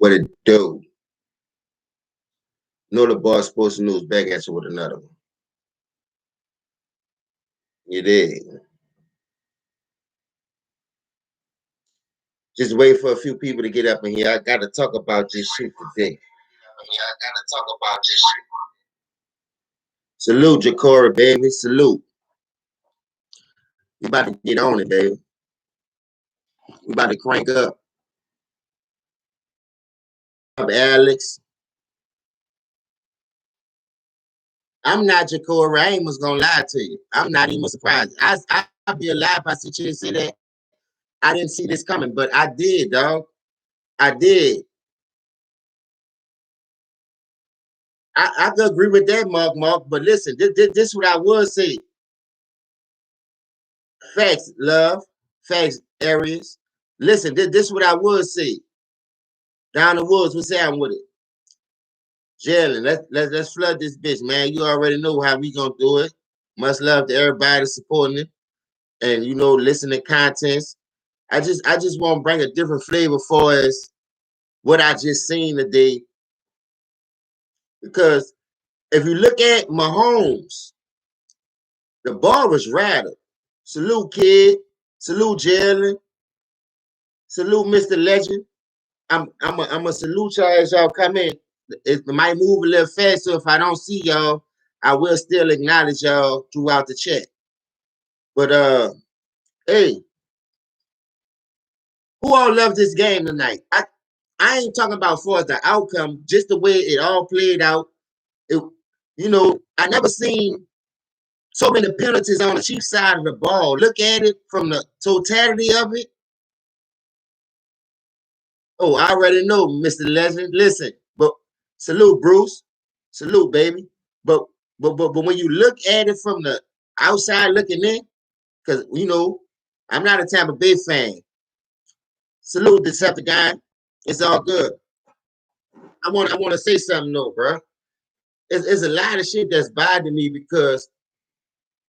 What it do? Know the boss supposed to news back at you with another one. You did. Just wait for a few people to get up in here. I got to talk about this shit today. Salute, Jacora, baby. Salute. We about to get on it, baby. We about to crank up. Alex. I'm not Jacora. I ain't gonna lie to you. I'm not even surprised. I'd be alive if I sit here and say that. I didn't see this coming, but I did, dog. I did. I could agree with that, Mark. But listen, this is what I would say. Facts, love. Facts, areas. Listen, this is what I would say. Down the woods, what's happening with it? Jalen, let's flood this bitch, man. You already know how we gonna do it. Much love to everybody supporting it, and listening to contents. I just want to bring a different flavor for us what I just seen today. Because if you look at Mahomes, the ball was rattled. Salute, kid. Salute, Jalen. Salute, Mr. Legend. I'm a salute y'all as y'all come in. It might move a little fast, so if I don't see y'all, I will still acknowledge y'all throughout the chat. But hey, who all loved this game tonight? I ain't talking about for the outcome, just the way it all played out. I never seen so many penalties on the Chiefs side of the ball. Look at it from the totality of it. Oh, I already know, Mr. Legend. Listen, but salute, Bruce. Salute, baby. But when you look at it from the outside looking in, because I'm not a Tampa Bay fan. Salute, Decepticon. It's all good. I want to say something though, bro. It's a lot of shit that's bothering me because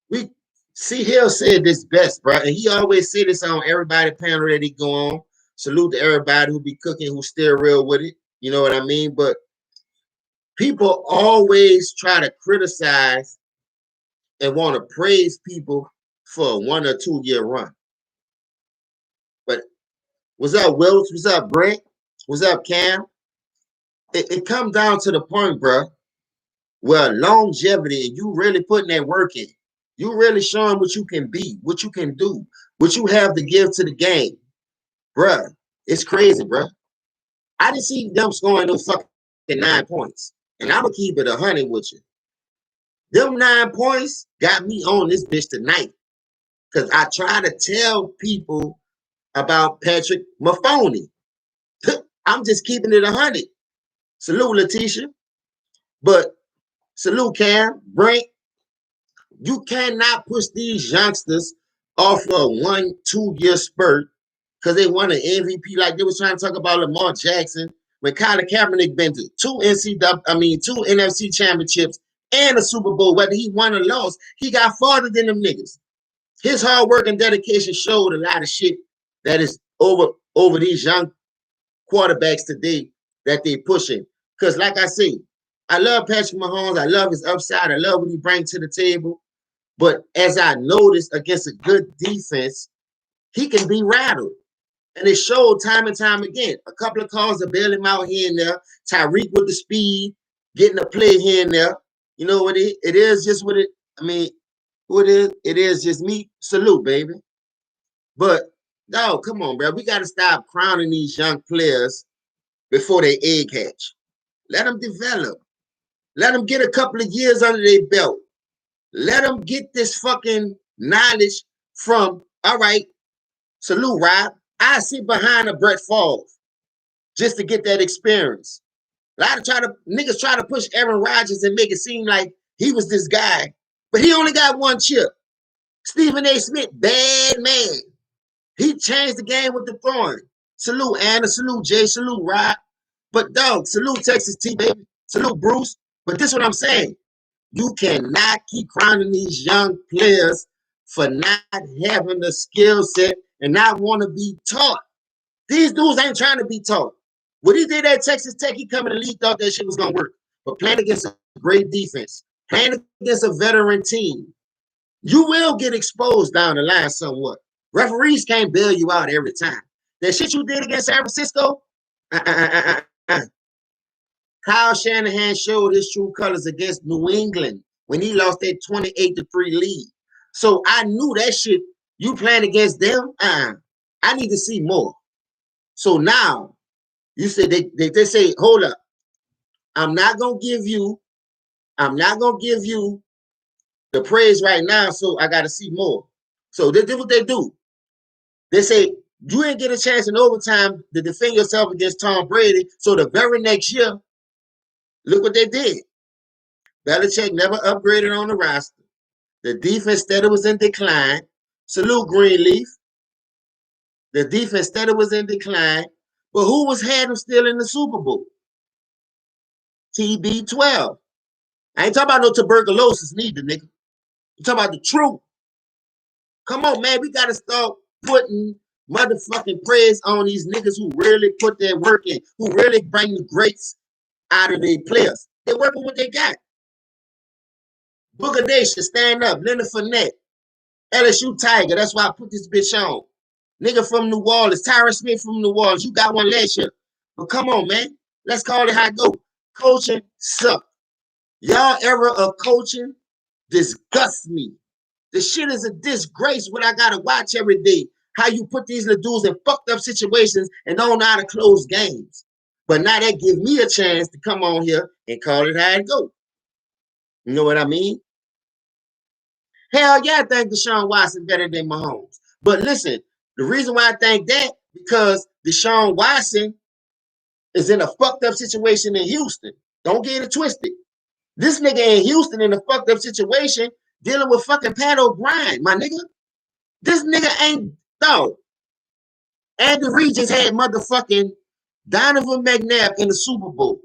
Hill said this best, bro, and he always say this on everybody panel that he go on. Salute to everybody who be cooking, who's still real with it. You know what I mean? But people always try to criticize and want to praise people for a 1 or 2 year run. But what's up, Wills? What's up, Brent? What's up, Cam? It comes down to the point, bro, where longevity and you really putting that work in. You really showing what you can be, what you can do, what you have to give to the game. Bruh, it's crazy, bruh. I didn't see them scoring those fucking 9 points. And I'm going to keep it 100 with you. Them 9 points got me on this bitch tonight. Because I try to tell people about Patrick Maphoney. I'm just keeping it 100. Salute, Letitia. But salute, Cam, Brent. You cannot push these youngsters off a 1-2 year spurt because they won an MVP like they was trying to talk about Lamar Jackson when Colin Kaepernick been to 2 NFC championships and a Super Bowl. Whether he won or lost, he got farther than them niggas. His hard work and dedication showed a lot of shit that is over these young quarterbacks today that they pushing. Because like I say, I love Patrick Mahomes. I love his upside. I love what he brings to the table. But as I noticed against a good defense, he can be rattled. And it showed time and time again. A couple of calls to bail him out here and there. Tyreek with the speed, getting a play here and there. You know what it is just what it, I mean, what it is? It is just me. Salute, baby. But, no, come on, bro. We got to stop crowning these young players before they egg hatch. Let them develop. Let them get a couple of years under their belt. Let them get this fucking knowledge from, all right, salute, Rob. I sit behind a Brett Favre just to get that experience. A lot of niggas try to push Aaron Rodgers and make it seem like he was this guy, but he only got 1 chip. Stephen A. Smith, bad man. He changed the game with the throwing. Salute Anna, salute Jay, salute Rob. But dog, salute Texas T, baby. Salute Bruce. But this is what I'm saying. You cannot keep crowning these young players for not having the skill set and not want to be taught. These dudes ain't trying to be taught. What he did at Texas Tech, he come in the league, thought that shit was gonna work. But playing against a great defense, playing against a veteran team, you will get exposed down the line somewhat. Referees can't bail you out every time. That shit you did against San Francisco, Kyle Shanahan showed his true colors against New England when he lost that 28-3 lead. So I knew that shit, you playing against them, I need to see more. So now, you said they say, hold up, I'm not gonna give you the praise right now, so I gotta see more. So this is what they do. They say you didn't get a chance in overtime to defend yourself against Tom Brady. So the very next year, look what they did. Belichick never upgraded on the roster. The defense steady was in decline. Salute Greenleaf. The defense steady was in decline. But who was had them still in the Super Bowl? TB12. I ain't talking about no tuberculosis neither, nigga. I'm talking about the truth. Come on, man. We got to start putting motherfucking praise on these niggas who really put their work in, who really bring the greats out of their players. They're working what they got. Booker Nation, stand up. Leonard Fournette, LSU Tiger. That's why I put this bitch on. Nigga from New Orleans, Tyron Smith from New Orleans. You got one last year. But come on, man. Let's call it how it go. Coaching suck. Y'all era of coaching disgusts me. The shit is a disgrace what I gotta watch every day. How you put these little dudes in fucked up situations and don't know how to close games. But now that give me a chance to come on here and call it how it go. You know what I mean? Hell yeah, I think Deshaun Watson better than Mahomes. But listen, the reason why I think that, because Deshaun Watson is in a fucked up situation in Houston. Don't get it twisted. This nigga in Houston in a fucked up situation dealing with fucking Pat O'Brien, my nigga. This nigga ain't, no. And the Regents had motherfucking Donovan McNabb in the Super Bowl.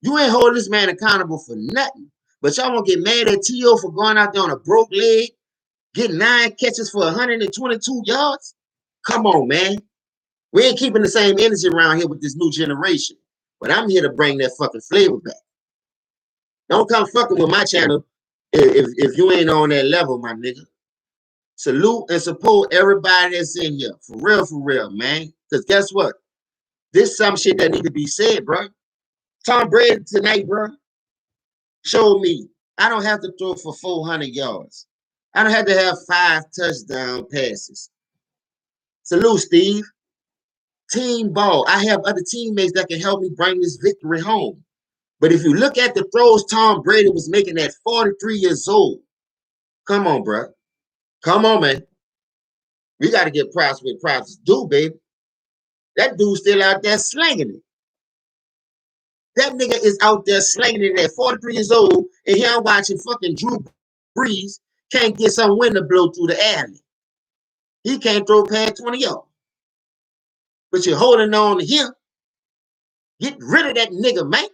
You ain't holding this man accountable for nothing. But y'all won't get mad at T.O. for going out there on a broke leg, getting 9 catches for 122 yards? Come on, man. We ain't keeping the same energy around here with this new generation. But I'm here to bring that fucking flavor back. Don't come fucking with my channel if you ain't on that level, my nigga. Salute and support everybody that's in here. For real, man. Because guess what? This some shit that need to be said, bro. Tom Brady tonight, bro, showed me I don't have to throw for 400 yards. I don't have to have 5 touchdown passes. Salute, Steve. Team ball. I have other teammates that can help me bring this victory home. But if you look at the throws Tom Brady was making at 43 years old, come on, bro. Come on, man. We got to get props with props is due, baby. That dude's still out there slanging it. That nigga is out there slanging it at 43 years old, and here I'm watching fucking Drew Brees can't get some wind to blow through the alley. He can't throw past 20 yards. But you're holding on to him. Get rid of that nigga, man.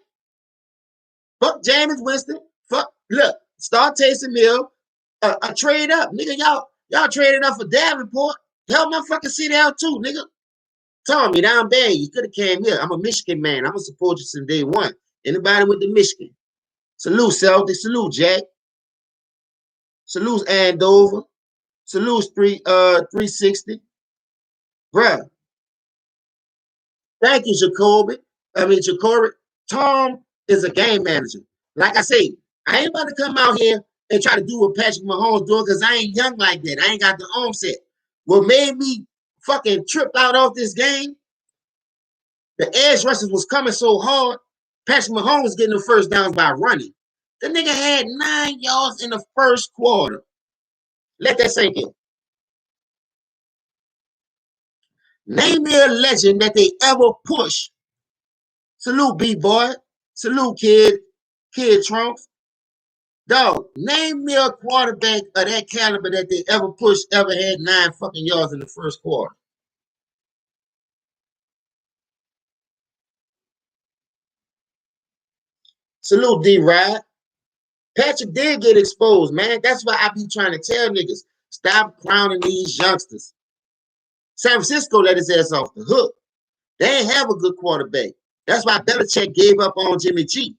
Fuck Jameis Winston. Fuck, look, start Taysom Hill. A trade up. Nigga, y'all traded up for Davenport. Help my fucking city out too, nigga. Tom, you down bad. You could have came here. I'm a Michigan man. I'm going to support you since day one. Anybody with the Michigan. Salute, Celtics. Salute, Jack. Salute, Andover. Salute, 360. Bruh. Thank you, Jacoby. Tom is a game manager. Like I say, I ain't about to come out here and try to do what Patrick Mahomes doing because I ain't young like that. I ain't got the arm set. What made me fucking trip out off this game, the edge rushers was coming so hard, Patrick Mahomes was getting the first downs by running. The nigga had 9 yards in the first quarter. Let that sink in. Name me a legend that they ever push. Salute, B-boy. Salute, Kid Trunks. Dog, name me a quarterback of that caliber that they ever pushed, ever had 9 fucking yards in the first quarter. Salute, D-Ride. Patrick did get exposed, man. That's why I be trying to tell niggas, stop crowning these youngsters. San Francisco let his ass off the hook. They ain't have a good quarterback. That's why Belichick gave up on Jimmy G.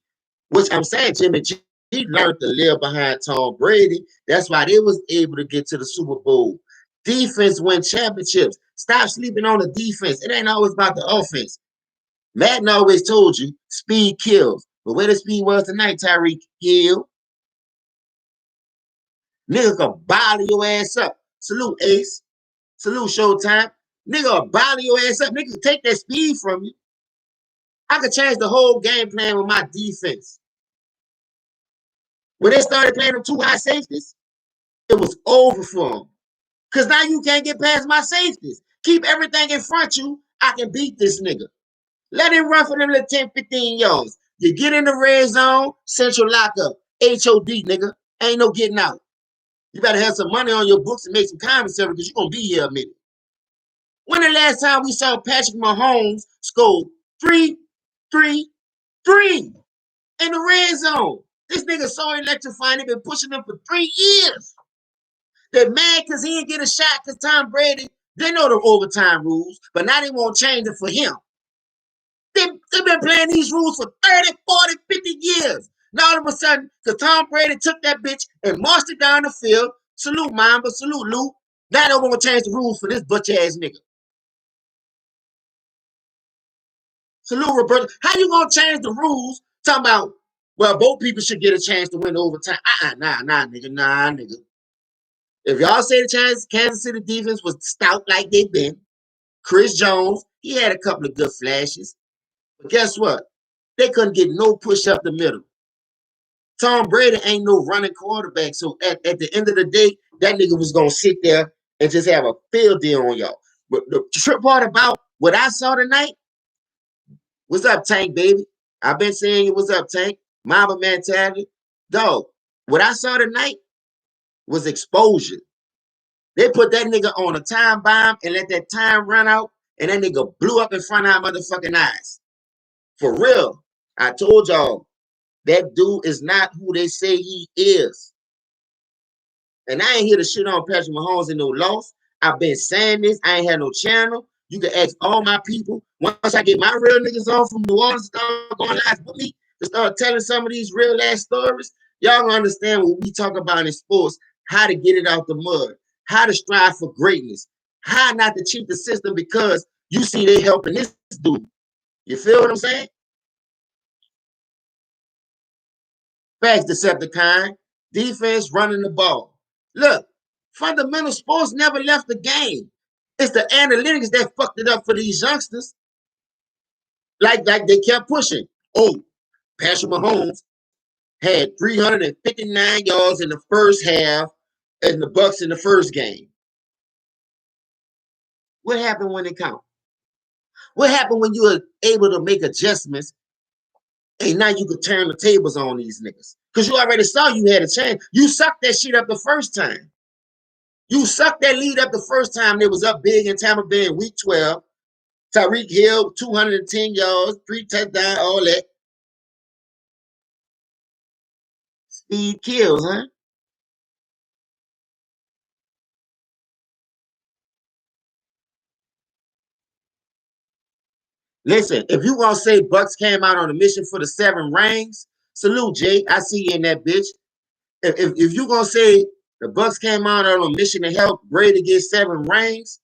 Which I'm saying Jimmy G learned to live behind Tom Brady. That's why they was able to get to the Super Bowl. Defense win championships. Stop sleeping on the defense. It ain't always about the offense. Madden always told you speed kills. But where the speed was tonight, Tyreek Hill, nigga can bottle your ass up. Salute Ace. Salute Showtime. Nigga will bottle your ass up. Nigga can take that speed from you. I could change the whole game plan with my defense. When they started playing them two high safeties, it was over for them. Because now you can't get past my safeties. Keep everything in front of you. I can beat this nigga. Let him run for them little 10, 15 yards. You get in the red zone, central lockup. HOD, nigga. Ain't no getting out. You better have some money on your books and make some commentary because you're going to be here a minute. When the last time we saw Patrick Mahomes score 3 in the red zone? This nigga so electrifying. He been pushing them for 3 years. They're mad because he didn't get a shot because Tom Brady, they know the overtime rules, but now they won't change it for him. They've been playing these rules for 30, 40, 50 years. Now all of a sudden, because Tom Brady took that bitch and marched it down the field, salute Mamba, salute Lou, now they won't change the rules for this butch-ass nigga. Salute Roberto. How you going to change the rules talking about, well, both people should get a chance to win overtime? Nah, nigga. If y'all say the Kansas City defense was stout like they've been, Chris Jones, he had a couple of good flashes. But guess what? They couldn't get no push up the middle. Tom Brady ain't no running quarterback. So at the end of the day, that nigga was going to sit there and just have a field deal on y'all. But the trip part about what I saw tonight, what's up, Tank, baby? I've been saying it was up, Tank. Mamba mentality. Dog, what I saw tonight was exposure. They put that nigga on a time bomb and let that time run out, and that nigga blew up in front of our motherfucking eyes. For real. I told y'all, that dude is not who they say he is. And I ain't here to shit on Patrick Mahomes and no loss. I've been saying this. I ain't had no channel. You can ask all my people. Once I get my real niggas on from New Orleans, start going live with me, to start telling some of these real ass stories, y'all gonna understand what we talk about in sports, how to get it out the mud, how to strive for greatness, how not to cheat the system because you see they helping this dude. You feel what I'm saying? Facts, Decepticon. Defense running the ball. Look, fundamental sports never left the game. It's the analytics that fucked it up for these youngsters. Like they kept pushing. Oh, Patrick Mahomes had 359 yards in the first half and the Bucks in the first game. What happened when it count? What happened when you were able to make adjustments and now you could turn the tables on these niggas? Because you already saw you had a chance. You sucked that shit up the first time. You sucked that lead up the first time they was up big in Tampa Bay in week 12. Tyreek Hill, 210 yards, 3 touchdowns, all that. Speed kills, huh? Listen, if you gonna say Bucks came out on a mission for the 7 rings, salute, Jay. I see you in that bitch. If you gonna say the Bucks came out on a mission to help Brady get 7 rings,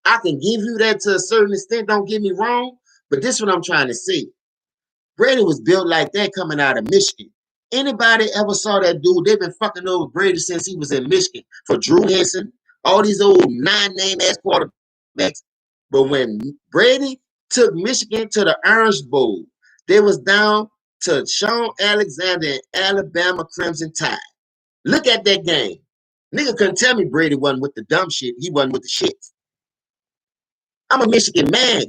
I can give you that to a certain extent. Don't get me wrong, but this is what I'm trying to say. Brady was built like that coming out of Michigan. Anybody ever saw that dude? They've been fucking over Brady since he was in Michigan. For Drew Henson, all these old 9-name ass quarterbacks. But when Brady took Michigan to the Orange Bowl, they was down to Sean Alexander and Alabama Crimson Tide. Look at that game. Nigga couldn't tell me Brady wasn't with the dumb shit. He wasn't with the shits. I'm a Michigan man.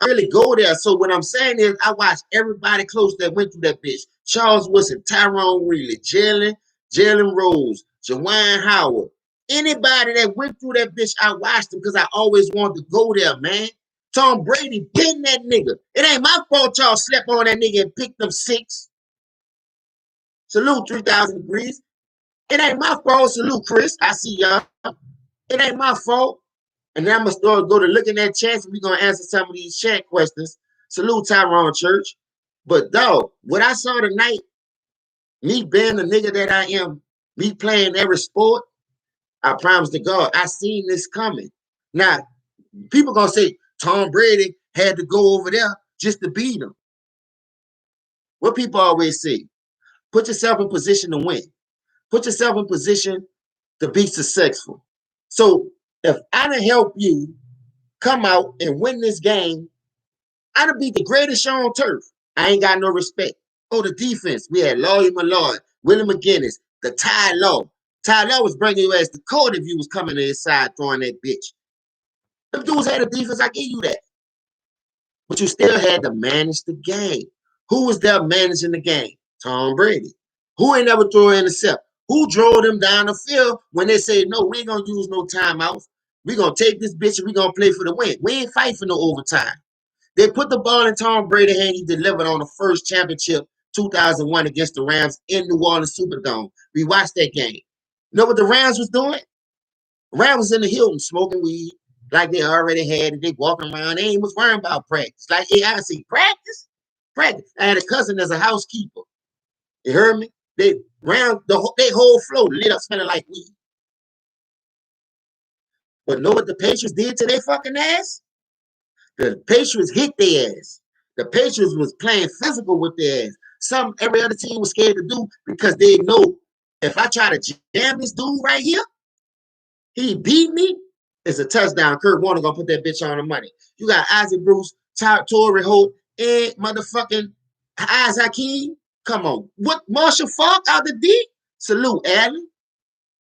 I really go there. So what I'm saying is I watched everybody close that went through that bitch. Charles Woodson, Tyrone Wheeler, Jalen Rose, Jawan Howard. Anybody that went through that bitch, I watched them because I always wanted to go there, man. Tom Brady been that nigga. It ain't my fault y'all slept on that nigga and picked up 6. Salute 3,000 degrees. It ain't my fault. Salute Chris. I see y'all. It ain't my fault. And then I'm going to start go to looking at chats, and we're going to answer some of these chat questions. Salute Tyrone Church. But, dog, what I saw tonight, me being the nigga that I am, me playing every sport, I promise to God, I seen this coming. Now, people going to say, Tom Brady had to go over there just to beat him. What people always say, put yourself in position to win. Put yourself in position to be successful. So if I done help you come out and win this game, I done beat the greatest show on turf. I ain't got no respect. Oh, the defense. We had Lawyer Millard, Willie McGinnis, the Ty Law. Ty Law was bringing you as the court if you was coming to his side throwing that bitch. Them dudes had a defense, I give you that. But you still had to manage the game. Who was there managing the game? Tom Brady. Who ain't never throw an intercept? Who drove them down the field when they say, no, we ain't going to use no timeouts. We're going to take this bitch and we're going to play for the win. We ain't fight for no overtime. They put the ball in Tom Brady's hand. He delivered on the first championship, 2001, against the Rams in New Orleans Superdome. We watched that game. You know what the Rams was doing? Rams was in the Hilton smoking weed like they already had it. They walking around. They ain't was worrying about practice. Like, hey, I see practice? Practice. I had a cousin as a housekeeper. You heard me? They round they whole floor lit up smelling like weed. But know what the Patriots did to their fucking ass? The Patriots hit their ass. The Patriots was playing physical with their ass. Every other team was scared to do because they know if I try to jam this dude right here, he beat me. It's a touchdown. Kurt Warner gonna put that bitch on the money. You got Isaac Bruce, Torrey Holt, and motherfucking Isaac Hakeem. Come on. What Marshall Falk out the D? Salute, Allen.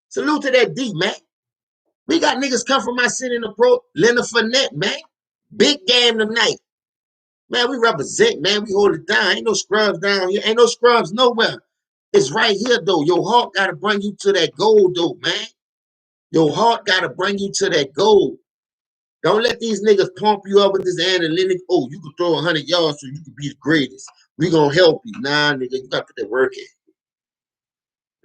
Salute to that D, man. We got niggas come from my city in the pro. Leonard Fournette, man. Big game tonight. Man, we represent, man. We hold it down. Ain't no scrubs down here. Ain't no scrubs nowhere. It's right here, though. Your heart got to bring you to that goal, though, man. Your heart got to bring you to that goal. Don't let these niggas pump you up with this analytic. Oh, you can throw 100 yards so you can be the greatest. We gonna help you. Nah, nigga, you got to put that work in.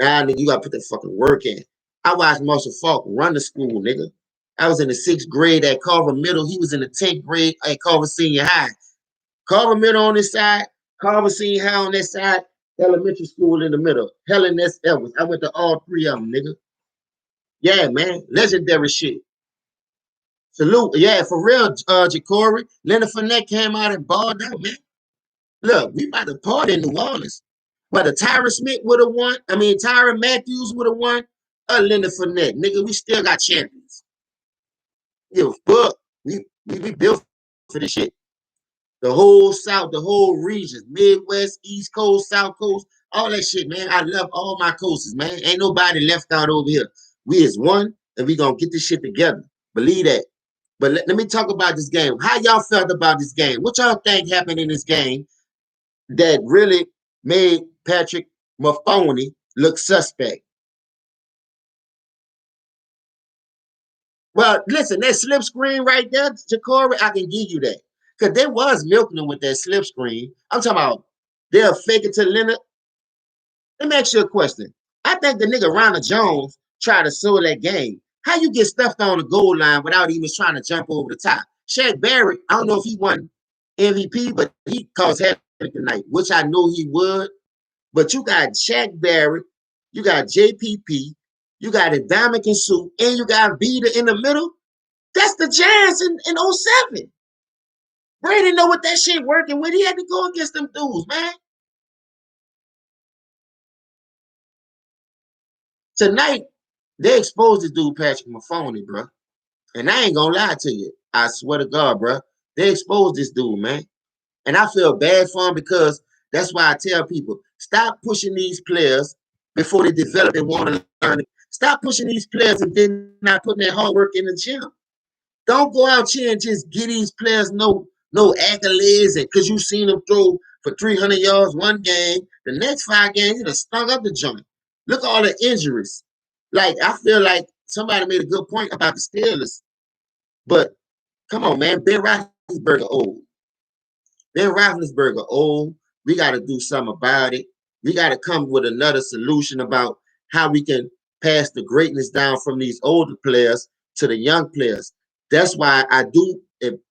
Nah, nigga, you got to put that fucking work in. I watched Marshall Falk run the school, nigga. I was in the 6th grade at Carver Middle. He was in the 10th grade at Carver Senior High. Carver Middle on this side, Carver Senior High on this side, elementary school in the middle. Helen S. Edwards. I went to all 3 of them, nigga. Yeah, man. Legendary shit. Salute. Yeah, for real, Jacory. Leonard Fournette came out and balled out, man. Look, we about to party in New Orleans. Whether Tyron Smith would have won, Tyron Matthews would have won, or Leonard Fournette. Nigga, we still got champions. Yo, fuck. We built for this shit. The whole South, the whole region, Midwest, East Coast, South Coast, all that shit, man. I love all my coasts, man. Ain't nobody left out over here. We is one, and we gonna get this shit together. Believe that. But let me talk about this game. How y'all felt about this game? What y'all think happened in this game that really made Patrick Maphoney look suspect? Well, listen, that slip screen right there, Jacory, I can give you that. Because they was milking them with that slip screen. I'm talking about they'll fake it to Leonard. Let me ask you a question. I think the nigga Ronald Jones tried to sew that game. How you get stuffed on the goal line without even trying to jump over the top? Shaq Barrett, I don't know if he won MVP, but he caused havoc tonight, which I know he would. But you got Shaq Barrett, you got JPP, you got Adamic and Sue, and you got Vita in the middle. That's the Giants in 07. Brady know what that shit working with. He had to go against them dudes, man. Tonight, they exposed this dude, Patrick Maphoney, bro. And I ain't gonna lie to you. I swear to God, bro. They exposed this dude, man. And I feel bad for him because that's why I tell people, stop pushing these players before they develop and want to learn it. Stop pushing these players and then not putting their hard work in the gym. Don't go out here and just give these players no accolades and because you seen them throw for 300 yards one game. The next 5 games, you done stung up the joint. Look at all the injuries. Like, I feel like somebody made a good point about the Steelers. But come on, man. Ben Roethlisberger old. Ben Roethlisberger old. We got to do something about it. We got to come with another solution about how we can pass the greatness down from these older players to the young players. That's why I do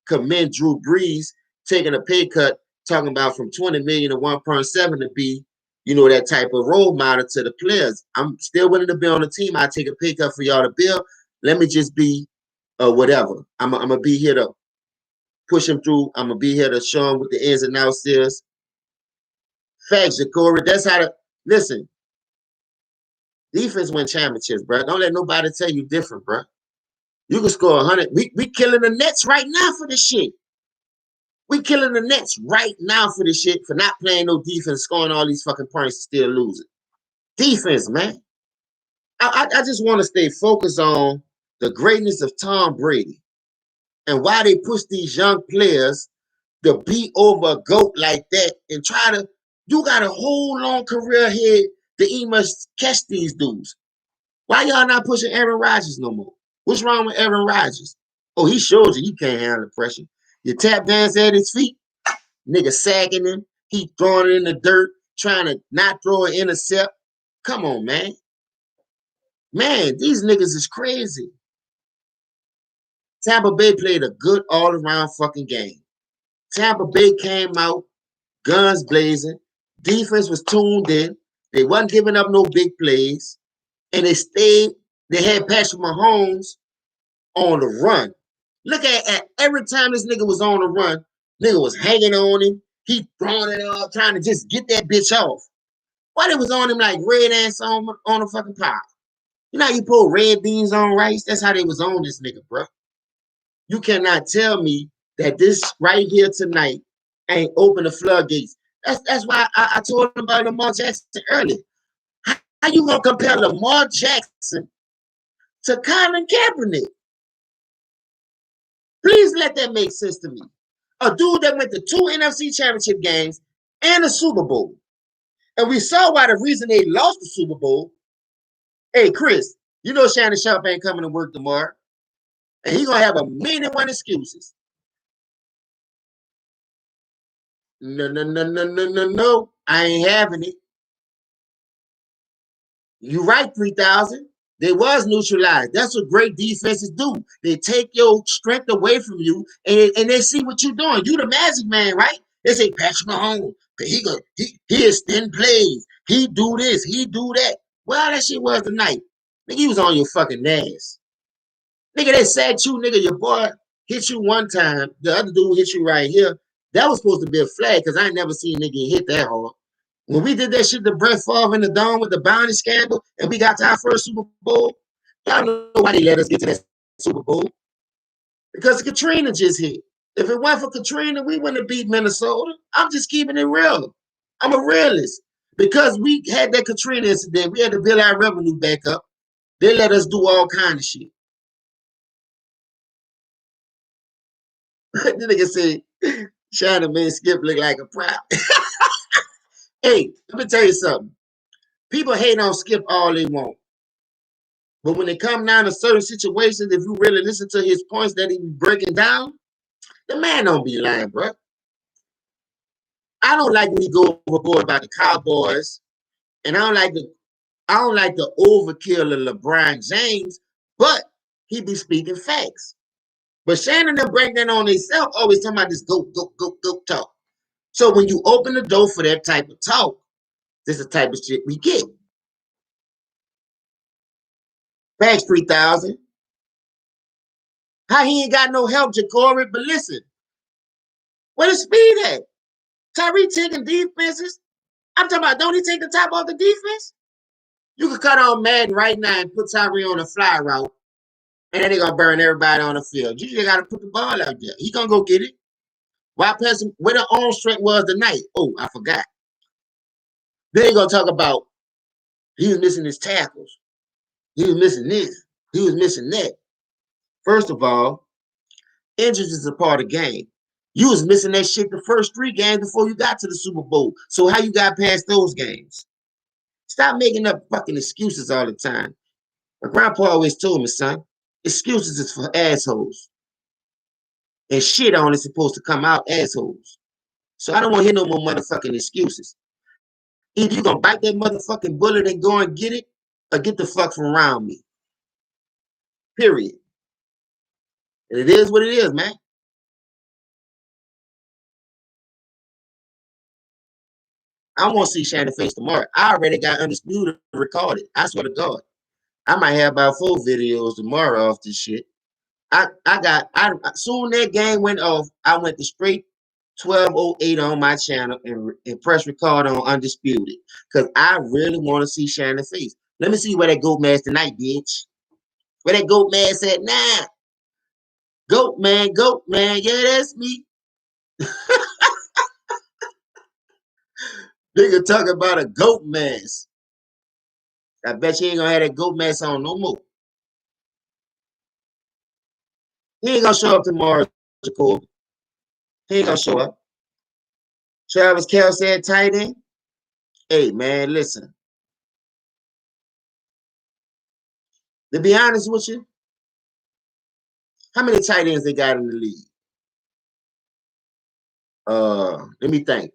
commend Drew Brees taking a pay cut, talking about from 20 million to 1.7 to be, that type of role model to the players. I'm still willing to be on the team. I take a pay cut for y'all to build. Let me just be whatever. I'm gonna be here to push him through. I'm gonna be here to show him what the ins and outs is. Facts, Corey. That's how to listen. Defense win championships, bro. Don't let nobody tell you different, bro. You can score 100. We killing the Nets right now for this shit. We killing the Nets right now for this shit, for not playing no defense, scoring all these fucking points and still losing. Defense, man. I just want to stay focused on the greatness of Tom Brady and why they push these young players to beat over a GOAT like that and try to, you got a whole long career ahead to even must catch these dudes. Why y'all not pushing Aaron Rodgers no more? What's wrong with Aaron Rodgers? Oh, he shows you he can't handle the pressure. You tap dance at his feet, nigga sagging him. He throwing it in the dirt, trying to not throw an intercept. Come on, man. Man, these niggas is crazy. Tampa Bay played a good all-around fucking game. Tampa Bay came out, guns blazing. Defense was tuned in. They wasn't giving up no big plays. And they had Patrick Mahomes on the run. Look at every time this nigga was on the run, nigga was hanging on him. He throwing it up, trying to just get that bitch off. Why they was on him like red ants on a fucking pie? You know how you put red beans on rice? That's how they was on this nigga, bro. You cannot tell me that this right here tonight ain't open the floodgates. That's why I told him about Lamar Jackson earlier. How you gonna compare Lamar Jackson to Colin Kaepernick? Please let that make sense to me. A dude that went to 2 NFC championship games and a Super Bowl. And we saw why the reason they lost the Super Bowl. Hey, Chris, you know Shannon Sharp ain't coming to work tomorrow. And he gonna have 1,000,001 excuses. No. I ain't having it. You right, 3,000. They was neutralized. That's what great defenses do. They take your strength away from you and they see what you're doing. You the magic man, right? They say Patrick Mahomes, he extend plays. He do this, he do that. Well, that shit was tonight. Nigga, he was on your fucking ass. Nigga, they said you, nigga, your boy hit you one time. The other dude hit you right here. That was supposed to be a flag because I ain't never seen a nigga hit that hard. When we did that shit to Brett Favre in the dome with the bounty scandal and we got to our first Super Bowl, y'all know why they let us get to that Super Bowl. Because Katrina just hit. If it weren't for Katrina, we wouldn't have beat Minnesota. I'm just keeping it real. I'm a realist. Because we had that Katrina incident, we had to build our revenue back up. They let us do all kind of shit. The nigga said, China man Skip look like a prop. Hey, let me tell you something. People hate on Skip all they want. But when it come down to certain situations, if you really listen to his points that he be breaking down, the man don't be lying, bro. I don't like when he go overboard about the Cowboys, and I don't like the overkill of LeBron James, but he be speaking facts. But Shannon and break that on himself, always talking about this go talk. So when you open the door for that type of talk, this is the type of shit we get. Thanks, 3,000. How he ain't got no help, Jacory? But listen, where the speed at? Tyree taking defenses. I'm talking about, don't he take the top off the defense? You could cut on Madden right now and put Tyree on a fly route, and then they're going to burn everybody on the field. You just got to put the ball out there. He going to go get it. Why pass him? Where the arm strength was tonight? Oh, I forgot. Then they're going to talk about he was missing his tackles. He was missing this. He was missing that. First of all, injuries is a part of the game. You was missing that shit the first 3 games before you got to the Super Bowl. So how you got past those games? Stop making up fucking excuses all the time. My grandpa always told me, son, excuses is for assholes. And shit only supposed to come out assholes. So I don't want to hear no more motherfucking excuses. Either you gonna bite that motherfucking bullet and go and get it, or get the fuck from around me. Period. And it is what it is, man. I want to see Shannon face tomorrow. I already got Undisputed recorded. I swear to God. I might have about 4 videos tomorrow off this shit. I soon that game went off, I went to straight 12:08 on my channel and press record on Undisputed. Because I really want to see Shannon face. Let me see where that goat man's tonight, bitch. Where that goat man's at now. Goat man, yeah, that's me. Nigga talk about a goat mask. I bet you ain't gonna have that goat mask on no more. He ain't gonna show up tomorrow, Jacob. He ain't gonna show up. Travis Kelce at tight end. Hey man, listen. To be honest with you, how many tight ends they got in the league? Let me think.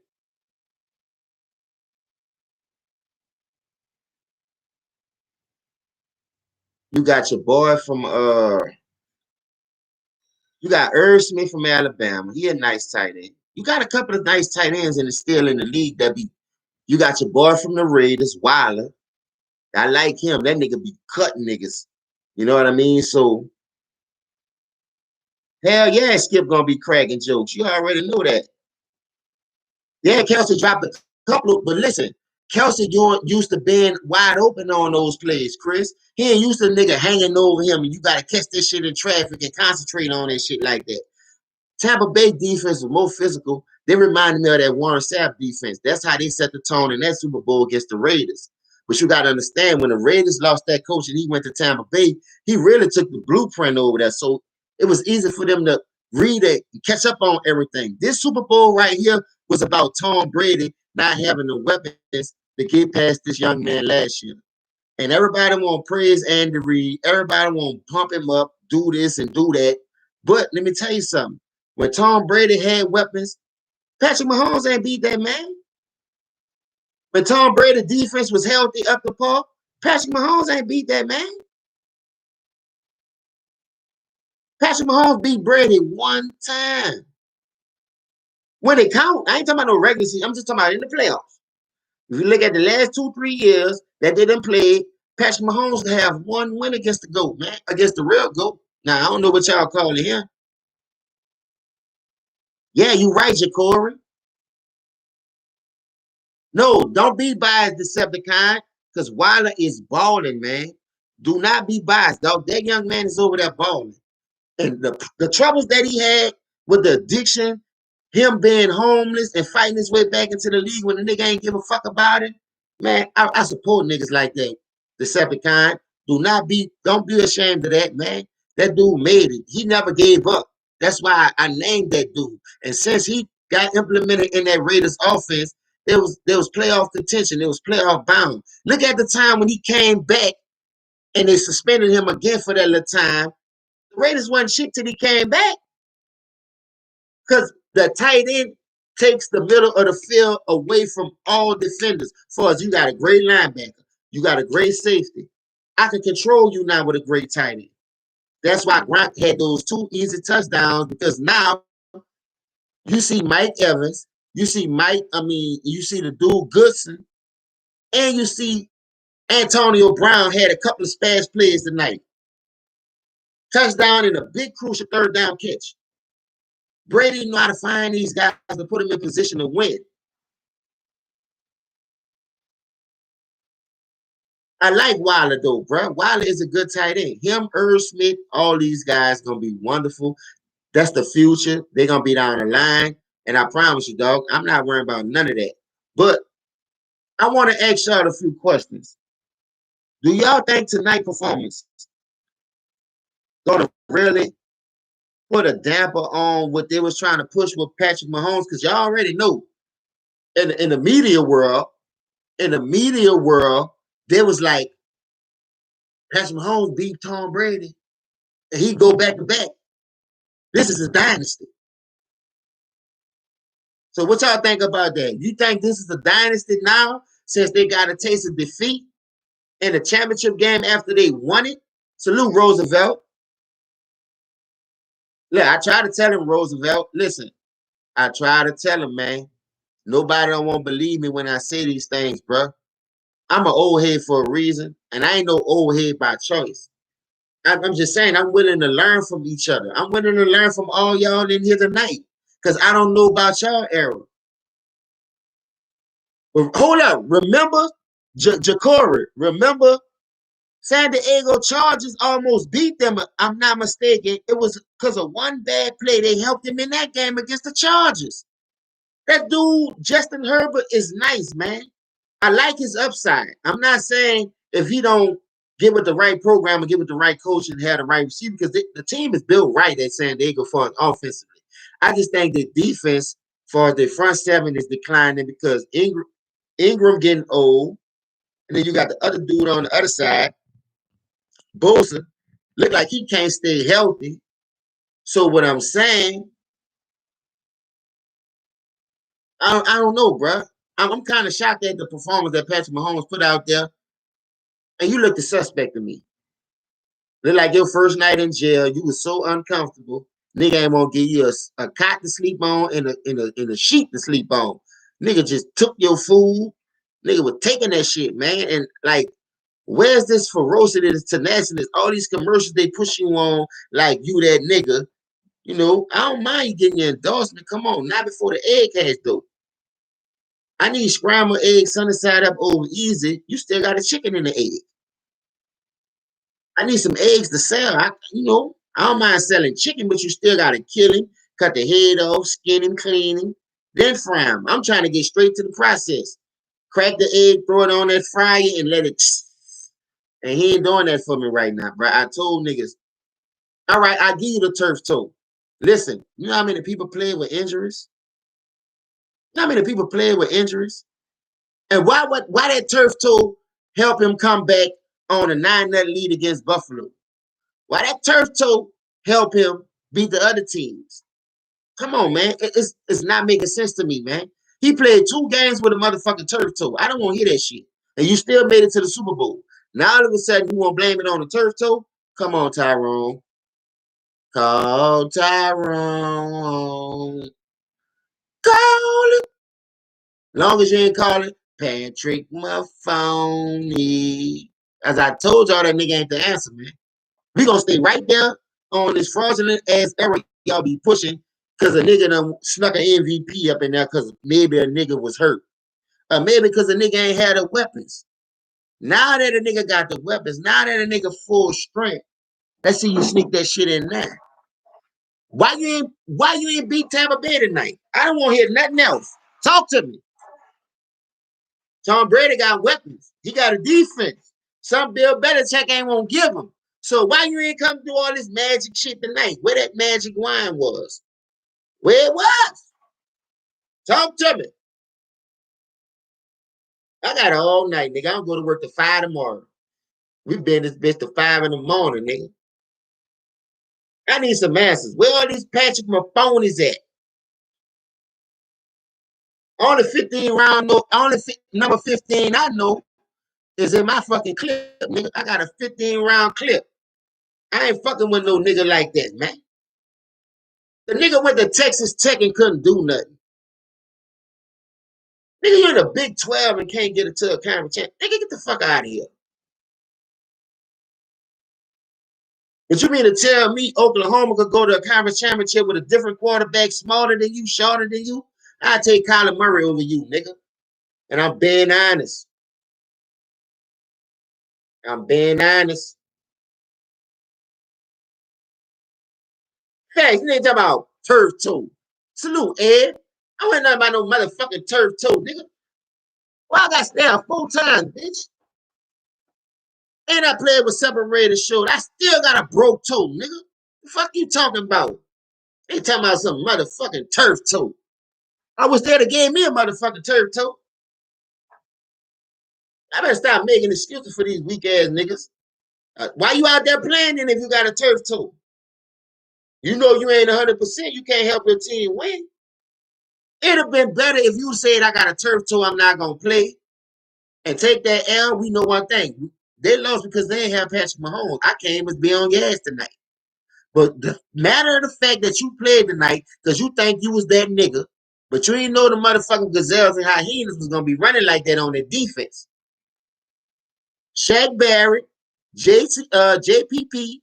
You got your boy from you got Irv Smith from Alabama. He a nice tight end. You got a couple of nice tight ends and it's still in the league that be. You got your boy from the Raiders, Wilder. I like him. That nigga be cutting niggas. You know what I mean? So hell yeah, Skip gonna be cracking jokes. You already know that. Yeah, Kelsey dropped a couple of, but listen, Kelsey used to being wide open on those plays, Chris. He ain't used to nigga hanging over him, and you gotta catch this shit in traffic and concentrate on that shit like that. Tampa Bay defense was more physical. They reminded me of that Warren Sapp defense. That's how they set the tone in that Super Bowl against the Raiders. But you got to understand, when the Raiders lost that coach and he went to Tampa Bay, he really took the blueprint over there. So it was easy for them to read it and catch up on everything. This Super Bowl right here was about Tom Brady not having the weapons to get past this young man last year. And everybody want to praise Andy Reid. Everybody want to pump him up, do this and do that. But let me tell you something. When Tom Brady had weapons, Patrick Mahomes ain't beat that man. When Tom Brady defense was healthy up the par, Patrick Mahomes ain't beat that man. Patrick Mahomes beat Brady one time. When it count, I ain't talking about no regular season. I'm just talking about in the playoffs. If you look at the last 2-3 years that they didn't play, Patrick Mahomes have one win against the GOAT, man, against the real GOAT. Now, I don't know what y'all calling him. Yeah, you right, Jacory. No, don't be biased, Decepticon, because Wilder is balling, man. Do not be biased, dog. That young man is over there balling. And the troubles that he had with the addiction, him being homeless and fighting his way back into the league when the nigga ain't give a fuck about it, man, I support niggas like that. Decepticon. Don't be ashamed of that, man. That dude made it. He never gave up. That's why I named that dude. And since he got implemented in that Raiders offense, there was playoff contention. There was playoff bound. Look at the time when he came back and they suspended him again for that little time. The Raiders wasn't shit till he came back because the tight end takes the middle of the field away from all defenders. As far as you got a great linebacker, you got a great safety. I can control you now with a great tight end. That's why Gronk had those 2 easy touchdowns, because now you see Mike Evans, you see you see the dude Goodson, and you see Antonio Brown had a couple of splash plays tonight. Touchdown and a big crucial 3rd down catch. Brady know how to find these guys to put them in position to win. I like Wilder though, bro. Wilder is a good tight end. Him, Irv Smith, all these guys gonna be wonderful. That's the future. They're gonna be down the line. And I promise you, dog, I'm not worrying about none of that. But I want to ask y'all a few questions. Do y'all think tonight performance gonna really put a damper on what they was trying to push with Patrick Mahomes? Because y'all already know in the media world, there was like Patrick Mahomes beat Tom Brady and he go back to back. This is a dynasty. So what y'all think about that? You think this is a dynasty now since they got a taste of defeat in the championship game after they won it? Salute Roosevelt. Look, I try to tell him, Roosevelt, listen, I try to tell him, man, nobody don't want to believe me when I say these things, bro. I'm an old head for a reason, and I ain't no old head by choice. I'm just saying, I'm willing to learn from each other. I'm willing to learn from all y'all in here tonight, because I don't know about y'all era. But hold up, remember Jacory? Remember San Diego Chargers almost beat them. I'm not mistaken. It was because of one bad play. They helped him in that game against the Chargers. That dude, Justin Herbert, is nice, man. I like his upside. I'm not saying if he don't get with the right program and get with the right coach and have the right receiver, because the team is built right at San Diego for offensively. I just think the defense for the front seven is declining because Ingram getting old, and then you got the other dude on the other side, Bosa, look like he can't stay healthy. So what I'm saying, I don't know, bro. I'm kind of shocked at the performance that Patrick Mahomes put out there. And you look the suspect to me. Look like your first night in jail, you was so uncomfortable. Nigga ain't gonna give you a cot to sleep on and a sheet to sleep on. Nigga just took your food. Nigga was taking that shit, man. And like, where's this ferocity, this tenacity, all these commercials they push you on like you that nigga? You know, I don't mind you getting your endorsement. Come on, not before the egg hatch though. I need scrambled eggs, sunny side up over easy. You still got a chicken in the egg. I need some eggs to sell. I don't mind selling chicken, but you still got to kill him, cut the head off, skin him, clean him, then fry him. I'm trying to get straight to the process. Crack the egg, throw it on that fryer, and let it. And he ain't doing that for me right now, bro. I told niggas, all right, I give you the turf toe. Listen, you know how many people play with injuries? You know how many people play with injuries? And why that turf toe help him come back on a 9-0 lead against Buffalo? Why that turf toe help him beat the other teams? Come on, man. It's not making sense to me, man. He played 2 games with a motherfucking turf toe. I don't want to hear that shit. And you still made it to the Super Bowl. Now all of a sudden you want to blame it on the turf toe? Come on, Tyrone. Call Tyrone. Call it. Long as you ain't calling Patrick Maphoney. As I told y'all, that nigga ain't the answer, man. We gonna stay right there on this fraudulent ass era y'all be pushing because a nigga done snuck an MVP up in there because maybe a nigga was hurt. Or maybe because a nigga ain't had the weapons. Now that a nigga got the weapons, now that a nigga full strength, let's see you sneak that shit in there. Why you ain't beat Tampa Bay tonight? I don't want to hear nothing else. Talk to me. Tom Brady got weapons. He got a defense. Some Bill Belichick ain't won't give him. So why you ain't come do all this magic shit tonight? Where that magic wine was? Where it was? Talk to me. I got it all night, nigga. I'm going to work to 5 tomorrow. We been this bitch to 5 in the morning, nigga. I need some answers. Where are these Patrick Maphonies at? Only 15 round, number 15 I know is in my fucking clip, nigga. I got a 15 round clip. I ain't fucking with no nigga like that, man. The nigga went to Texas Tech and couldn't do nothing. Nigga, you're in the Big 12 and can't get it to a conference champ. Nigga, get the fuck out of here. But you mean to tell me Oklahoma could go to a conference championship with a different quarterback, smaller than you, shorter than you? I'd take Kyler Murray over you, nigga. And I'm being honest. I'm being honest. Hey, you ain't talking about turf toe. Salute, Ed. I wasn't nothing about no motherfucking turf toe, nigga. Well, I got stabbed 4 times, bitch. And I played with separated shoulder. I still got a broke toe, nigga. The fuck you talking about? They talking about some motherfucking turf toe. I was there to give me a motherfucking turf toe. I better stop making excuses for these weak ass niggas. Why you out there playing then if you got a turf toe? You know you ain't 100%. You can't help your team win. It'd have been better if you said I got a turf toe, I'm not gonna play, and take that L. We know one thing: they lost because they ain't have Patrick Mahomes. I came as be on gas tonight. But the matter of the fact that you played tonight because you think you was that nigga, but you ain't know the motherfucking gazelles and hyenas was gonna be running like that on their defense. Shaq Barrett, JPP,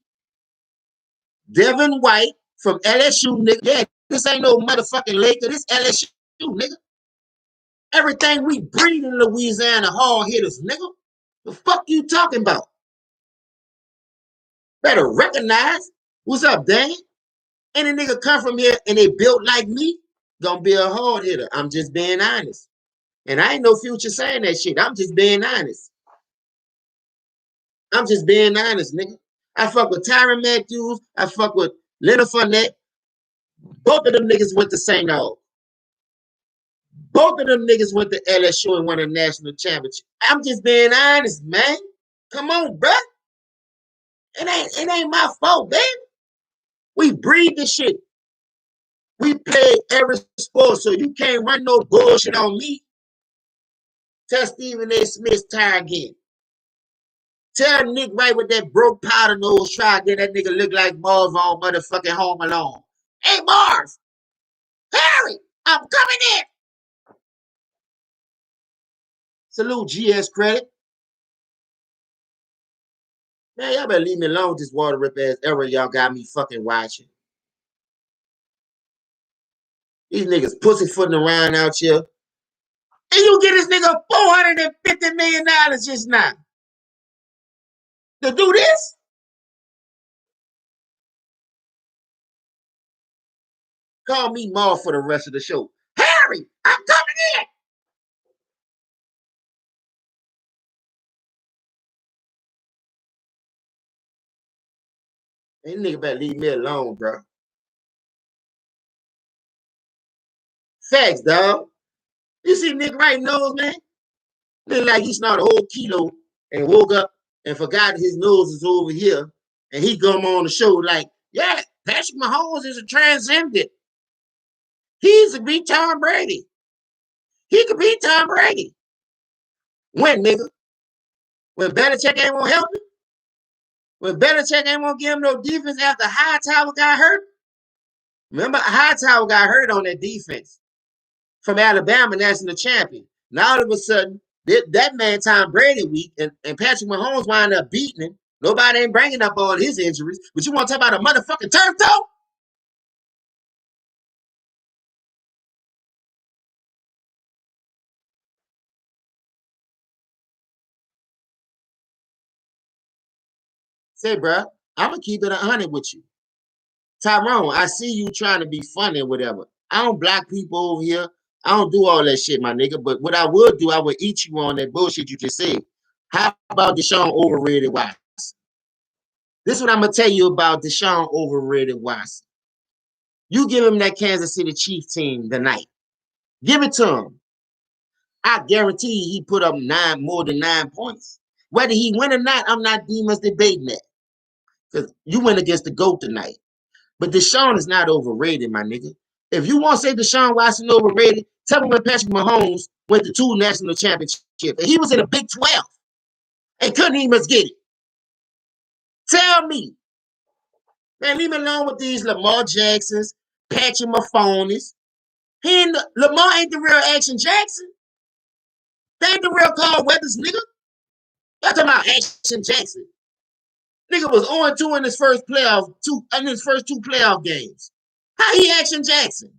Devin White from LSU, nigga. Yeah, this ain't no motherfucking Laker. This LSU, nigga. Everything we breed in Louisiana, hard hitters, nigga. The fuck you talking about? Better recognize. What's up, Dan? Any nigga come from here and they built like me, gonna be a hard hitter. I'm just being honest. And I ain't no future saying that shit. I'm just being honest. I'm just being honest, nigga. I fuck with Tyrann Matthews. I fuck with Leonard Fournette. Both of them niggas went to St. Aug. Both of them niggas went to LSU and won a national championship. I'm just being honest, man. Come on, bruh. It ain't my fault, baby. We breed this shit. We play every sport, so you can't run no bullshit on me. Tell Stephen A. Smith's tie again. Tell Nick Wright with that broke powder nose try again. That nigga look like Marv on motherfucking Home Alone. Hey, Marv! Harry! I'm coming in! Salute GS Credit. Man, y'all better leave me alone with this water rip ass error y'all got me fucking watching. These niggas pussyfooting around out here. And you get this nigga $450 million just now. To do this? Call me Marv for the rest of the show. Harry, I'm coming in. Hey, nigga better leave me alone, bro. Facts, dog. You see Nick Wright nose, man? Look like he snorted a whole kilo and woke up and forgot his nose is over here. And he come on the show like, yeah, Patrick Mahomes is a transcendent. He's a beat Tom Brady. He could beat Tom Brady. When, nigga? When Belichick ain't gonna help him? When Belichick ain't gonna give him no defense after Hightower got hurt? Remember, Hightower got hurt on that defense from Alabama, national champion. Now all of a sudden, that man Tom Brady weak and Patrick Mahomes wind up beating him. Nobody ain't bringing up all his injuries. But you want to talk about a motherfucking turf toe? Say, bro, I'm going to keep it 100 with you. Tyrone, I see you trying to be funny or whatever. I don't block people over here. I don't do all that shit, my nigga. But what I would do, I would eat you on that bullshit you just said. How about Deshaun overrated Watson? This is what I'm going to tell you about Deshaun overrated Watson. You give him that Kansas City Chiefs team tonight. Give it to him. I guarantee he put up more than 9 points. Whether he win or not, I'm not demons debating that. Because you went against the GOAT tonight. But Deshaun is not overrated, my nigga. If you want to say Deshaun Watson overrated, tell me when Patrick Mahomes went to 2 national championships. And he was in the Big 12 and couldn't even get it. Tell me. Man, leave me alone with these Lamar Jacksons, Patrick Mahomes. Lamar ain't the real Action Jackson. They ain't the real Carl Weathers, nigga. Y'all talking about Action Jackson. Nigga was 0-2 in his first two playoff games. How he Action Jackson?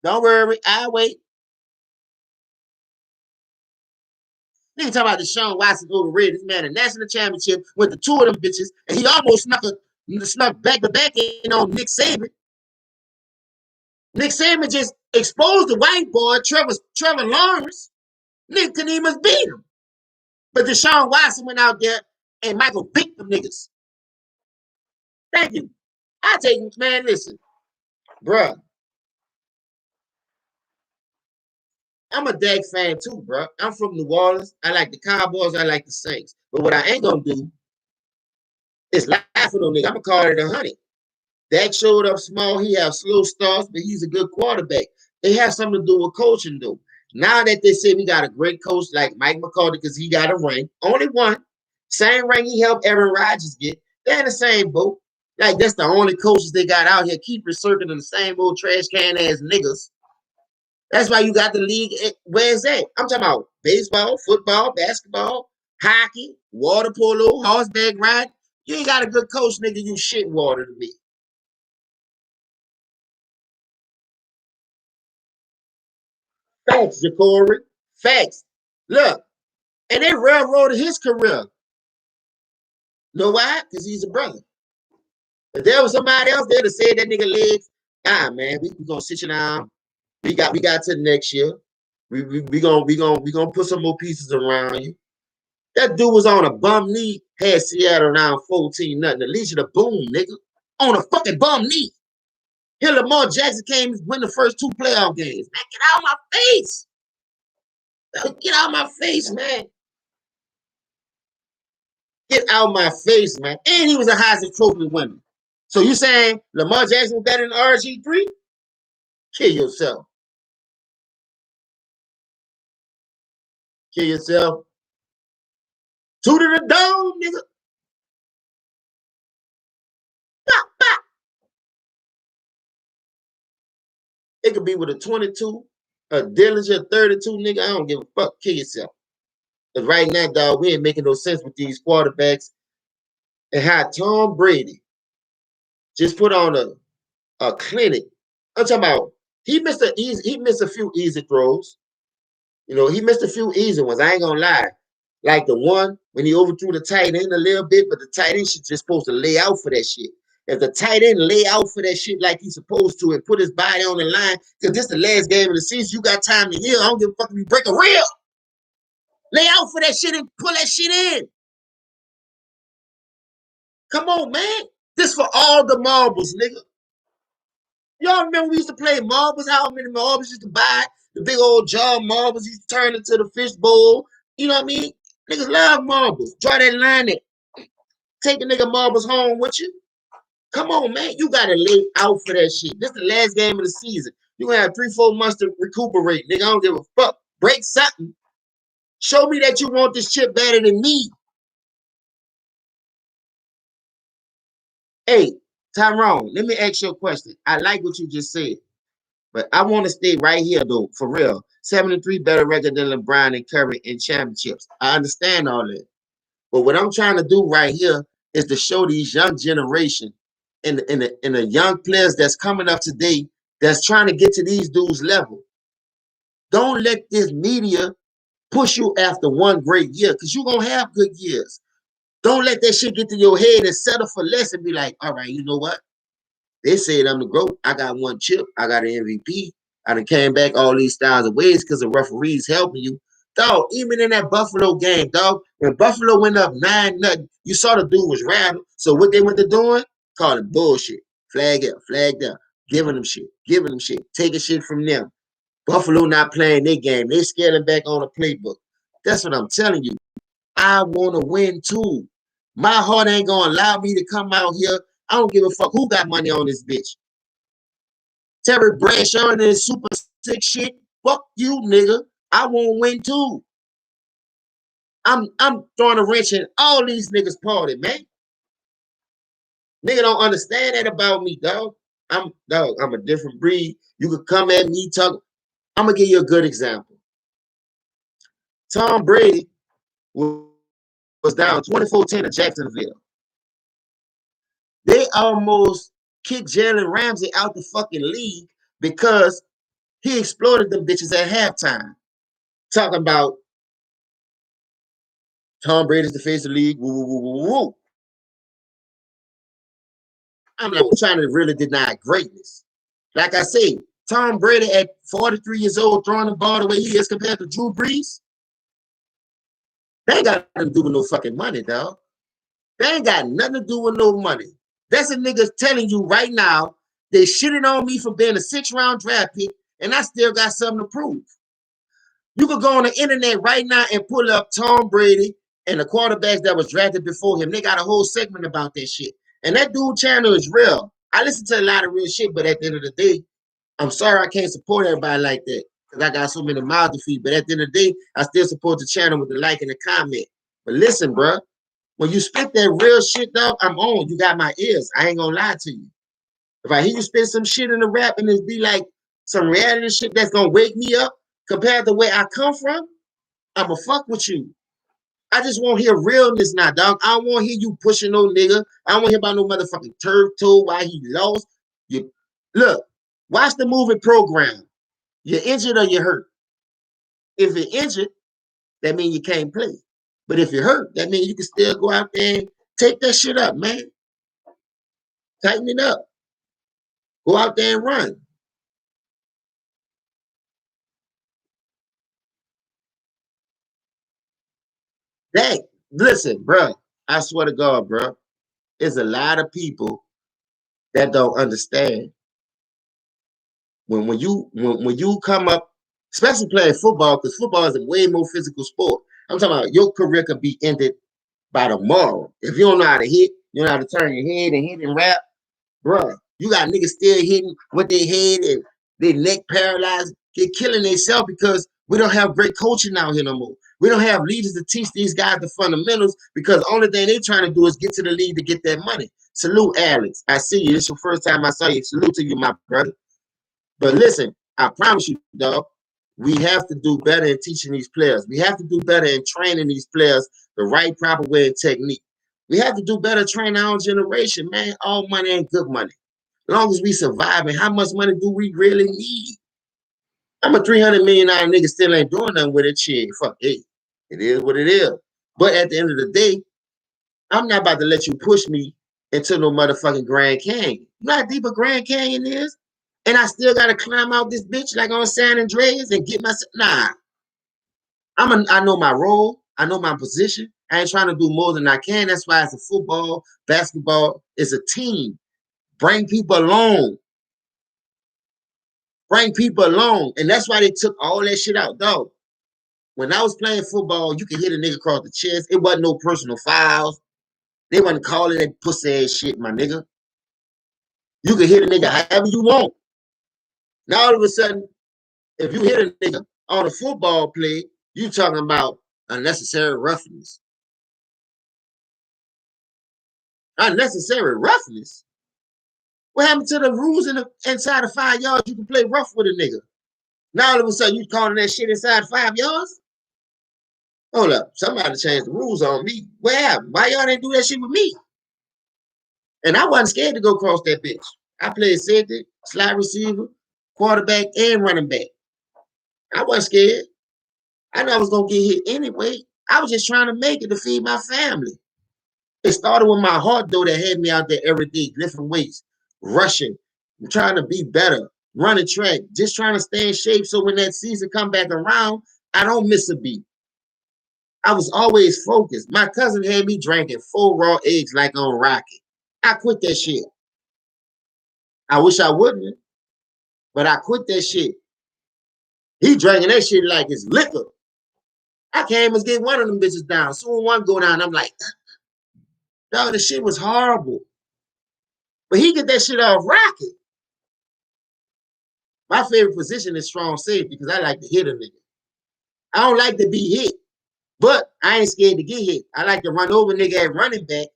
Don't worry, I'll wait. Nigga talking about Deshaun Watson overrated. This man a national championship went to 2 of them bitches, and he almost snuck back to back in on Nick Saban. Nick Saban just exposed the white boy, Trevor Lawrence. Nick couldn't even beat him. But Deshaun Watson went out there and Michael beat them niggas. Thank you. I take you, man, listen, bruh. I'm a Dak fan too, bro. I'm from New Orleans. I like the Cowboys. I like the Saints. But what I ain't gonna do is laugh at no nigga. I'm gonna call it 100. Dak showed up small. He have slow starts, but he's a good quarterback. It has something to do with coaching, though. Now that they say we got a great coach like Mike McCarthy because he got a ring, only one, same ring he helped Aaron Rodgers get. They're in the same boat. Like that's the only coaches they got out here keep recirculating the same old trash can ass niggas. That's why you got the league. Where's that? I'm talking about baseball, football, basketball, hockey, water polo, horseback ride. You ain't got a good coach, nigga. You shit water to me. Facts, Jacory. Facts. Look, and they railroaded his career. Know why? Because he's a brother. If there was somebody else there to say that nigga legs, man, we gonna sit you down. We got to the next year. We gonna put some more pieces around you. That dude was on a bum knee, had Seattle around 14-0. The Legion of Boom, nigga. On a fucking bum knee. Here Lamar Jackson came and win the first 2 playoff games. Man, get out of my face. Get out of my face, man. Get out of my face, man. And he was a Heisman Trophy winner. So you saying Lamar Jackson better than RG3? Kill yourself. Kill yourself. Two to the dome, nigga. Bop, bop. It could be with a 22, a Dillinger 32, nigga. I don't give a fuck. Kill yourself. Because right now, dog, we ain't making no sense with these quarterbacks. And how Tom Brady just put on a clinic. I'm talking about he missed a few easy throws. You know, he missed a few easy ones. I ain't gonna lie. Like the one when he overthrew the tight end a little bit, but the tight end should just supposed to lay out for that shit. If the tight end lay out for that shit like he's supposed to and put his body on the line, because this is the last game of the season, you got time to heal. I don't give a fuck if you break a rib. Lay out for that shit and pull that shit in. Come on, man. This for all the marbles, nigga. Y'all remember we used to play marbles? How many marbles used to buy? The big old jar of marbles used to turn into the fish bowl. You know what I mean? Niggas love marbles. Draw that line in. Take the nigga marbles home with you. Come on, man. You gotta lay out for that shit. This is the last game of the season. You gonna have 3-4 months to recuperate, nigga. I don't give a fuck. Break something. Show me that you want this chip better than me. Hey, Tyrone, let me ask you a question. I like what you just said, but I want to stay right here, though, for real. 73 better record than LeBron and Curry in championships. I understand all that. But what I'm trying to do right here is to show these young generation and the young players that's coming up today that's trying to get to these dudes' level. Don't let this media push you after one great year because you're going to have good years. Don't let that shit get to your head and settle for less and be like, all right, you know what? They said I'm the GOAT. I got one chip. I got an MVP. I done came back all these styles of ways because the referees helping you. Dog, even in that Buffalo game, dog, when Buffalo went up 9-0, you saw the dude was rattled. So what they went to doing? Calling bullshit. Flag out, giving them shit, taking shit from them. Buffalo not playing their game. They scaling back on the playbook. That's what I'm telling you. I want to win too. My heart ain't gonna allow me to come out here. I don't give a fuck who got money on this bitch. Terry Bradshaw and his super sick shit. Fuck you, nigga. I won't win too. I'm throwing a wrench in all these niggas' party, man. Nigga don't understand that about me, dog. I'm a different breed. You could come at me, talk. I'm gonna give you a good example. Tom Brady was down 24-10 at Jacksonville. They almost kicked Jalen Ramsey out the fucking league because he exploited them bitches at halftime. Talking about Tom Brady's the face of the league. Woo, woo, woo, woo, woo. I'm not trying to really deny greatness. Like I say, Tom Brady at 43 years old throwing the ball the way he is compared to Drew Brees, they ain't got nothing to do with no fucking money, dog. They ain't got nothing to do with no money. That's a nigga telling you right now they shitting on me for being a 6th-round draft pick, and I still got something to prove. You could go on the internet right now and pull up Tom Brady and the quarterbacks that was drafted before him. They got a whole segment about that shit. And that dude channel is real. I listen to a lot of real shit, but at the end of the day, I'm sorry I can't support everybody like that because I got so many mouths to feed. But at the end of the day, I still support the channel with the like and the comment. But listen, bro, When you spit that real shit, dog, I'm on. You got my ears. I ain't gonna lie to you. If I hear you spit some shit in the rap and it be like some reality shit that's gonna wake me up compared to where I come from, I'ma fuck with you. I just want to hear realness now, dog. I don't want to hear you pushing no nigga. I don't want to hear about no motherfucking turf toe why he lost. You look, watch the movie Program. You're injured or you're hurt. If you're injured, that means you can't play. But if you're hurt, that means you can still go out there and take that shit up, man. Tighten it up. Go out there and run. That listen, bro. I swear to God, bro. There's a lot of people that don't understand when you come up, especially playing football, because football is a way more physical sport. I'm talking about your career could be ended by tomorrow. If you don't know how to hit, you know how to turn your head and hit and rap, bro. You got niggas still hitting with their head and their neck paralyzed. They're killing themselves because we don't have great coaching out here no more. We don't have leaders to teach these guys the fundamentals because the only thing they're trying to do is get to the league to get that money. Salute, Alex. I see you. It's your first time I saw you. Salute to you, my brother. But listen, I promise you, dog, we have to do better in teaching these players. We have to do better in training these players the right, proper way and technique. We have to do better training our own generation, man. All money ain't good money. As long as we surviving, how much money do we really need? I'm a $300 million nigga still ain't doing nothing with it. Shit, fuck it. It is what it is. But at the end of the day, I'm not about to let you push me into no motherfucking Grand Canyon. You know how deep a Grand Canyon is? And I still gotta climb out this bitch like on San Andreas and get myself. Nah, I know my role. I know my position. I ain't trying to do more than I can. That's why it's a football, basketball. It's a team. Bring people along. Bring people along. And that's why they took all that shit out, dog. When I was playing football, you could hit a nigga across the chest. It wasn't no personal fouls. They wasn't calling that pussy ass shit, my nigga. You could hit a nigga however you want. Now all of a sudden, if you hit a nigga on a football play, you talking about unnecessary roughness. Unnecessary roughness? What happened to the rules inside of 5 yards? You can play rough with a nigga. Now all of a sudden you calling that shit inside 5 yards? Hold up, somebody changed the rules on me. What happened? Why y'all didn't do that shit with me? And I wasn't scared to go across that bitch. I played safety, slot receiver, quarterback, and running back. I wasn't scared. I know I was gonna get hit anyway. I was just trying to make it to feed my family. It started with my heart, though, that had me out there every day, lifting weights, rushing, trying to be better, running track, just trying to stay in shape so when that season come back around, I don't miss a beat. I was always focused. My cousin had me drinking 4 raw eggs like on Rocky. I quit that shit. I wish I wouldn't, but I quit that shit. He drinking that shit like it's liquor. I can't even get one of them bitches down. Soon one go down, I'm like, dog, the shit was horrible. But he get that shit off Rocky. My favorite position is strong safety because I like to hit a nigga. I don't like to be hit, but I ain't scared to get hit. I like to run over nigga at running back,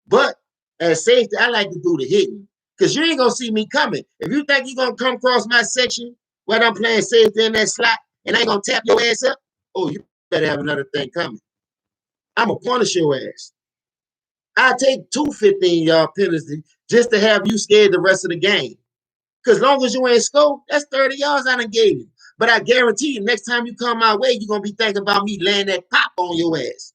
but as safety, I like to do the hitting because you ain't gonna see me coming. If you think you're gonna come across my section when I'm playing safety in that slot and I ain't gonna tap your ass up, oh, you better have another thing coming. I'm gonna punish your ass. I take 2 15-yard penalties just to have you scared the rest of the game. Because long as you ain't score, that's 30 yards I done gave you. But I guarantee you, next time you come my way, you're going to be thinking about me laying that pop on your ass.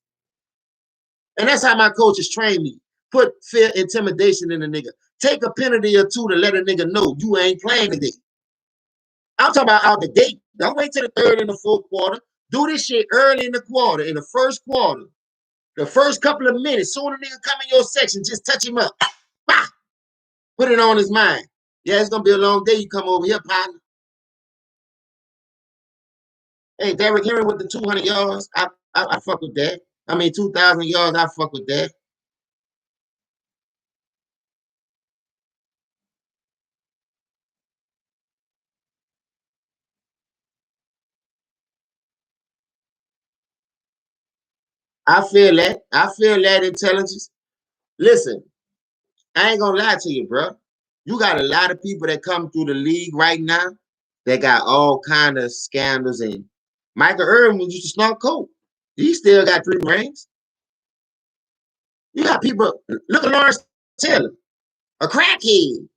And that's how my coaches train me. Put fear, intimidation in a nigga. Take a penalty or two to let a nigga know you ain't playing today. I'm talking about out the gate. Don't wait till the third and the fourth quarter. Do this shit early in the quarter, in the first quarter. The first couple of minutes, soon a nigga come in your section, just touch him up. Bah! Put it on his mind. Yeah, it's going to be a long day. You come over here, partner. Hey, Derrick Henry with the 200 yards, I fuck with that. I mean, 2,000 yards, I fuck with that. I feel that. I feel that intelligence. Listen, I ain't gonna lie to you, bro. You got a lot of people that come through the league right now that got all kind of scandals. And Michael Irvin was used to snort coke. He still got 3 rings. You got people. Look at Lawrence Taylor, a crackhead.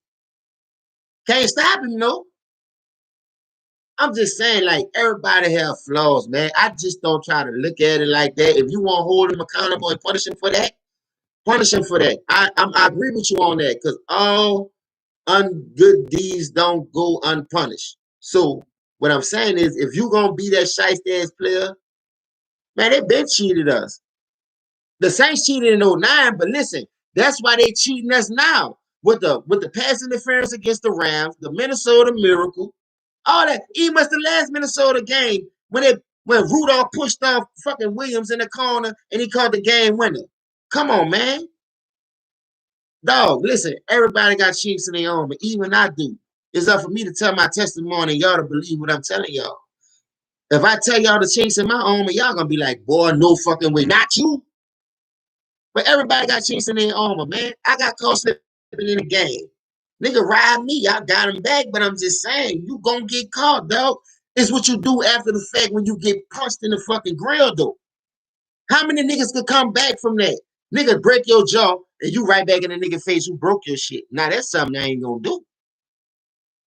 Can't stop him, no. I'm just saying, like, everybody have flaws, man. I just don't try to look at it like that. If you want to hold him accountable and punish him for that, punish him for that. I agree with you on that, because all good deeds don't go unpunished. So what I'm saying is, if you're gonna be that shiesty player, man, they been cheated us. The Saints cheated in '09, but listen, that's why they cheating us now with the pass interference against the Rams, the Minnesota Miracle, all that. Even the last Minnesota game when Rudolph pushed off fucking Williams in the corner and he caught the game winner. Come on, man. Dog, listen, everybody got chinks in their armor, but even I do. It's up for me to tell my testimony and y'all to believe what I'm telling y'all. If I tell y'all the chinks in my armor, y'all gonna be like, boy, no fucking way. Not you. But everybody got chinks in their armor, man. I got caught slipping in the game. Nigga ride me. I got him back, but I'm just saying, you gonna get caught, dog. It's what you do after the fact when you get punched in the fucking grill, though. How many niggas could come back from that? Nigga break your jaw and you right back in the nigga face who broke your shit. Now that's something I ain't gonna do.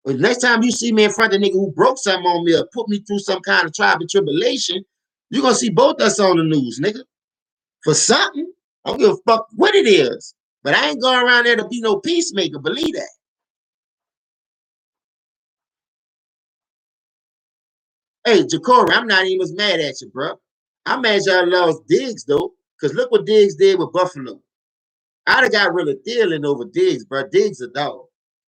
But next time you see me in front of the nigga who broke something on me or put me through some kind of trial and tribulation, you gonna see both us on the news, nigga. For something, I don't give a fuck what it is. But I ain't going around there to be no peacemaker. Believe that. Hey, Jacory, I'm not even as mad at you, bro. I'm mad y'all lost Diggs, though. Because look what Diggs did with Buffalo. I'd have got rid of Thielen over Diggs, bro. Diggs a dog.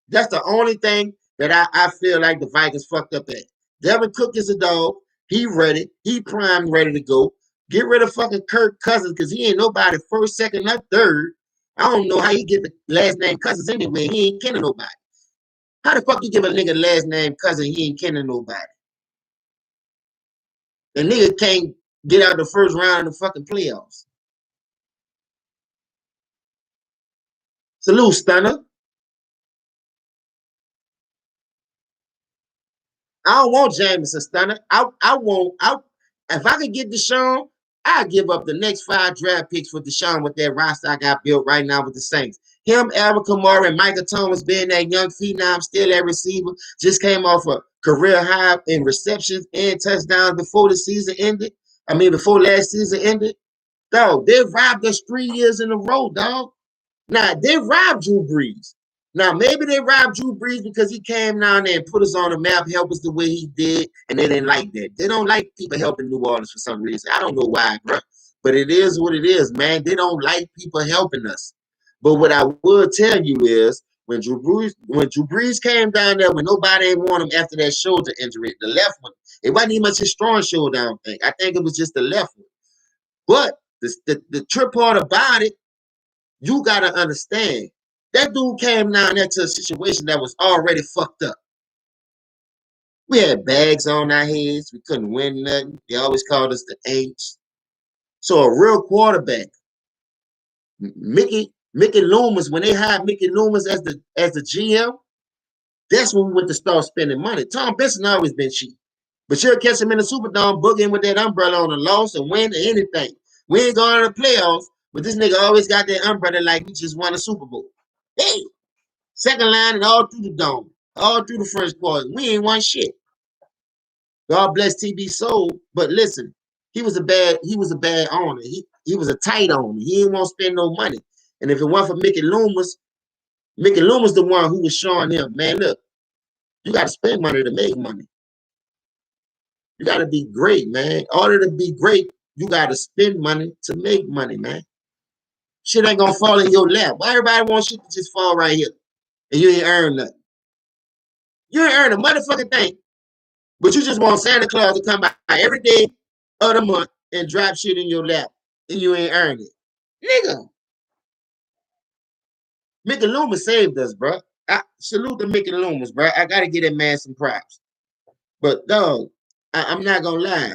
That's the only thing that I feel like the Vikings fucked up at. Devin Cook is a dog. He ready. He primed, ready to go. Get rid of fucking Kirk Cousins because he ain't nobody first, second, or third. I don't know how you get the last name Cousins anyway. He ain't kenning nobody. How the fuck you give a nigga last name Cousin? He ain't kenning nobody. The nigga can't get out the first round of the fucking playoffs. Salute, Stunner. I don't want Jameson Stunner. If I could get Deshaun, I'd give up the next 5 draft picks for Deshaun with that roster I got built right now with the Saints. Him, Alvin Kamara, and Michael Thomas being that young phenom, still at receiver, just came off a career high in receptions and touchdowns before the season ended. I mean, before last season ended. Dog, they robbed us 3 years in a row, dog. Now, they robbed Drew Brees. Now, maybe they robbed Drew Brees because he came down there and put us on the map, helped us the way he did, and they didn't like that. They don't like people helping New Orleans for some reason. I don't know why, bro. But it is what it is, man. They don't like people helping us. But what I would tell you is when Drew Brees came down there when nobody ain't want him after that shoulder injury, the left one, it wasn't even much his strong shoulder, I don't think. I think it was just the left one. But the trip part about it, you gotta understand that dude came down there to a situation that was already fucked up. We had bags on our heads. We couldn't win nothing. They always called us the Aints. So a real quarterback, Mickey Loomis, when they hired Mickey Loomis as the GM, that's when we went to start spending money. Tom Benson always been cheap. But you'll catch him in the Superdome boogieing with that umbrella on a loss and win or anything. We ain't going to the playoffs, but this nigga always got that umbrella like he just won a Super Bowl. Hey, second line and all through the dome, all through the first quarter. We ain't won shit. God bless TB Soul. But listen, he was a bad owner. He was a tight owner. He didn't want to spend no money. And if it weren't for Mickey Loomis the one who was showing him, man, look, you got to spend money to make money. You got to be great, man. In order to be great, you got to spend money to make money, man. Shit ain't going to fall in your lap. Why everybody wants shit to just fall right here? And you ain't earn nothing. You ain't earn a motherfucking thing. But you just want Santa Claus to come by every day of the month and drop shit in your lap. And you ain't earned it. Nigga. Mickey Loomis saved us, bro. I salute to Mickey Loomis, bro. I got to give that man some props. But, dog, I'm not going to lie.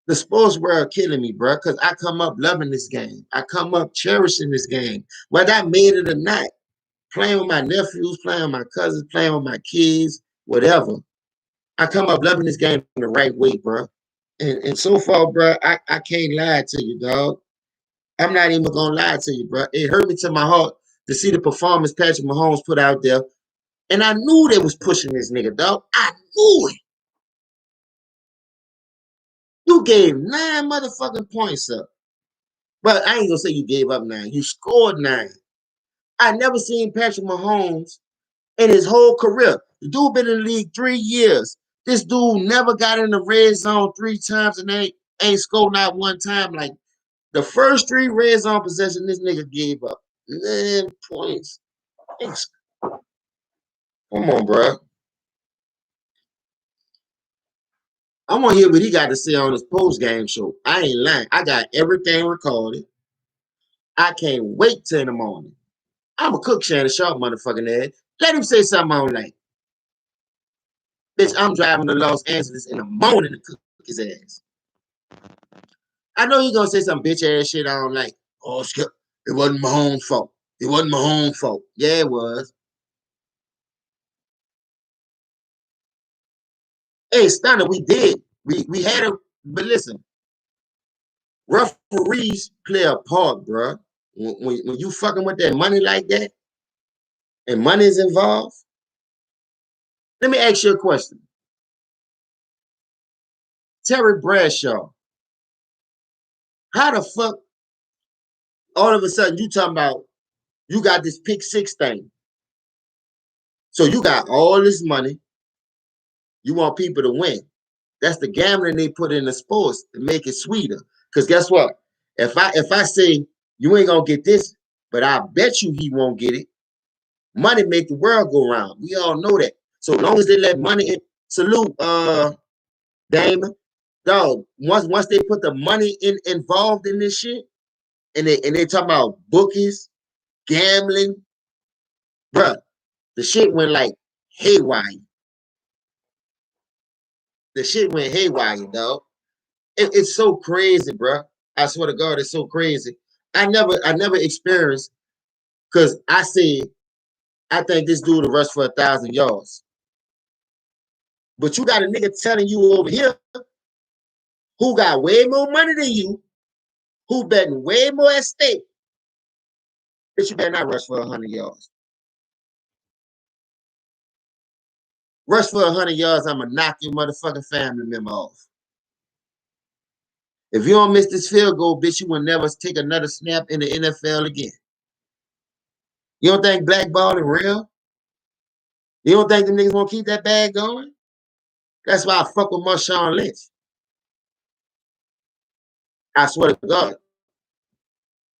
The sports world killing me, bro, because I come up loving this game. I come up cherishing this game. Whether I made it or not, playing with my nephews, playing with my cousins, playing with my kids, whatever. I come up loving this game the right way, bro. And so far, bro, I can't lie to you, dog. I'm not even gonna lie to you, bro. It hurt me to my heart to see the performance Patrick Mahomes put out there. And I knew they was pushing this nigga, dog. I knew it. You gave 9 motherfucking points up. But I ain't gonna say you gave up 9. You scored 9. I never seen Patrick Mahomes in his whole career. The dude been in the league 3 years. This dude never got in the red zone 3 times and ain't scored not 1 time. Like the first 3 red zone possessions, this nigga gave up 9 points. Come on, bro. I want to hear what he got to say on his post-game show. I ain't lying. I got everything recorded. I can't wait till in the morning. I'm a cook Shannon Sharp motherfucking ass. Let him say something I don't like. Bitch, I'm driving to Los Angeles in the morning to cook his ass. I know you're going to say some bitch ass shit I don't like. Oh, Skip, it wasn't Mahomes' fault. It wasn't Mahomes' fault. Yeah, it was. Hey, Stunner, we did. We had a, but listen, referees play a part, bro. When you fucking with that money like that, and money is involved, let me ask you a question. Terry Bradshaw, how the fuck all of a sudden you talking about you got this pick 6 thing? So you got all this money. You want people to win. That's the gambling they put in the sports to make it sweeter. Because guess what? If I say you ain't gonna get this, but I bet you he won't get it, money make the world go round. We all know that. So long as they let money in, salute Damon. Dog, once they put the money involved in this shit, and they talk about bookies, gambling, bruh, the shit went like haywire. The shit went haywire, dog. It's so crazy, bruh. I swear to God, it's so crazy. I never experienced because I said I think this dude will rush for 1,000 yards. But you got a nigga telling you over here who got way more money than you, who betting way more at stake, that you better not rush for 100 yards. Rush for 100 yards, I'm going to knock your motherfucking family member off. If you don't miss this field goal, bitch, you will never take another snap in the NFL again. You don't think blackballing real? You don't think them niggas won't keep that bag going? That's why I fuck with Marshawn Lynch. I swear to God.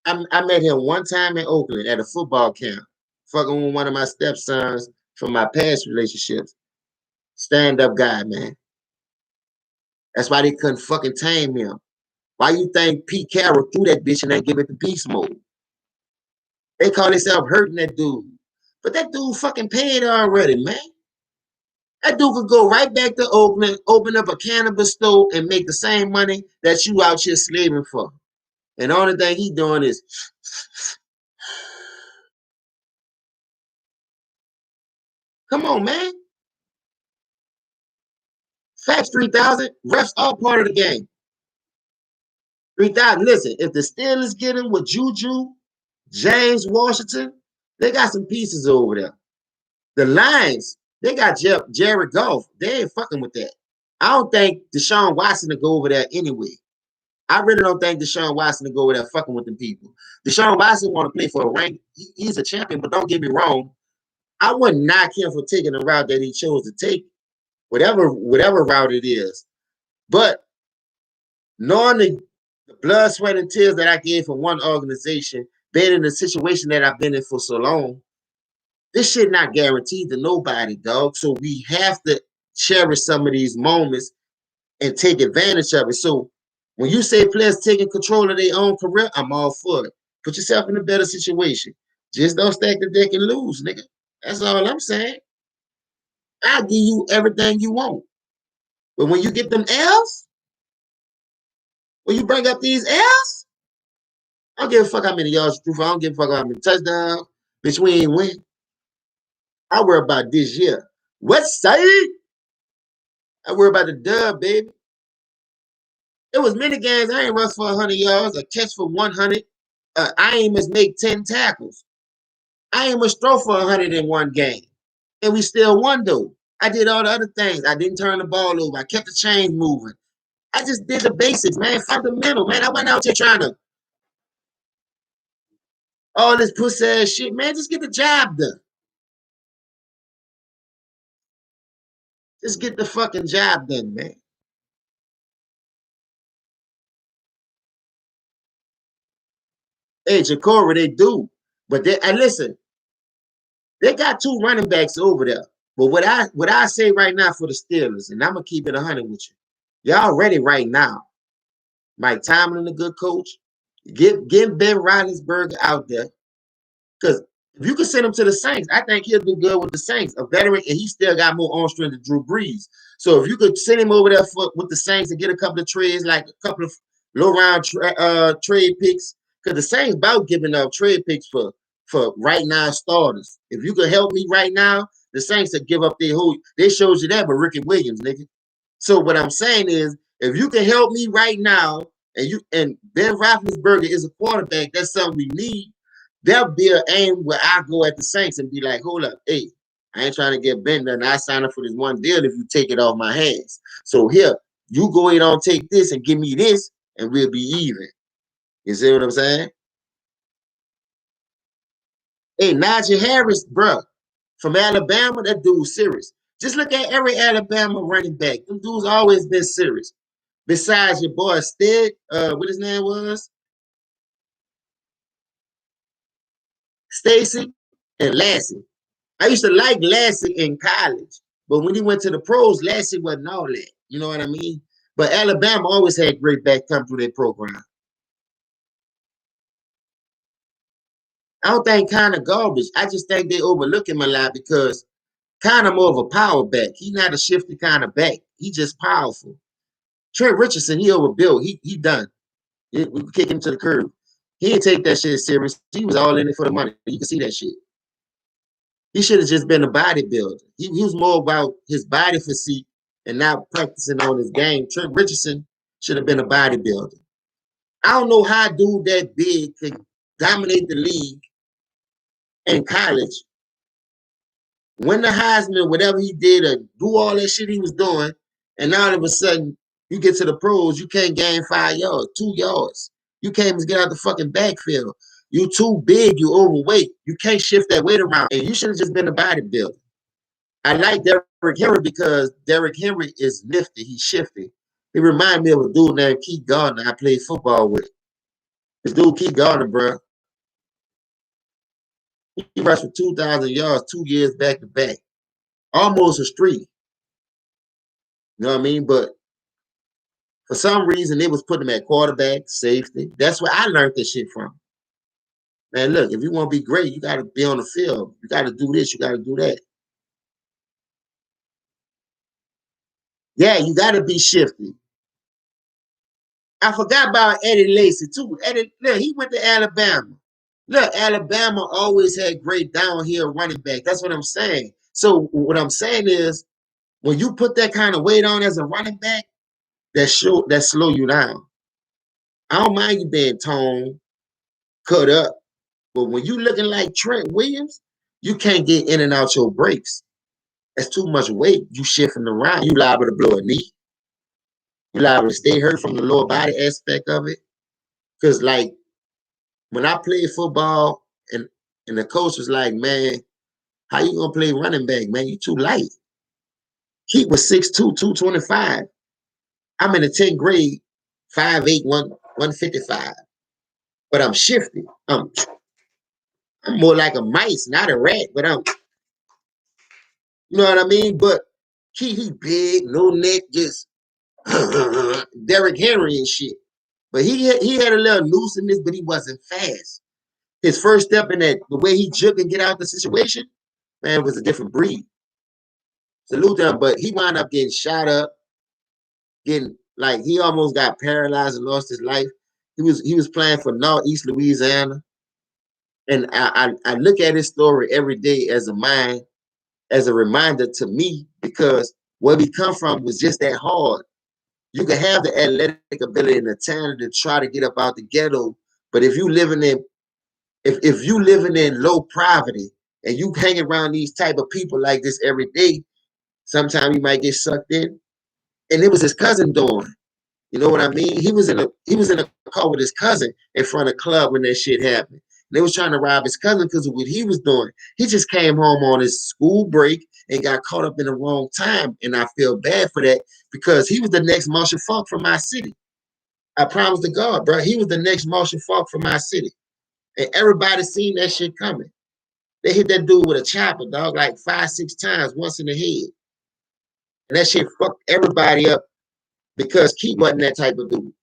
I met him one time in Oakland at a football camp, fucking with one of my stepsons from my past relationships. Stand-up guy, man. That's why they couldn't fucking tame him. Why you think Pete Carroll threw that bitch and they give it to beast mode? They call themselves hurting that dude. But that dude fucking paid already, man. That dude could go right back to Oakland, open up a cannabis store, and make the same money that you out here slaving for. And the only thing he doing is, come on, man. Facts 3,000. Refs are part of the game. 3,000. Listen, if the Steelers get him with Juju, James Washington, they got some pieces over there. The Lions, they got Jared Goff. They ain't fucking with that. I don't think Deshaun Watson to go over there anyway. I really don't think Deshaun Watson to go over there fucking with them people. Deshaun Watson want to play for a rank. He's a champion, but don't get me wrong. I wouldn't knock him for taking the route that he chose to take, whatever route it is. But knowing the blood, sweat, and tears that I gave for one organization, being in the situation that I've been in for so long, this shit not guaranteed to nobody, dog. So we have to cherish some of these moments and take advantage of it. So when you say players taking control of their own career, I'm all for it. Put yourself in a better situation. Just don't stack the deck and lose, nigga. That's all I'm saying. I'll give you everything you want. But when you get them L's, When you bring up these L's, I don't give a fuck how many yards you threw for. I don't give a fuck how many touchdowns. Bitch, we ain't win. I worry about this year. What side? I worry about the dub, baby. It was many games I ain't rushed for 100 yards, a catch for 100. I ain't must make 10 tackles. I ain't must throw for 100 in one game. And we still won, though. I did all the other things. I didn't turn the ball over. I kept the chains moving. I just did the basics, man. Fundamental, man. I went out there trying to all this pussy ass shit, man. Just get the job done. Just get the fucking job done, man. Hey, Jacory, they do. But they and listen, they got 2 running backs over there. But what I say right now for the Steelers, and I'm gonna keep it 100 with you. Y'all ready right now. Mike Tomlin, a good coach. Get Ben Roethlisberger out there. Because if you can send him to the Saints, I think he'll do good with the Saints. A veteran, and he still got more arm strength than Drew Brees. So if you could send him over there with the Saints and get a couple of trades, like a couple of low-round trade picks, because the Saints about giving up trade picks for right now starters. If you could help me right now, the Saints would give up their whole. They showed you that with Ricky Williams, nigga. So what I'm saying is, if you can help me right now, and Ben Roethlisberger is a quarterback, that's something we need. There'll be an aim where I go at the Saints and be like, hold up, hey, I ain't trying to get bent done. I signed up for this one deal if you take it off my hands. So here, you go ahead and take this and give me this, and we'll be even. You see what I'm saying? Hey, Najee Harris, bro, from Alabama, that dude's serious. Just look at every Alabama running back. Them dudes always been serious. Besides your boy Stead, what his name was? Stacy and Lassie. I used to like Lassie in college, but when he went to the pros, Lassie wasn't all that. You know what I mean? But Alabama always had great back come through their program. I don't think kind of garbage. I just think they overlook him a lot because kind of more of a power back. He's not a shifty kind of back. He just powerful. Trent Richardson, he overbuilt. He done. We kick him to the curb. He didn't take that shit serious. He was all in it for the money. You can see that shit. He should have just been a bodybuilder. He was more about his body physique and not practicing on his game. Trent Richardson should have been a bodybuilder. I don't know how a dude that big could dominate the league in college, win the Heisman, whatever he did, or do all that shit he was doing, and now all of a sudden you get to the pros, you can't gain 5 yards, 2 yards. You can't even get out the fucking backfield. You too big, you overweight. You can't shift that weight around. And you should have just been a bodybuilder. I like Derrick Henry because Derrick Henry is nifty. He's shifty. He reminds me of a dude named Keith Gardner I played football with. This dude, Keith Gardner, bro, he rushed for 2,000 yards 2 years back to back. Almost a streak. You know what I mean? But for some reason, they was putting him at quarterback, safety. That's where I learned this shit from. Man, look, if you want to be great, you got to be on the field. You got to do this. You got to do that. Yeah, you got to be shifty. I forgot about Eddie Lacy, too. Eddie, look, he went to Alabama. Look, Alabama always had great downhill running back. That's what I'm saying. So what I'm saying is, when you put that kind of weight on as a running back, that slow you down. I don't mind you being toned, cut up, but when you looking like Trent Williams, you can't get in and out your breaks. That's too much weight. You shifting around. You liable to blow a knee. You liable to stay hurt from the lower body aspect of it. Because like when I played football and the coach was like, man, how you gonna play running back, man? You too light. Keith was 6'2", 225. I'm in the 10th grade, 5'8", 155. But I'm shifty. I'm more like a mice, not a rat, but you know what I mean? But he big, no neck, just Derrick Henry and shit. But he had a little looseness, but he wasn't fast. His first step in that, the way he juke and get out the situation, man, was a different breed. Salute him, but he wound up getting shot up, getting Like he almost got paralyzed and lost his life. He was playing for Northeast Louisiana. And I look at his story every day as a reminder to me, because where we come from was just that hard. You can have the athletic ability and the talent to try to get up out the ghetto, but if you living in low poverty and you hang around these type of people like this every day, sometimes you might get sucked in. And it was his cousin doing. You know what I mean? He was in a car with his cousin in front of the club when that shit happened. They was trying to rob his cousin because of what he was doing. He just came home on his school break and got caught up in the wrong time. And I feel bad for that because he was the next Marshall Falk from my city. I promise to God, bro. He was the next Marshall Falk from my city. And everybody seen that shit coming. They hit that dude with a chopper, dog, like 5, 6 times, once in the head. And that shit fucked everybody up because Keith wasn't that type of dude.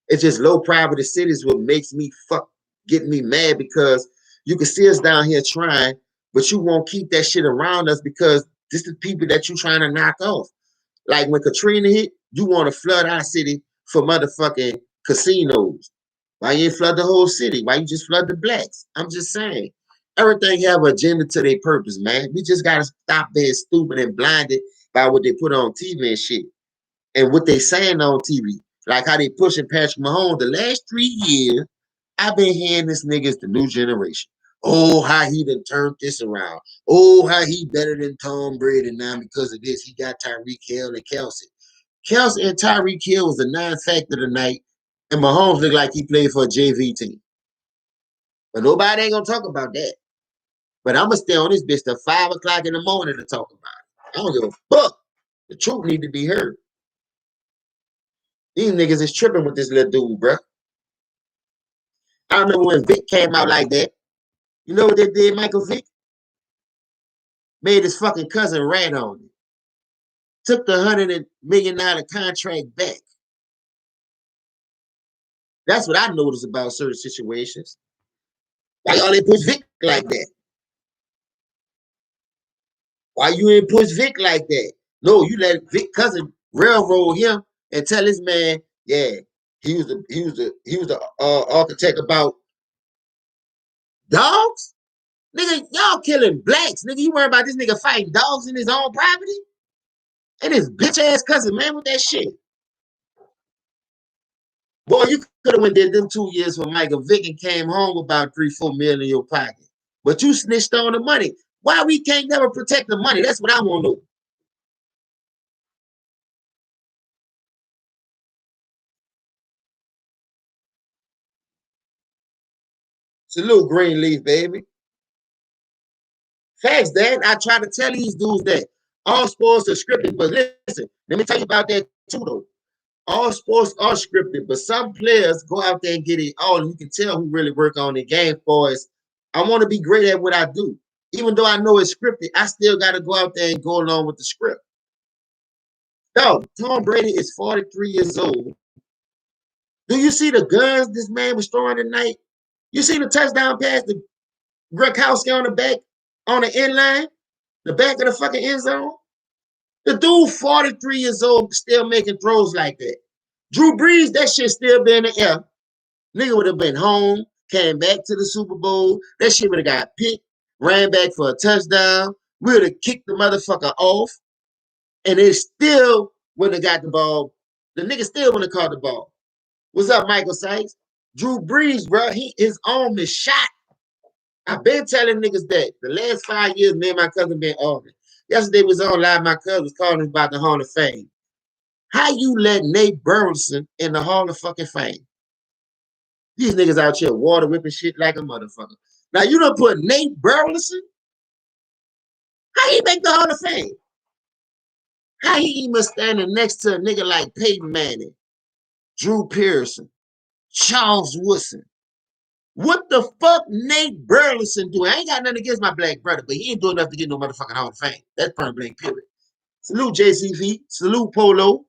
It's just low poverty cities what makes me getting me mad, because you can see us down here trying, but you won't keep that shit around us because this is people that you trying to knock off. Like when Katrina hit, you want to flood our city for motherfucking casinos. Why you ain't flood the whole city? Why you just flood the blacks? I'm just saying. Everything have an agenda to their purpose, man. We just gotta stop being stupid and blinded by what they put on TV and shit. And what they saying on TV. Like how they pushing Patrick Mahomes. The last 3 years, I've been hearing this nigga's the new generation. Oh, how he done turned this around. Oh, how he better than Tom Brady now because of this. He got Tyreek Hill and Kelsey. Kelsey and Tyreek Hill was the non-factor tonight, and Mahomes looked like he played for a JV team. But nobody ain't gonna talk about that. But I'm gonna stay on this bitch till 5 o'clock in the morning to talk about it. I don't give a fuck. The truth need to be heard. These niggas is tripping with this little dude, bro. I remember when Vic came out like that. You know what they did, Michael Vick? Made his fucking cousin rat on it. Took the $100 million contract back. That's what I noticed about certain situations. Why y'all ain't push Vic like that? Why you ain't push Vic like that? No, you let Vic cousin railroad him and tell his man, yeah, he was the architect about dogs. Nigga, y'all killing blacks. Nigga, you worry about this nigga fighting dogs in his own property? And his bitch ass cousin, man, with that shit. Boy, you could have went did them 2 years for Michael Vick and came home with about 3, 4 million in your pocket. But you snitched on the money. Why we can't never protect the money? That's what I want to know. Salute Greenleaf, baby. Facts, Dad. I try to tell these dudes that all sports are scripted, but listen, let me tell you about that too, though. All sports are scripted, but some players go out there and get it all, and you can tell who really work on the game for us. I want to be great at what I do. Even though I know it's scripted, I still got to go out there and go along with the script. No, Tom Brady is 43 years old. Do you see the guns this man was throwing tonight? You see the touchdown pass to Gronkowski on the back, on the end line, the back of the fucking end zone? The dude, 43 years old, still making throws like that. Drew Brees, that shit still been in the air. Nigga would have been home, came back to the Super Bowl. That shit would have got picked, ran back for a touchdown. We would have kicked the motherfucker off, and it still wouldn't have got the ball. The nigga still wouldn't have caught the ball. What's up, Michael Sykes? Drew Brees, bro, his arm is shot. I've been telling niggas that. The last 5 years, me and my cousin been arguing. Yesterday was on live. My cousin was calling us about the Hall of Fame. How you let Nate Burleson in the Hall of fucking Fame? These niggas out here water whipping shit like a motherfucker. Now you don't put Nate Burleson. How he make the Hall of Fame? How he even standing next to a nigga like Peyton Manning, Drew Pearson, Charles Woodson? What the fuck Nate Burleson doing? I ain't got nothing against my black brother, but he ain't doing enough to get no motherfucking Hall of Fame. That's point blank period. Salute JCV. Salute Polo.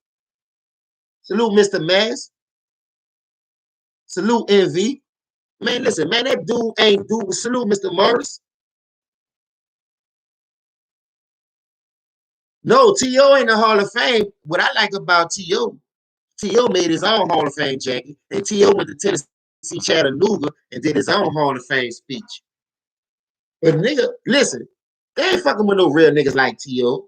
Salute Mr. Mass. Salute NV. Man, listen, man, that dude ain't dude. Salute Mr. Morris. No, T.O. ain't the Hall of Fame. What I like about T.O. made his own Hall of Fame jacket, and T.O. went to Tennessee Chattanooga and did his own Hall of Fame speech. But nigga, listen, they ain't fucking with no real niggas like T.O.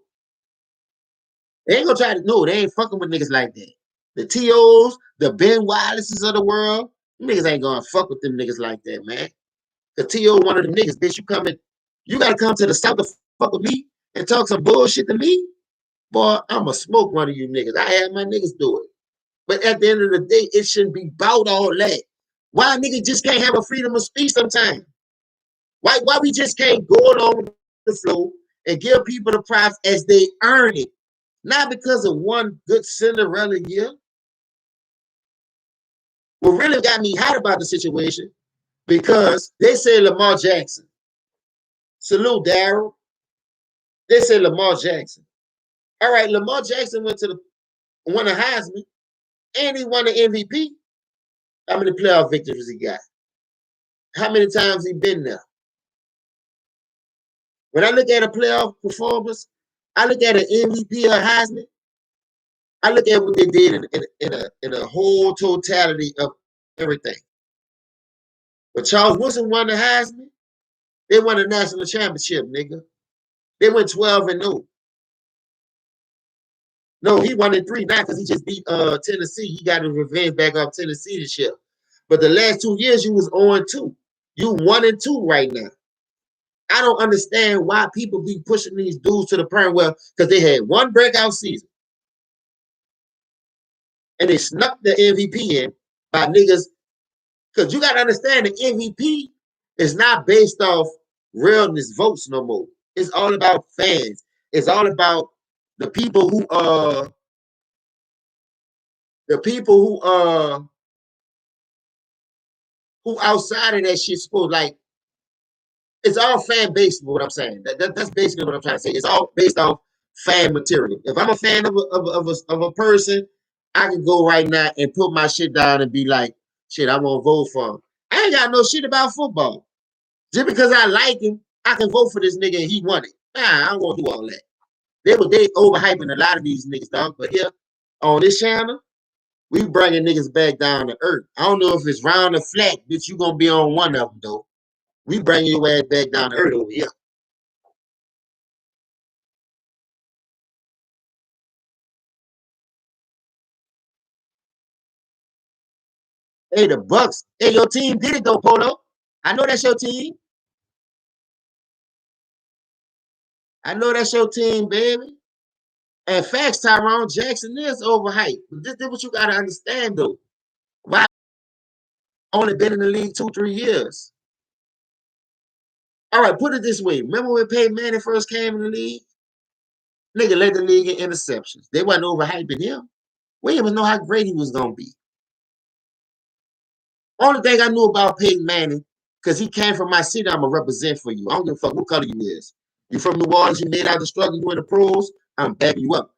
They ain't gonna try to, no, they ain't fucking with niggas like that. The T.O.s, the Ben Wallaces of the world, niggas ain't gonna fuck with them niggas like that, man. The T.O. one of them niggas, bitch, you gotta come to the South to fuck with me and talk some bullshit to me. Boy, I'ma smoke one of you niggas. I had my niggas do it. But at the end of the day, it shouldn't be about all that. Why niggas just can't have a freedom of speech sometimes? Why we just can't go along with the flow and give people the props as they earn it? Not because of one good Cinderella year. What really got me hot about the situation, because they say Lamar Jackson. Salute, Daryl. They say Lamar Jackson. All right, Lamar Jackson won a Heisman, and he won the MVP. How many playoff victories he got? How many times he been there? When I look at a playoff performance, I look at an MVP or a Heisman. I look at what they did in a whole totality of everything. But Charles Woodson won the Heisman. They won the national championship, nigga. They went 12-0. No, he won in 3 now because he just beat Tennessee. He got his revenge back off Tennessee this year. But the last 2 years, you was 0-2. You 1-2 right now. I don't understand why people be pushing these dudes to the point where, because they had one breakout season and they snuck the MVP in by niggas. Because you got to understand the MVP is not based off realness votes no more. It's all about fans. It's all about the people who outside of that shit supposed, like, it's all fan based. What I'm saying, that's basically what I'm trying to say. It's all based off fan material. If I'm a fan of a person, I can go right now and put my shit down and be like, shit, I'm gonna vote for him. I ain't got no shit about football. Just because I like him, I can vote for this nigga and he won it. Nah, I don't want to do all that. They overhyping a lot of these niggas, dog. But here on this channel, we bringing niggas back down to earth. I don't know if it's round or flat, bitch. You gonna be on one of them though. We bringing your ass back down to earth over here. Hey, the Bucks. Hey, your team did it though, Polo. I know that's your team. I know that's your team, baby. And facts, Tyrone Jackson is overhyped. But this is what you gotta understand though. Why only been in the league 2-3 years? All right, put it this way. Remember when Peyton Manning first came in the league? Nigga led the league in interceptions. They wasn't overhyping him. We didn't even know how great he was gonna be. Only thing I knew about Peyton Manning, because he came from my city, I'm gonna represent for you. I don't give a fuck what color you is. You from New Orleans, you made out the struggle, you in the pros, I'm backing you up.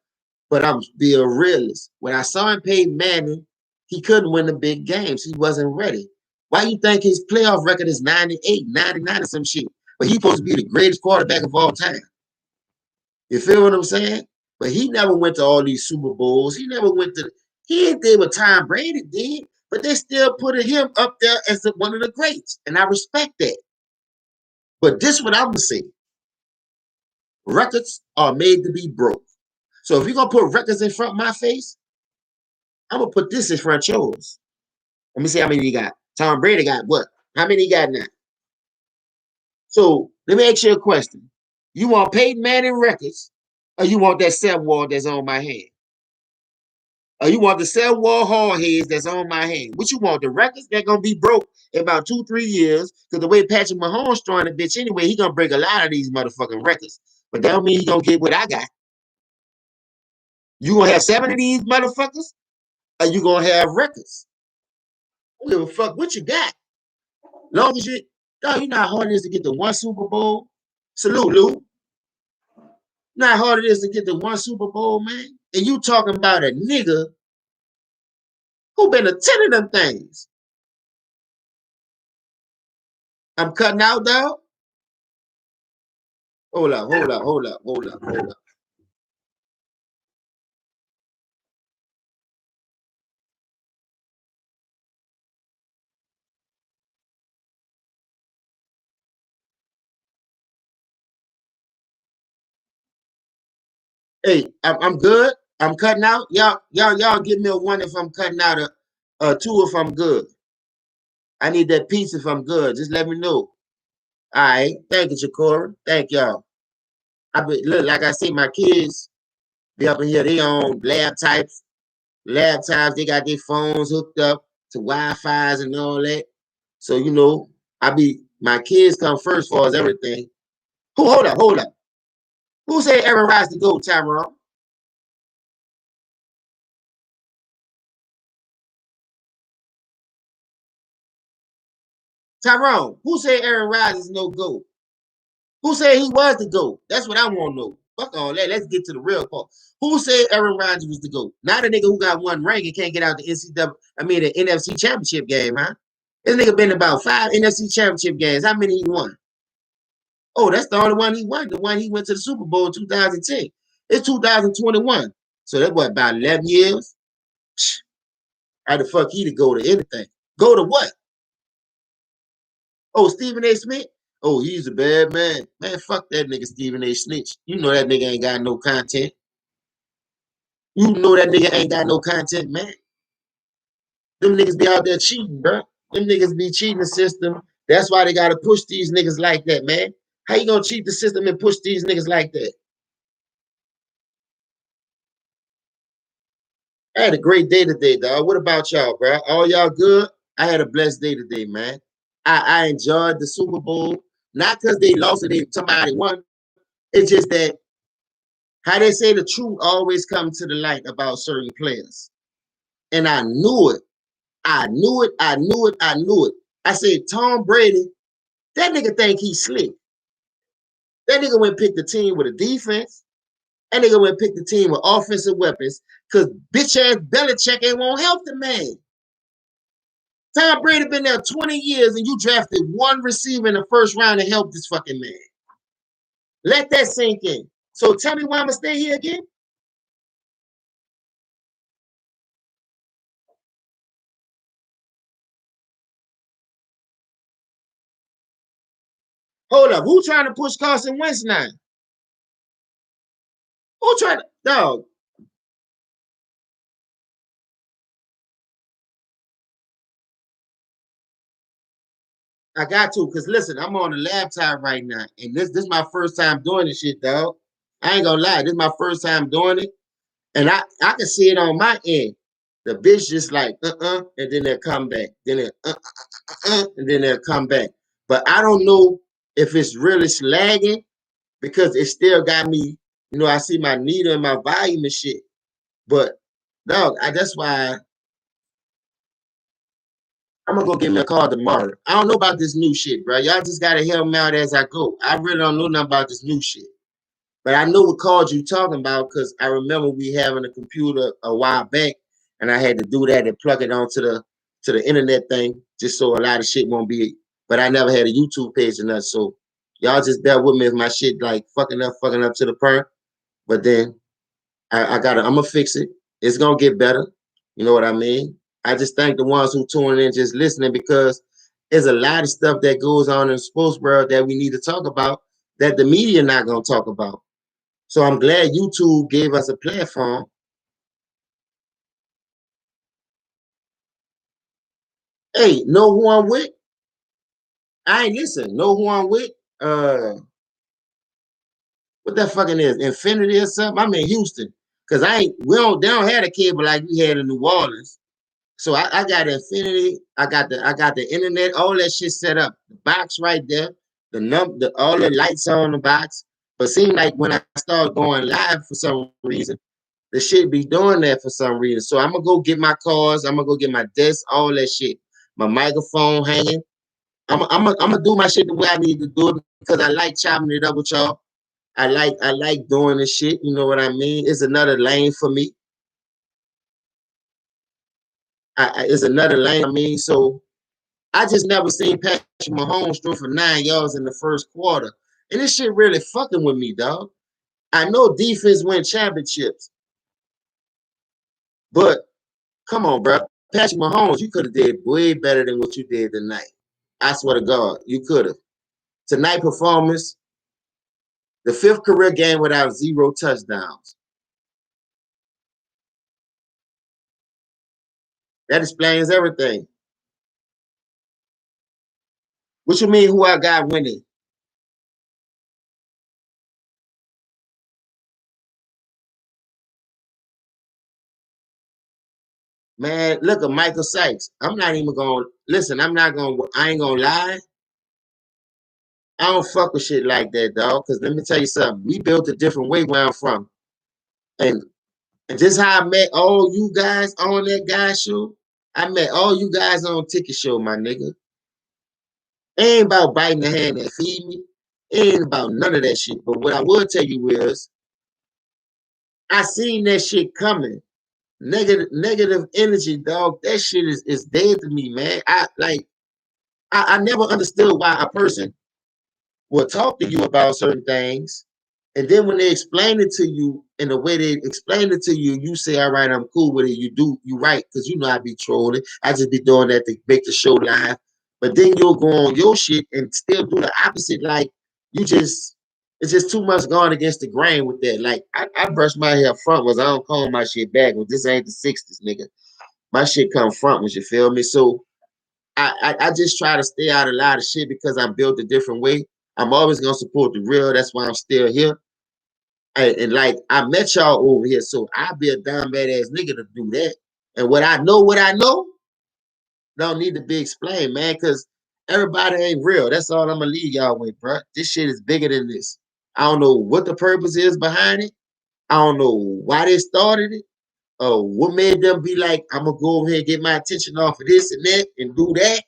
But I'm being a realist. When I saw him Peyton Manning, he couldn't win the big games. He wasn't ready. Why you think his playoff record is 98, 99 or some shit? But he's supposed to be the greatest quarterback of all time. You feel what I'm saying? But he never went to all these Super Bowls. He never went to, he did what Tom Brady did, but they still put him up there as one of the greats. And I respect that. But this is what I'm going to say. Records are made to be broke. So if you're going to put records in front of my face, I'm going to put this in front of yours. Let me see how many he got. Tom Brady got what? How many he got now? So let me ask you a question. You want Peyton Manning records, or you want that cell wall that's on my hand? Or you want the cell wall hard heads that's on my hand? What you want? The records that gonna be broke in about 2-3 years? Because the way Patrick Mahomes throwing the bitch anyway, he gonna break a lot of these motherfucking records. But that don't mean he gonna get what I got. You gonna have 7 of these motherfuckers, or you gonna have records? I don't give a fuck what you got. Long as you know how hard it is to get the one Super Bowl. Salute, Lou. You know how hard it is to get the one Super Bowl, man. And you talking about a nigga who been attending them things. I'm cutting out, dog. Hold up. Hey, I'm good. I'm cutting out. Y'all give me a 1 if I'm cutting out, a 2 if I'm good. I need that piece if I'm good. Just let me know. All right. Thank you, Chakora. Thank y'all. Look, like I say, my kids be up in here. They on laptops. They got their phones hooked up to Wi-Fi's and all that. So, my kids come first for us, everything. Hold up. Who said Aaron Rodgers to go, Tyrone? Tyrone, who said Aaron Rodgers is no go? Who said he was the GOAT? That's what I want to know. Fuck all that. Let's get to the real part. Who said Aaron Rodgers was the GOAT? Not a nigga who got one ring and can't get out the the NFC Championship game, huh? This nigga been about 5 NFC Championship games. How many he won? Oh, that's the only one he won. The one he went to the Super Bowl in 2010. It's 2021. So that's what, about 11 years? How the fuck he to go to anything? Go to what? Oh, Stephen A. Smith? Oh, he's a bad man. Man, fuck that nigga Stephen A. Snitch. You know that nigga ain't got no content. You know that nigga ain't got no content, man. Them niggas be out there cheating, bro. Them niggas be cheating the system. That's why they gotta push these niggas like that, man. How you gonna cheat the system and push these niggas like that? I had a great day today, dog. What about y'all, bro? All y'all good? I had a blessed day today, man. I enjoyed the Super Bowl. Not because they lost it, somebody won. It's just that how they say the truth always comes to the light about certain players. And I knew it. I knew it. I knew it. I knew it. I said, Tom Brady, that nigga think he's slick. That nigga went pick the team with a defense. That nigga went pick the team with offensive weapons because bitch ass Belichick ain't won't help the man. Tom Brady been there 20 years and you drafted one receiver in the first round to help this fucking man. Let that sink in. So tell me why I'm gonna stay here again? Hold up. Who trying to push Carson Wentz now? Who trying to dog? I got to, because listen, I'm on the laptop right now. And this is my first time doing this shit, dog. I ain't gonna lie, this is my first time doing it. And I can see it on my end. The bitch just like, and then they'll come back. Then and then they'll come back. But I don't know if it's really slagging because it still got me, I see my needle and my volume and shit. But dog, that's why I'm gonna go get me a call tomorrow. I don't know about this new shit, bro. Y'all just gotta help me out as I go. I really don't know nothing about this new shit. But I know what calls you talking about because I remember we having a computer a while back, and I had to do that and plug it onto the internet thing just so a lot of shit won't be. But I never had a YouTube page or nothing, so y'all just bear with me if my shit like fucking up to the point. But then I'm gonna fix it. It's gonna get better. You know what I mean? I just thank the ones who tuning in, just listening, because there's a lot of stuff that goes on in the sports world that we need to talk about that the media not gonna talk about. So I'm glad YouTube gave us a platform. Hey, know who I'm with? I ain't listen. Know who I'm with? What that fucking is? Infinity or something? I'm in Houston. Cause they don't have a cable like we had in New Orleans. So I got Infinity. I got the internet, all that shit set up. The box right there. All the lights on the box. But seemed like when I start going live for some reason, the shit be doing that for some reason. So I'm gonna go get my cars. I'm gonna go get my desk, all that shit. My microphone hanging. I'm gonna do my shit the way I need to do it because I like chopping it up with y'all. I like doing this shit. You know what I mean? It's another lane for me. It's another lane. I mean, so I just never seen Patrick Mahomes throw for 9 yards in the first quarter, and this shit really fucking with me, dog. I know defense win championships, but come on, bro. Patrick Mahomes, you could have did way better than what you did tonight. I swear to God, you could have. Tonight performance, the 5th career game without 0 touchdowns. That explains everything. What you mean who I got winning? Man, look at Michael Sykes. I'm not even gonna listen. I ain't gonna lie. I don't fuck with shit like that, dog. Cause let me tell you something. We built a different way where I'm from. And and just how I met all you guys on that guy show. I met all you guys on Ticket Show, my nigga. It ain't about biting the hand that feed me. It ain't about none of that shit. But what I will tell you is I seen that shit coming. Negative energy, dog. That shit is dead to me, man. I never understood why a person will talk to you about certain things, and then when they explain it to you in the way they explain it to you, you say, "All right, I'm cool with it." You right, because you know I be trolling. I just be doing that to make the show live. But then you'll go on your shit and still do the opposite. Like you just, it's just too much going against the grain with that. Like I brush my hair frontwards. I don't comb my shit backwards. This ain't the '60s, nigga. My shit come frontwards. You feel me? So I just try to stay out of a lot of shit because I'm built a different way. I'm always gonna support the real. That's why I'm still here. And like I met y'all over here, so I'll be a dumb badass nigga to do that. And what I know, don't need to be explained, man, because everybody ain't real. That's all I'm gonna leave y'all with, bro. This shit is bigger than this. I don't know what the purpose is behind it. I don't know why they started it. What made them be like, I'm gonna go over here and get my attention off of this and that and do that.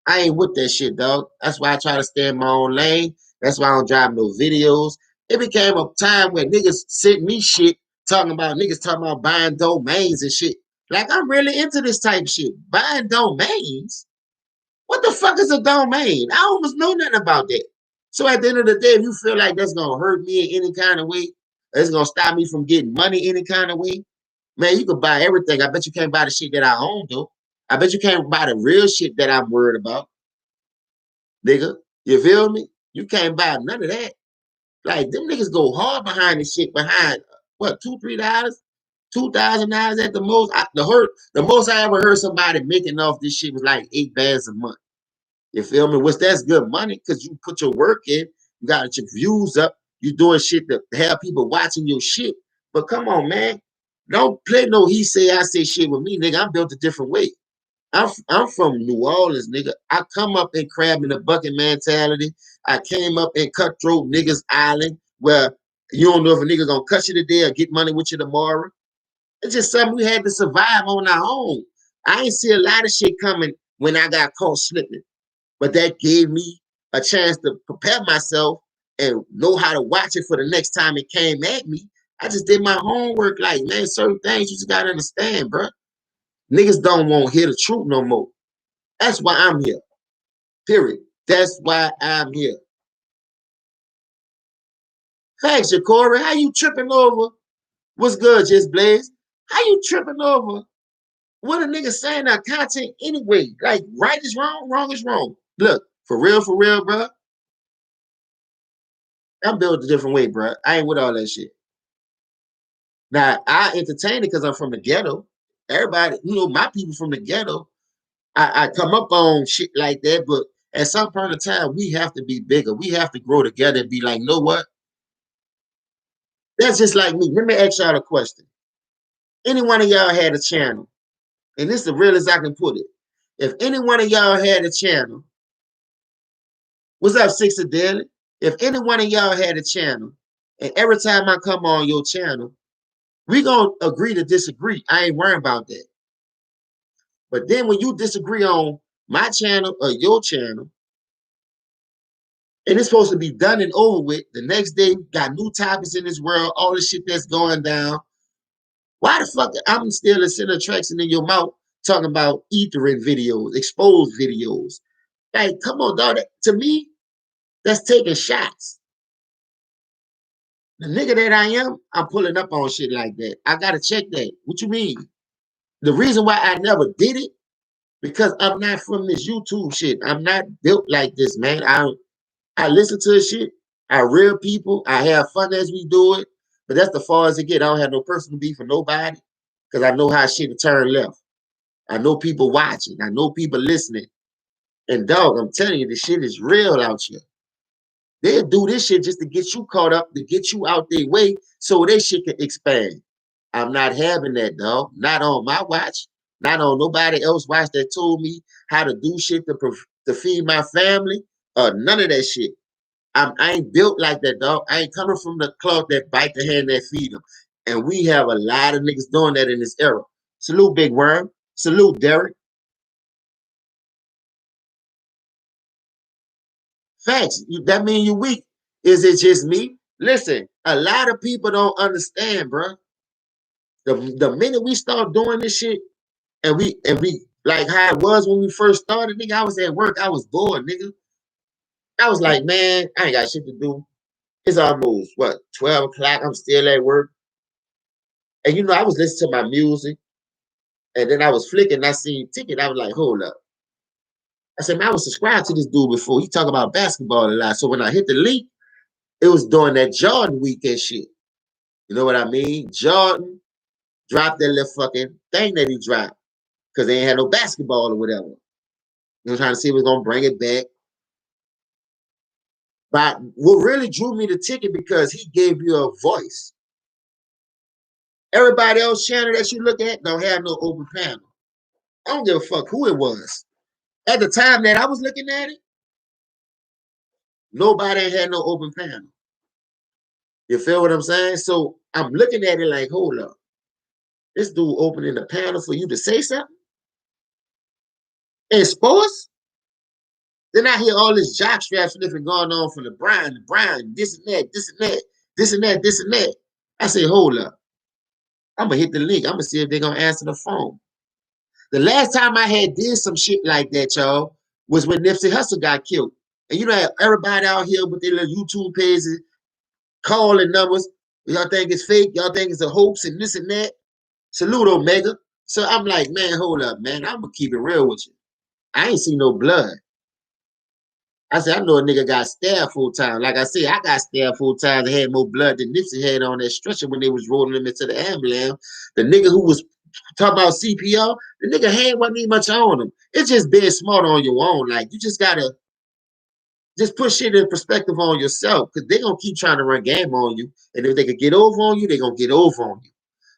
I ain't with that shit, dog. That's why I try to stay in my own lane. That's why I don't drive no videos. It became a time where niggas sent me shit talking about buying domains and shit. Like I'm really into this type of shit. Buying domains? What the fuck is a domain? I almost know nothing about that. So at the end of the day, if you feel like that's gonna hurt me in any kind of way, it's gonna stop me from getting money any kind of way, man, you can buy everything. I bet you can't buy the shit that I own though. I bet you can't buy the real shit that I'm worried about, nigga. You feel me? You can't buy none of that. Like them niggas go hard behind the shit behind what $2-3, $2,000 at the most. The most I ever heard somebody making off this shit was like $8 a month. You feel me? Which that's good money because you put your work in, you got your views up, you doing shit to have people watching your shit. But come on, man. Don't play no he say I say shit with me, nigga. I'm built a different way. I'm from New Orleans, nigga. I come up in crab in the bucket mentality. I came up in cutthroat niggas island where you don't know if a nigga gonna cut you today or get money with you tomorrow. It's just something we had to survive on our own. I ain't see a lot of shit coming when I got caught slipping, but that gave me a chance to prepare myself and know how to watch it for the next time it came at me. I just did my homework. Like, man, certain things you just gotta understand, bro. Niggas don't want to hear the truth no more. That's why I'm here. Period. That's why I'm here. Thanks, Corey. How you tripping over? What's good, Just Blaze? How you tripping over what a nigga saying our content anyway? Like, right is wrong, wrong is wrong. Look, for real, bro. I'm built a different way, bro. I ain't with all that shit. Now, I entertain it because I'm from the ghetto. Everybody, my people from the ghetto, I come up on shit like that, but at some point in time, we have to be bigger. We have to grow together and be like, know what? That's just like me. Let me ask y'all a question. Any one of y'all had a channel, and this is the realest I can put it. If any one of y'all had a channel, what's up, Six of Daily? If any one of y'all had a channel, and every time I come on your channel, we gonna agree to disagree. I ain't worrying about that. But then when you disagree on my channel or your channel, and it's supposed to be done and over with, the next day got new topics in this world, all the shit that's going down. Why the fuck I'm still a center attraction in your mouth talking about ethering videos, exposed videos? Like, come on, dog. To me, that's taking shots. The nigga that I am, I'm pulling up on shit like that. I gotta check that. What you mean? The reason why I never did it, because I'm not from this YouTube shit. I'm not built like this, man. I listen to shit. I real people. I have fun as we do it. But that's the far as it get. I don't have no personal beef for nobody because I know how shit will turn left. I know people watching. I know people listening. And dog, I'm telling you, the shit is real out here. They'll do this shit just to get you caught up, to get you out their way so their shit can expand. I'm not having that, dog. Not on my watch. Not on nobody else watch that told me how to do shit to feed my family. None of that shit. I ain't built like that, dog. I ain't coming from the cloth that bite the hand that feed them. And we have a lot of niggas doing that in this era. Salute, Big Worm. Salute, Derek. Facts. That mean you weak. Is it just me? Listen, a lot of people don't understand, bro. The minute we start doing this shit, and we like how it was when we first started, nigga. I was at work, I was bored, nigga. I was like, man, I ain't got shit to do. It's almost what 12 o'clock. I'm still at work. And you know, I was listening to my music, and then I was flicking, and I seen ticket. I was like, hold up. I said, man, I was subscribed to this dude before. He talk about basketball a lot. So when I hit the link, it was during that Jordan weekend shit. You know what I mean? Jordan dropped that little fucking thing that he dropped because they ain't had no basketball or whatever. You know, trying to see if we're gonna bring it back. But what really drew me the ticket because he gave you a voice. Everybody else channel that you look at don't have no open panel. I don't give a fuck who it was. At the time that I was looking at it, nobody had no open panel. You feel what I'm saying? So I'm looking at it like, hold up. This dude opening the panel for you to say something? In sports? Then I hear all this jockstrap sniffing going on from the Brian, this and that, this and that, this and that, this and that. I say, hold up. I'm gonna hit the link. I'm gonna see if they're gonna answer the phone. The last time I had did some shit like that, y'all, was when Nipsey Hussle got killed. And you know, everybody out here with their little YouTube pages calling numbers. Y'all think it's fake? Y'all think it's a hoax and this and that? Salute, Omega. So I'm like, man, hold up, man. I'm gonna keep it real with you. I ain't seen no blood. I said, I know a nigga got stabbed full time. Like I said, I got stabbed full time and had more blood than Nipsey had on that stretcher when they was rolling him into the ambulance. The nigga who was talking about CPR, the nigga hand wasn't even much on him. It's just being smart on your own. Like, you just gotta just put shit in perspective on yourself because they're gonna keep trying to run game on you. And if they could get over on you, they're gonna get over on you.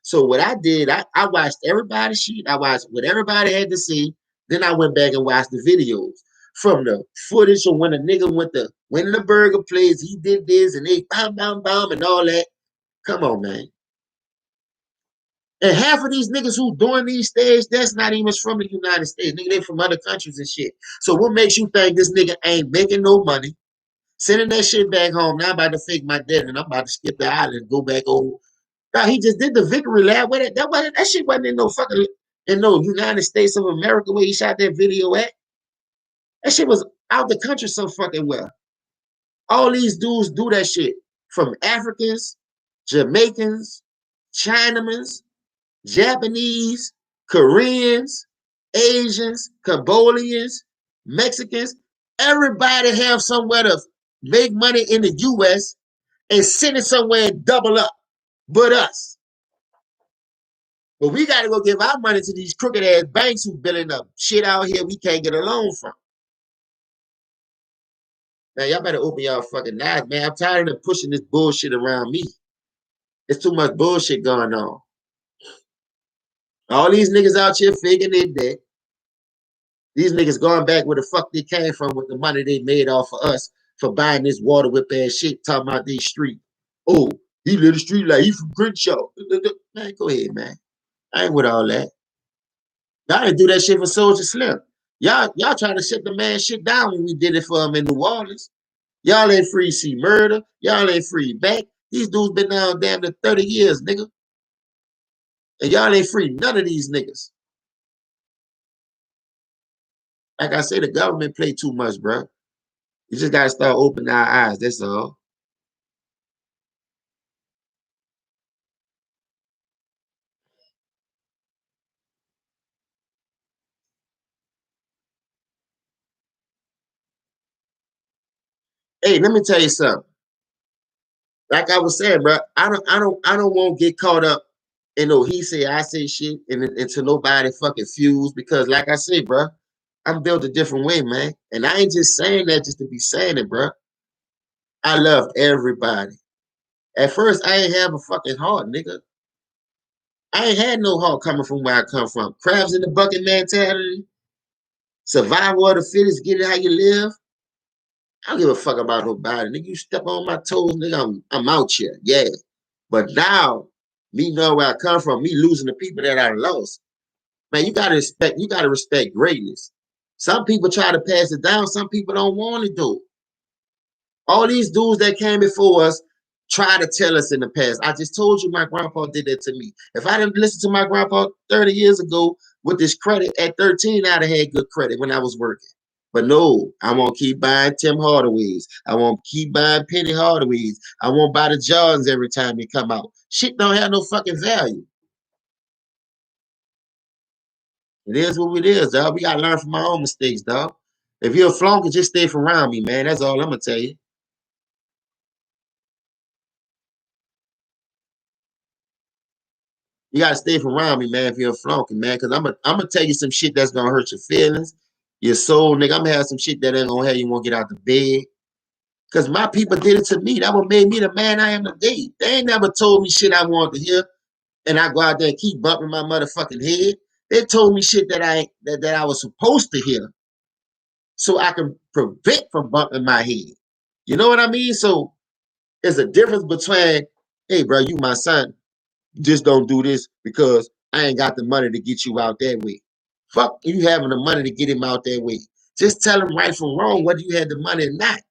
So what I did, I watched everybody's shit. I watched what everybody had to see. Then I went back and watched the videos from the footage of when a nigga went to winning the burger place. He did this and they bam, bam, bam, and all that. Come on, man. And half of these niggas who doing these stages, that's not even from the United States. Nigga, they from other countries and shit. So what makes you think this nigga ain't making no money? Sending that shit back home. Now I'm about to fake my death and I'm about to skip the island and go back over. Now he just did the victory lap with it. That shit wasn't in no fucking in no United States of America where he shot that video at. That shit was out the country so fucking well. All these dudes do that shit. From Africans, Jamaicans, Chinamans, Japanese, Koreans, Asians, Cambodians, Mexicans. Everybody have somewhere to make money in the US and send it somewhere and double up. But us. But we got to go give our money to these crooked ass banks who building up shit out here we can't get a loan from. Man, y'all better open y'all fucking eyes, man. I'm tired of pushing this bullshit around me. There's too much bullshit going on. All these niggas out here faking their debt. These niggas going back where the fuck they came from with the money they made off of us for buying this water whip ass shit, talking about these streets. Oh, he live the street like he from Crenshaw. Man, go ahead, man. I ain't with all that. Y'all didn't do that shit for Soldier Slim. Y'all trying to shut the man shit down when we did it for him in New Orleans. Y'all ain't free C Murder. Y'all ain't free back. These dudes been down damn near 30 years, nigga. And y'all ain't free none of these niggas. Like I say, the government play too much, bro. You just gotta start opening our eyes. That's all. Hey, let me tell you something. Like I was saying, bro, I don't want to get caught up and no, he say, I say shit, and until nobody fucking fuse. Because, like I said, bro, I'm built a different way, man. And I ain't just saying that just to be saying it, bro. I love everybody. At first, I ain't have a fucking heart, nigga. I ain't had no heart coming from where I come from. Crabs in the bucket mentality, survival of the fittest, get it how you live. I don't give a fuck about nobody. Nigga, you step on my toes, nigga, I'm out here. Yeah. But now, me knowing where I come from, me losing the people that I lost. Man, you gotta respect greatness. Some people try to pass it down, some people don't want to do it. All these dudes that came before us try to tell us in the past. I just told you my grandpa did that to me. If I didn't listen to my grandpa 30 years ago with this credit at 13, I'd have had good credit when I was working. But no, I won't keep buying Tim Hardaway's. I won't keep buying Penny Hardaway's. I won't buy the Jordans every time they come out. Shit don't have no fucking value. It is what it is, dog. We gotta learn from our own mistakes, dog. If you're a flunker, just stay from around me, man. That's all I'm gonna tell you. You gotta stay from around me, man, if you're a flunky, man. Cause I'm gonna tell you some shit that's gonna hurt your feelings, your soul, nigga. I'm gonna have some shit that ain't gonna have you want to get out the bed. Cause my people did it to me. That what made me the man I am today. They ain't never told me shit I wanted to hear, and I go out there and keep bumping my motherfucking head. They told me shit that I was supposed to hear, so I can prevent from bumping my head. You know what I mean? So there's a difference between, hey, bro, you my son. Just don't do this because I ain't got the money to get you out that way. Fuck you having the money to get him out that way. Just tell him right from wrong, whether you had the money or not.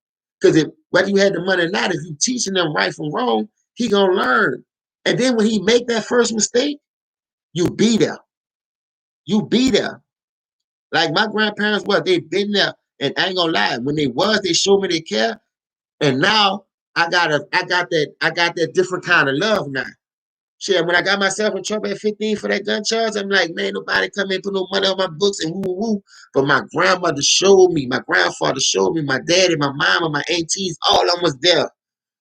Because if whether you had the money or not, if you teaching them right from wrong, he gonna learn. And then when he make that first mistake, you be there. You be there. Like my grandparents were, they been there. And I ain't gonna lie, when they was, they showed me they care. And now I got that different kind of love now. Shit, when I got myself in trouble at 15 for that gun charge, I'm like, man, nobody come in put no money on my books and woo woo woo. But my grandmother showed me, my grandfather showed me, my daddy, my mama, my aunties, all of them was there.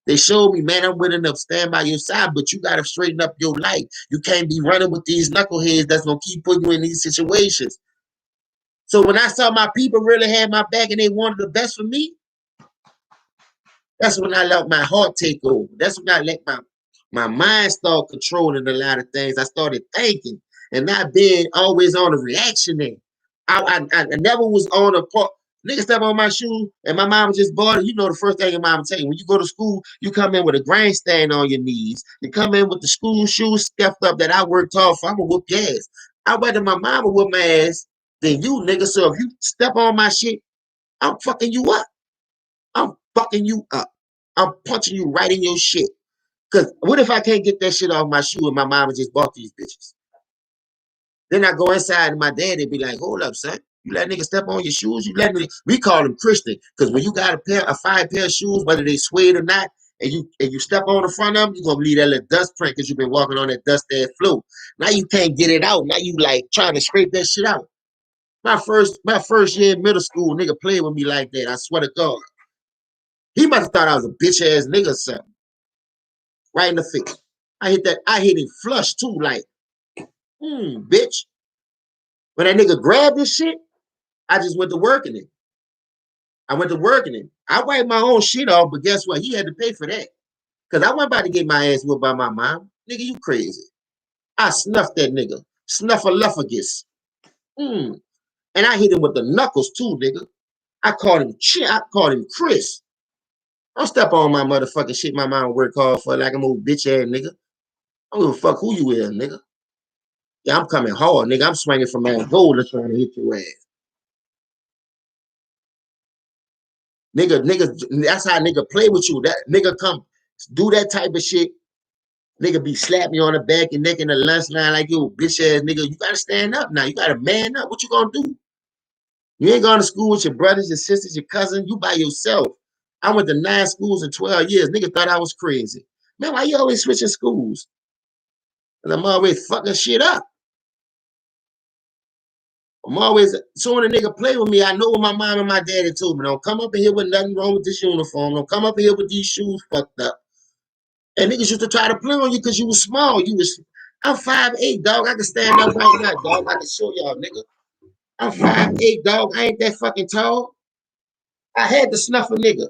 They showed me, man, I'm willing to stand by your side, but you gotta straighten up your life. You can't be running with these knuckleheads that's gonna keep putting you in these situations. So when I saw my people really had my back and they wanted the best for me, that's when I let my heart take over. That's when I let my mind start controlling a lot of things. I started thinking and not being always on a reaction there. I never was on a part. Nigga step on my shoe and my mama just bought it. You know the first thing your mama tell you. When you go to school, you come in with a grain stain on your knees. You come in with the school shoes scuffed up that I worked hard for. I'm gonna whoop your ass. I'd rather my mama whoop my ass than you, nigga. So if you step on my shit, I'm fucking you up. I'm fucking you up. I'm punching you right in your shit. Cause what if I can't get that shit off my shoe and my mama just bought these bitches? Then I go inside and my daddy be like, hold up, son. You let niggas step on your shoes? You let me we call them Christian. Cause when you got a fine pair of shoes, whether they suede or not, and you step on the front of them, you're gonna leave that little dust print because you've been walking on that dust ass floor. Now you can't get it out. Now you like trying to scrape that shit out. My first year in middle school, nigga played with me like that. I swear to God. He must have thought I was a bitch ass nigga or something. Right in the face. I hit him flush too, like, bitch. When that nigga grabbed this shit, I just went to working it. I went to working it. I wiped my own shit off, but guess what? He had to pay for that. Because I wasn't about to get my ass whooped by my mom. Nigga, you crazy. I snuffed that nigga. Snuffleupagus. And I hit him with the knuckles too, nigga. I called him Chris. Don't step on my motherfucking shit my mom worked hard for like I'm old bitch ass nigga. I don't give a fuck who you is, nigga. Yeah, I'm coming hard, nigga. I'm swinging from Angola trying to hit your ass. Nigga, that's how nigga play with you. That nigga come do that type of shit. Nigga be slapping you on the back and neck in the lunch line like you bitch ass nigga. You gotta stand up now. You gotta man up. What you gonna do? You ain't going to school with your brothers, your sisters, your cousins. You by yourself. I went to 9 schools in 12 years. Nigga thought I was crazy. Man, why you always switching schools? And I'm always fucking shit up. I'm always, so when a nigga play with me, I know what my mom and my daddy told me. Don't come up in here with nothing wrong with this uniform. Don't come up in here with these shoes fucked up. And niggas used to try to play on you because you was small. I'm 5'8", dog. I can stand up right now, dog. I can show y'all, nigga. I'm 5'8", dog. I ain't that fucking tall. I had to snuff a nigga.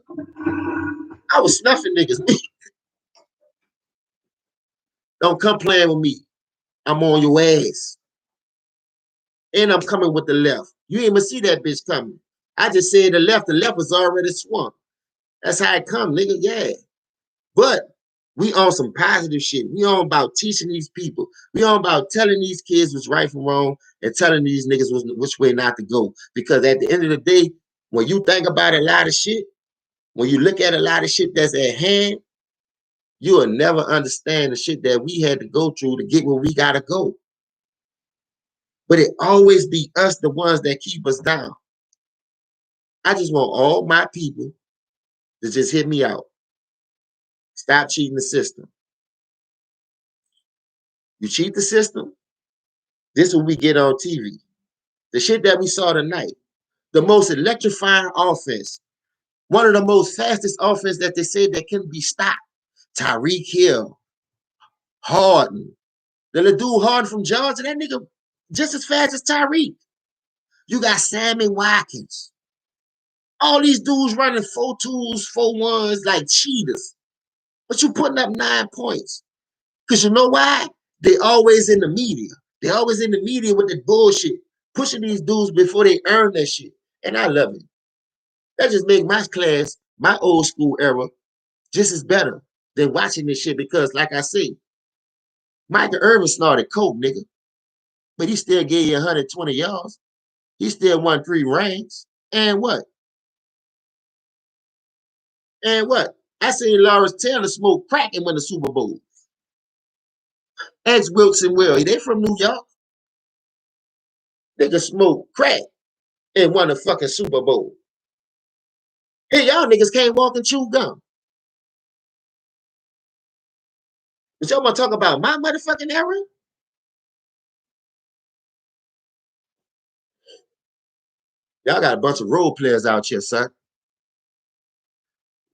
I was snuffing niggas. Don't come playing with me. I'm on your ass. And I'm coming with the left. You ain't even see that bitch coming. I just said the left. The left was already swung. That's how it come, nigga. Yeah. But we on some positive shit. We on about teaching these people. We on about telling these kids what's right from wrong and telling these niggas which way not to go. Because at the end of the day, when you think about a lot of shit, when you look at a lot of shit that's at hand, you will never understand the shit that we had to go through to get where we gotta go. But it always be us, the ones that keep us down. I just want all my people to just hit me out. Stop cheating the system. You cheat the system, this is what we get on TV. The shit that we saw tonight. The most electrifying offense. One of the most fastest offense that they said that can be stopped. Tyreek Hill, Harden. The little dude Harden from Georgia, that nigga just as fast as Tyreek. You got Sammy Watkins. All these dudes running 4.2s, 4.1s like cheaters. But you putting up 9 points. Because you know why? They always in the media. They always in the media with the bullshit. Pushing these dudes before they earn that shit. And I love it. That just make my class, my old school era, just as better than watching this shit because, like I say, Michael Irvin snorted coke, nigga. But he still gave you 120 yards. He still won 3 rings. And what? And what? I seen Lawrence Taylor smoke crack and win the Super Bowl. Ex Wilson Will. They from New York. Nigga smoke crack and won a fucking Super Bowl. Hey, y'all niggas can't walk and chew gum. But y'all want to talk about my motherfucking era? Y'all got a bunch of role players out here, son.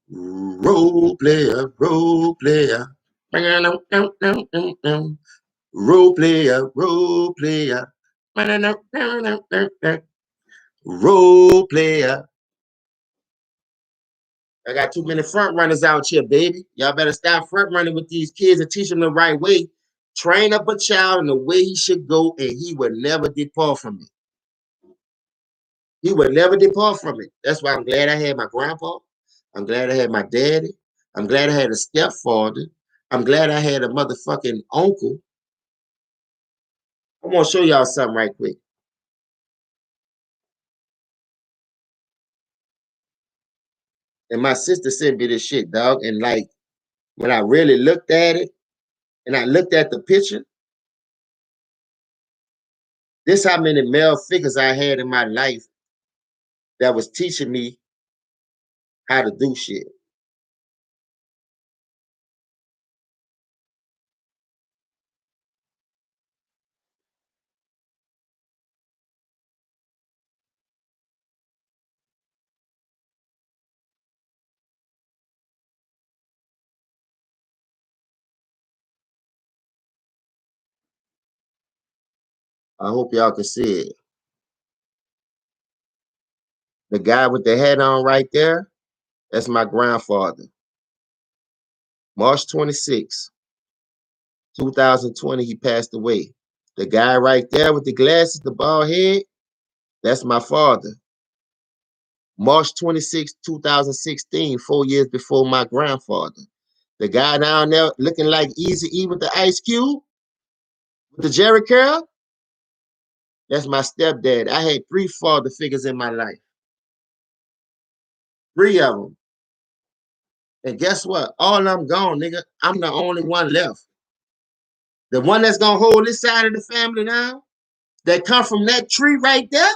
Role player, role player. Role player, role player. Role player. I got too many front runners out here, baby. Y'all better stop front running with these kids and teach them the right way. Train up a child in the way he should go, and he would never depart from it. He would never depart from it. That's why I'm glad I had my grandpa. I'm glad I had my daddy. I'm glad I had a stepfather. I'm glad I had a motherfucking uncle. I want to show y'all something right quick. And my sister sent me this shit, dog. And like, when I really looked at it, and I looked at the picture, this how many male figures I had in my life that was teaching me how to do shit. I hope y'all can see it. The guy with the hat on right there, that's my grandfather. March 26, 2020, he passed away. The guy right there with the glasses, the bald head, that's my father. March 26, 2016, 4 years before my grandfather. The guy down there looking like Easy E with the ice cube, with the Jerry curl, that's my stepdad. I had 3 father figures in my life. 3 of them. And guess what? All of them gone, nigga. I'm the only one left. The one that's gonna hold this side of the family now, that come from that tree right there,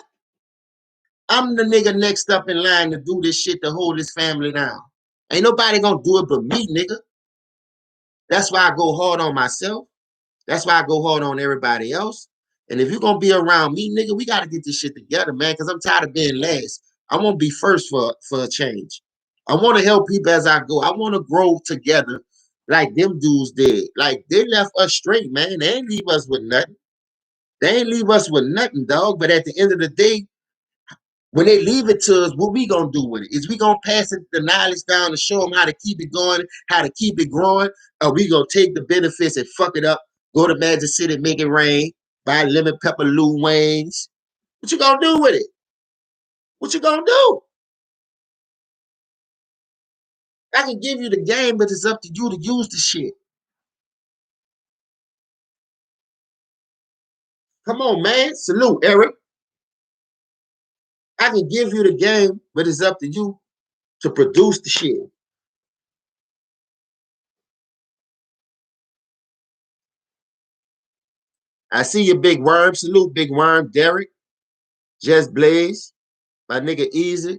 I'm the nigga next up in line to do this shit to hold this family down. Ain't nobody gonna do it but me, nigga. That's why I go hard on myself. That's why I go hard on everybody else. And if you're gonna be around me, nigga, we gotta get this shit together, man. Cause I'm tired of being last. I want to be first for a change. I want to help people as I go. I want to grow together like them dudes did. Like they left us straight, man. They ain't leave us with nothing. They ain't leave us with nothing, dog. But at the end of the day, when they leave it to us, what we gonna do with it? Is we gonna pass it, the knowledge down and show them how to keep it going, how to keep it growing? Or we gonna take the benefits and fuck it up, go to Magic City, make it rain, buy lemon pepper Lou Wayne's? What you gonna do with it? What you gonna do? I can give you the game, but it's up to you to use the shit. Come on, man. Salute, Eric. I can give you the game, but it's up to you to produce the shit. I see you, Big Worm. Salute, Big Worm. Derek, Just Blaze, my nigga Easy,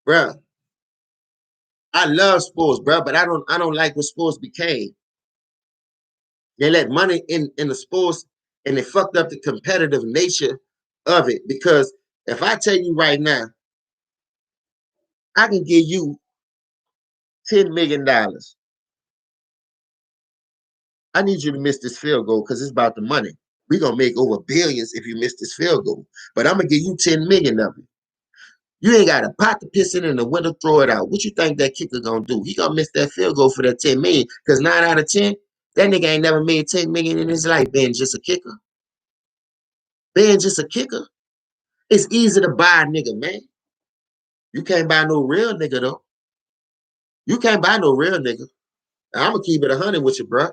bruh. I love sports, bruh, but I don't like what sports became. They let money in the sports, and they fucked up the competitive nature of it. Because if I tell you right now, I can give you $10 million. I need you to miss this field goal because it's about the money. We're gonna make over billions if you miss this field goal. But I'm gonna give you 10 million of it. You ain't got a pot to piss in the window, throw it out. What you think that kicker gonna do? He gonna miss that field goal for that 10 million. Because 9 out of 10, that nigga ain't never made 10 million in his life being just a kicker. Being just a kicker. It's easy to buy a nigga, man. You can't buy no real nigga though. You can't buy no real nigga. I'm gonna keep it 100 with you, bro.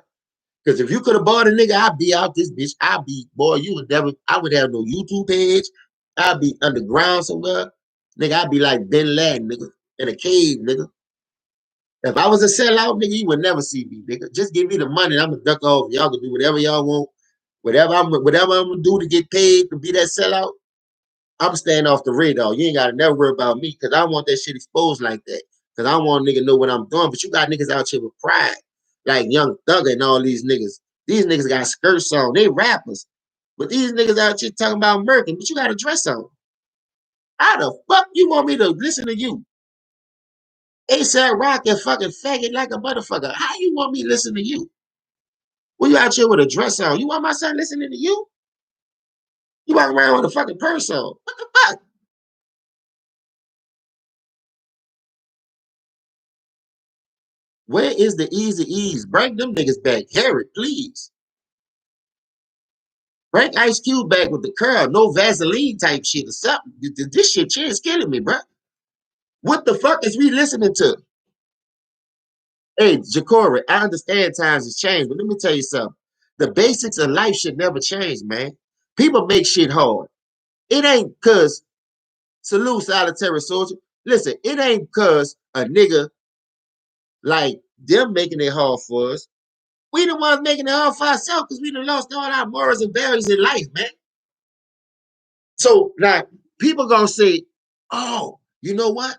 Because if you could have bought a nigga, I'd be out this bitch. I'd be, boy, you would never, I would have no YouTube page. I'd be underground somewhere. Nigga, I'd be like Ben Laden, nigga, in a cave, nigga. If I was a sellout, nigga, you would never see me, nigga. Just give me the money and I'm gonna duck off. Y'all can do whatever y'all want. Whatever I'm gonna do to get paid to be that sellout, I'm staying off the radar. You ain't gotta never worry about me because I want that shit exposed like that. Because I want a nigga to know what I'm doing. But you got niggas out here with pride, like Young Thugger and all these niggas. These niggas got skirts on. They rappers. But these niggas out here talking about murking, but you got a dress on. How the fuck you want me to listen to you? ASAP Rock and fucking faggot like a motherfucker. How you want me to listen to you? When you out here with a dress on, you want my son listening to you? You walk around with a fucking purse on. What the fuck? Where is the easy ease? Bring them niggas back. Harry, please. Bring Ice Cube back with the curl. No Vaseline type shit or something. This shit is killing me, bro. What the fuck is we listening to? Hey, Ja'Cory, I understand times has changed, but let me tell you something. The basics of life should never change, man. People make shit hard. It ain't because, salute solitary soldier. Listen, it ain't because a nigga like them making it hard for us. We the ones making it hard for ourselves because we done lost all our morals and values in life, man. So, like, people gonna say, oh, you know what?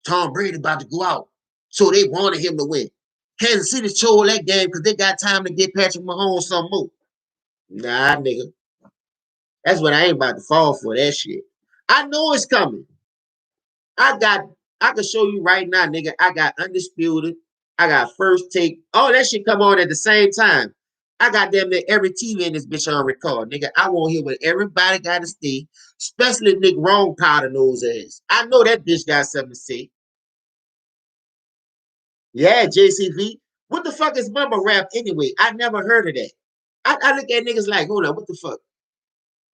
Tom Brady about to go out. So they wanted him to win. Kansas City chose that game because they got time to get Patrick Mahomes some more. Nah, nigga. That's what I ain't about to fall for, that shit. I know it's coming. I got, I can show you right now, nigga. I got Undisputed. I got First Take. All that shit come on at the same time. I got damn near every TV in this bitch on record, nigga. I want to hear what everybody got to say, especially Nick Wrong powder nose ass. I know that bitch got something to say. Yeah, JCV. What the fuck is mumble rap anyway? I never heard of that. I look at niggas like, hold on, what the fuck?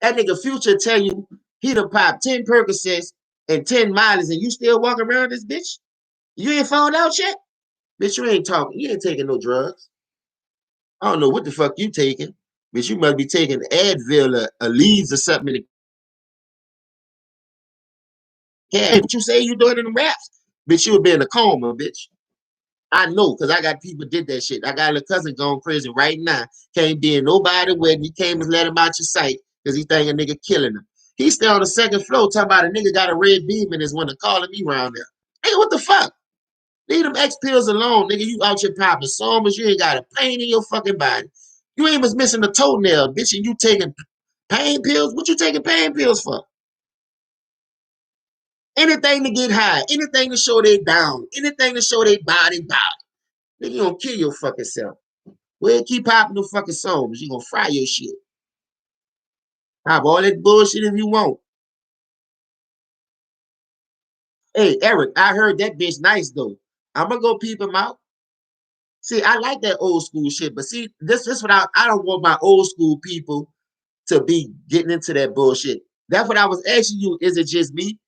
That nigga Future tell you he done popped 10 Percocets and 10 miles and you still walking around this bitch? You ain't found out yet? Bitch, you ain't talking. You ain't taking no drugs. I don't know what the fuck you taking. Bitch, you must be taking Advil or leaves or something in the can. What you say you doing in the raps? Bitch, you would be in a coma, bitch. I know, because I got people did that shit. I got a cousin going crazy right now. Can't be in nobody wedding. You can't just let him out your sight because he think a nigga killing him. He still on the second floor talking about a nigga got a red beam in his window calling me around there. Nigga, what the fuck? Leave them X pills alone, nigga. You out here popping so much you ain't got a pain in your fucking body. You ain't was missing a toenail, bitch, and you taking pain pills? What you taking pain pills for? Anything to get high, anything to show they down, anything to show they body. Then you gonna kill your fucking self. Well, keep popping the fucking songs. You gonna fry your shit. Pop all that bullshit if you want. Hey, Eric, I heard that bitch nice though. I'm gonna go peep him out. See, I like that old school shit, but see, this what I don't want my old school people to be getting into that bullshit. That's what I was asking you. Is it just me?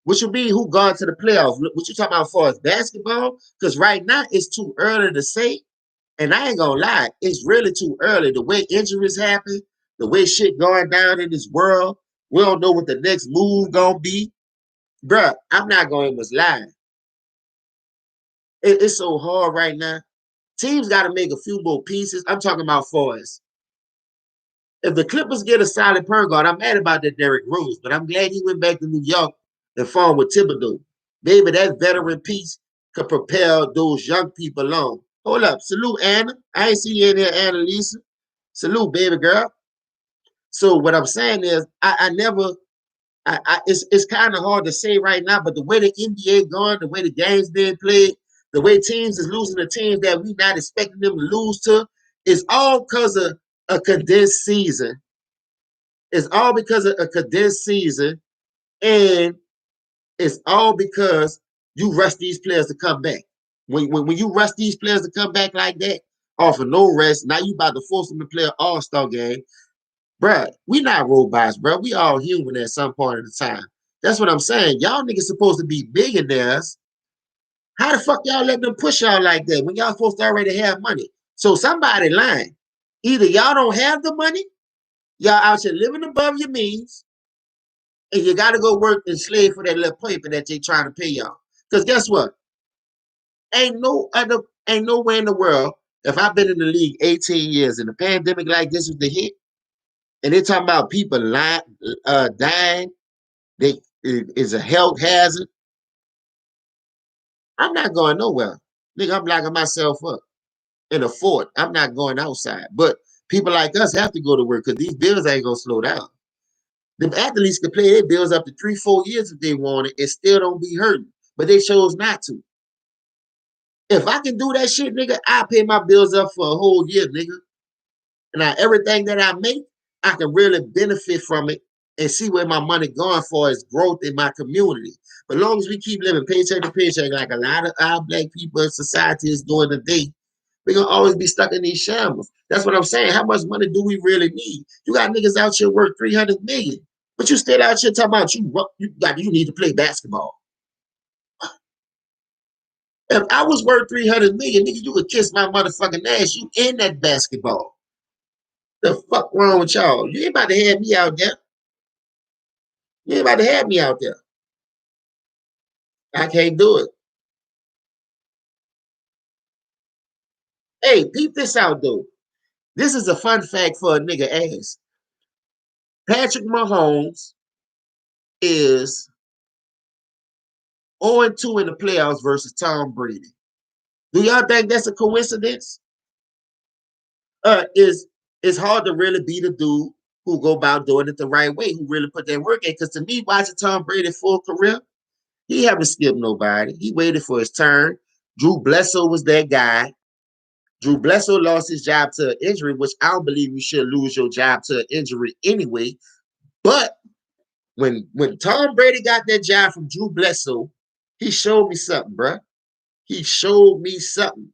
What you mean? Who gone to the playoffs? What you talking about as far as basketball? Because right now it's too early to say. And I ain't gonna lie, it's really too early. The way injuries happen, the way shit going down in this world, we don't know what the next move gonna be. Bruh, I'm not gonna even lie. It's so hard right now. Teams got to make a few more pieces. I'm talking about Forrest. If the Clippers get a solid point guard, I'm mad about that Derrick Rose, but I'm glad he went back to New York and formed with Thibodeau. Maybe that veteran piece could propel those young people along. Hold up. Salute, Anna. I ain't see you in here, Anna Lisa. Salute, baby girl. So what I'm saying is, I never, it's kind of hard to say right now, but the way the NBA going, the way the games being played, the way teams is losing the teams that we not expecting them to lose to, it's all because of a condensed season. It's all because of a condensed season, and it's all because you rush these players to come back. When you rush these players to come back like that, off of no rest, now you about to force them to play an all-star game. Bruh, we not robots, bro. We all human at some point in the time. That's what I'm saying. Y'all niggas supposed to be billionaires. How the fuck y'all let them push y'all like that when y'all supposed to already have money? So somebody lying. Either y'all don't have the money, y'all out here living above your means, and you got to go work and slave for that little paper that they trying to pay y'all. Because guess what? Ain't nowhere in the world. If I've been in the league 18 years and a pandemic like this was the hit, and they're talking about people dying, they it is a health hazard. I'm not going nowhere. Nigga, I'm locking myself up in a fort. I'm not going outside. But people like us have to go to work because these bills ain't gonna slow down. The athletes can play their bills up to 3-4 years if they want it and still don't be hurting. But they chose not to. If I can do that shit, nigga, I pay my bills up for a whole year, nigga. And everything that I make, I can really benefit from it and see where my money going for is growth in my community. But as long as we keep living paycheck to paycheck, like a lot of our black people in society is doing today, we're gonna always be stuck in these shambles. That's what I'm saying. How much money do we really need? You got niggas out here worth 300 million, but you still out here talking about you need to play basketball. If I was worth 300 million, nigga, you could kiss my motherfucking ass. You in that basketball. The fuck wrong with y'all? You ain't about to have me out there. You ain't about to have me out there. I can't do it. Hey, peep this out though. This is a fun fact for a nigga ass. Patrick Mahomes is 0-2 in the playoffs versus Tom Brady. Do y'all think that's a coincidence? It's hard to really be the dude who go about doing it the right way, who really put that work in. Because to me, watching Tom Brady full career, he haven't skipped nobody. He waited for his turn. Drew Bledsoe was that guy. Drew Bledsoe lost his job to an injury, which I don't believe you should lose your job to an injury anyway. But when Tom Brady got that job from Drew Bledsoe, he showed me something, bro. He showed me something.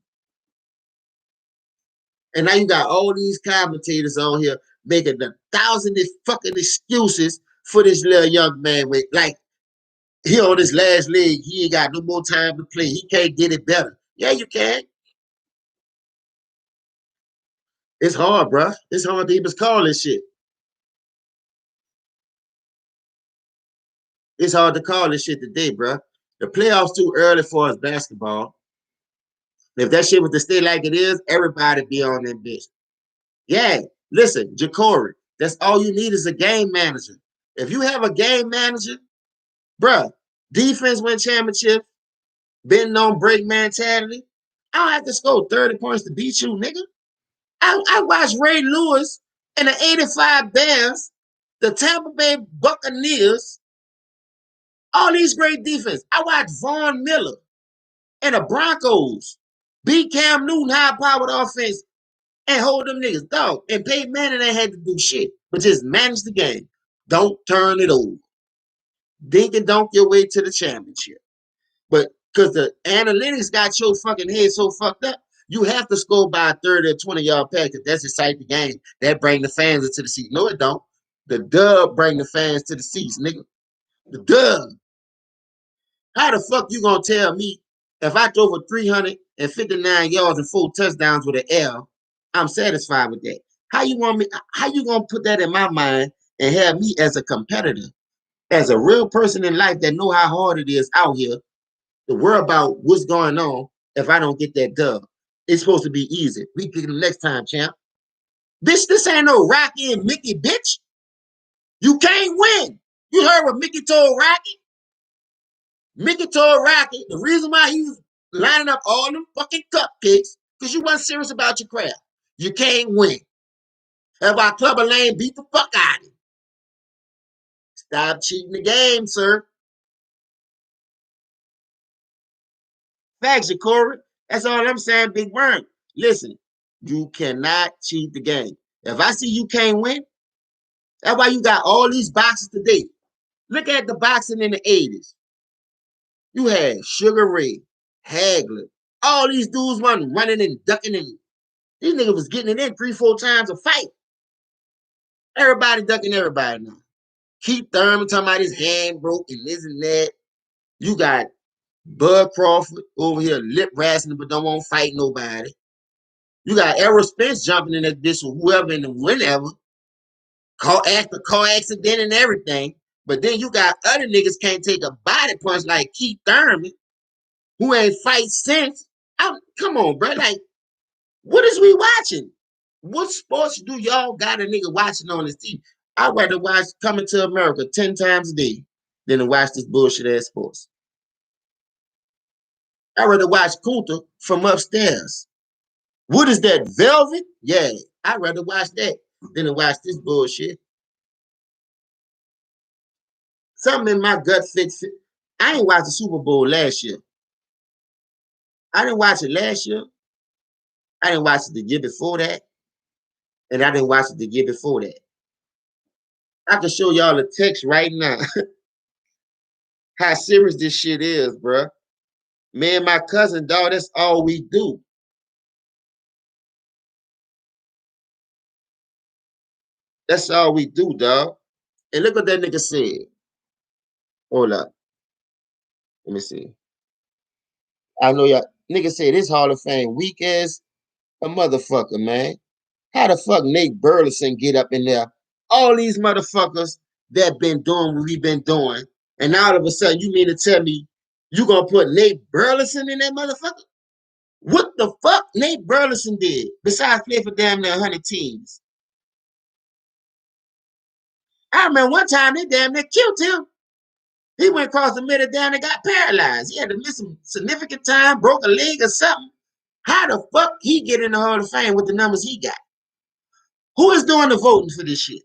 And now you got all these commentators on here making the thousand fucking excuses for this little young man with like he on his last leg, he ain't got no more time to play. He can't get it better. Yeah, you can. It's hard, bro. It's hard to even call this shit. It's hard to call this shit today, bro. The playoffs too early for us basketball. If that shit was to stay like it is, everybody be on that bitch. Yeah, listen, Jacory, that's all you need is a game manager. If you have a game manager, bruh, defense win championship, been on break mentality. I don't have to score 30 points to beat you, nigga. I watched Ray Lewis and the 85 Bears, the Tampa Bay Buccaneers, all these great defense. I watched Vaughn Miller and the Broncos. Beat Cam Newton high-powered offense and hold them niggas, dog. And Peyton Manning ain't had to do shit, but just manage the game. Don't turn it over. Dink and dunk your way to the championship. But because the analytics got your fucking head so fucked up, you have to score by a 30 or 20-yard pass because that's excite the game. That bring the fans into the seats. No, it don't. The dub bring the fans to the seats, nigga. The dub. How the fuck you gonna tell me if I throw for 359 yards and 4 touchdowns with an L, I'm satisfied with that? How you want me? How you gonna put that in my mind and have me as a competitor, as a real person in life that know how hard it is out here to worry about what's going on if I don't get that dub? It's supposed to be easy. We get them next time, champ. Bitch, this ain't no Rocky and Mickey, bitch. You can't win. You heard what Mickey told Rocky? Mickey told Rocky the reason why he was lining up all them fucking cupcakes because you wasn't serious about your craft. You can't win. If our Clubber Lane beat the fuck out of you. Stop cheating the game, sir. Facts, Corey. That's all I'm saying, Big Worm. Listen, you cannot cheat the game. If I see you can't win, that's why you got all these boxes today. Look at the boxing in the 80s. You had Sugar Ray, Hagler. All these dudes running and ducking and these niggas was getting it in 3-4 times a fight. Everybody ducking everybody now. Keith Thurman talking about his hand broke and this and that. You got Bud Crawford over here lip wrestling but don't want to fight nobody. You got Errol Spence jumping in that bitch with whoever and whenever. Car accident and everything. But then you got other niggas can't take a body punch like Keith Thurman, who ain't fight since. Come on, bro. Like, what is we watching? What sports do y'all got a nigga watching on this TV? I'd rather watch Coming to America 10 times a day than to watch this bullshit ass sports. I'd rather watch Kunta from upstairs. What is that, Velvet? Yeah, I'd rather watch that than to watch this bullshit. Something in my gut fits it. I ain't watched the Super Bowl last year. I didn't watch it last year. I didn't watch it the year before that. And I didn't watch it the year before that. I can show y'all the text right now. How serious this shit is, bro. Me and my cousin, dog, that's all we do. That's all we do, dog. And look what that nigga said. Hold up. Let me see. I know y'all. Nigga said this Hall of Fame weak as a motherfucker, man. How the fuck Nate Burleson get up in there? All these motherfuckers that been doing what we been doing. And all of a sudden, you mean to tell me you gonna put Nate Burleson in that motherfucker? What the fuck Nate Burleson did besides play for damn near 100 teams? I remember one time they damn near killed him. He went across the middle down and got paralyzed. He had to miss some significant time, broke a leg or something. How the fuck he get in the Hall of Fame with the numbers he got? Who is doing the voting for this shit?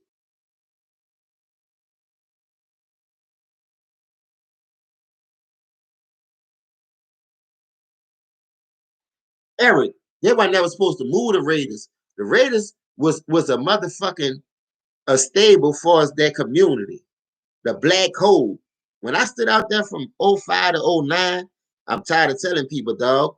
Eric, they were never supposed to move the Raiders. The Raiders was a motherfucking a stable for us, their community. The black hole. When I stood out there from 05 to 09, I'm tired of telling people, dog,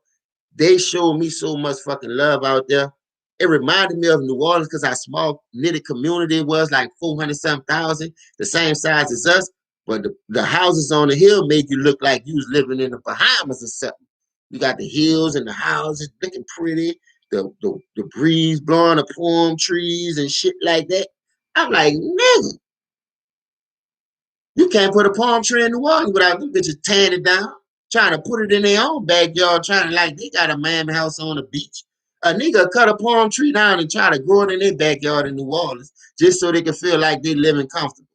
they showed me so much fucking love out there. It reminded me of New Orleans because our small knitted community was like 400 thousand, the same size as us. But the houses on the hill made you look like you was living in the Bahamas or something. You got the hills and the houses looking pretty, the breeze blowing the palm trees and shit like that. I'm like, nigga, you can't put a palm tree in the water without them bitches tearing it down, trying to put it in their own backyard, trying to like they got a Miami house on the beach. A nigga cut a palm tree down and try to grow it in their backyard in New Orleans just so they can feel like they living comfortable.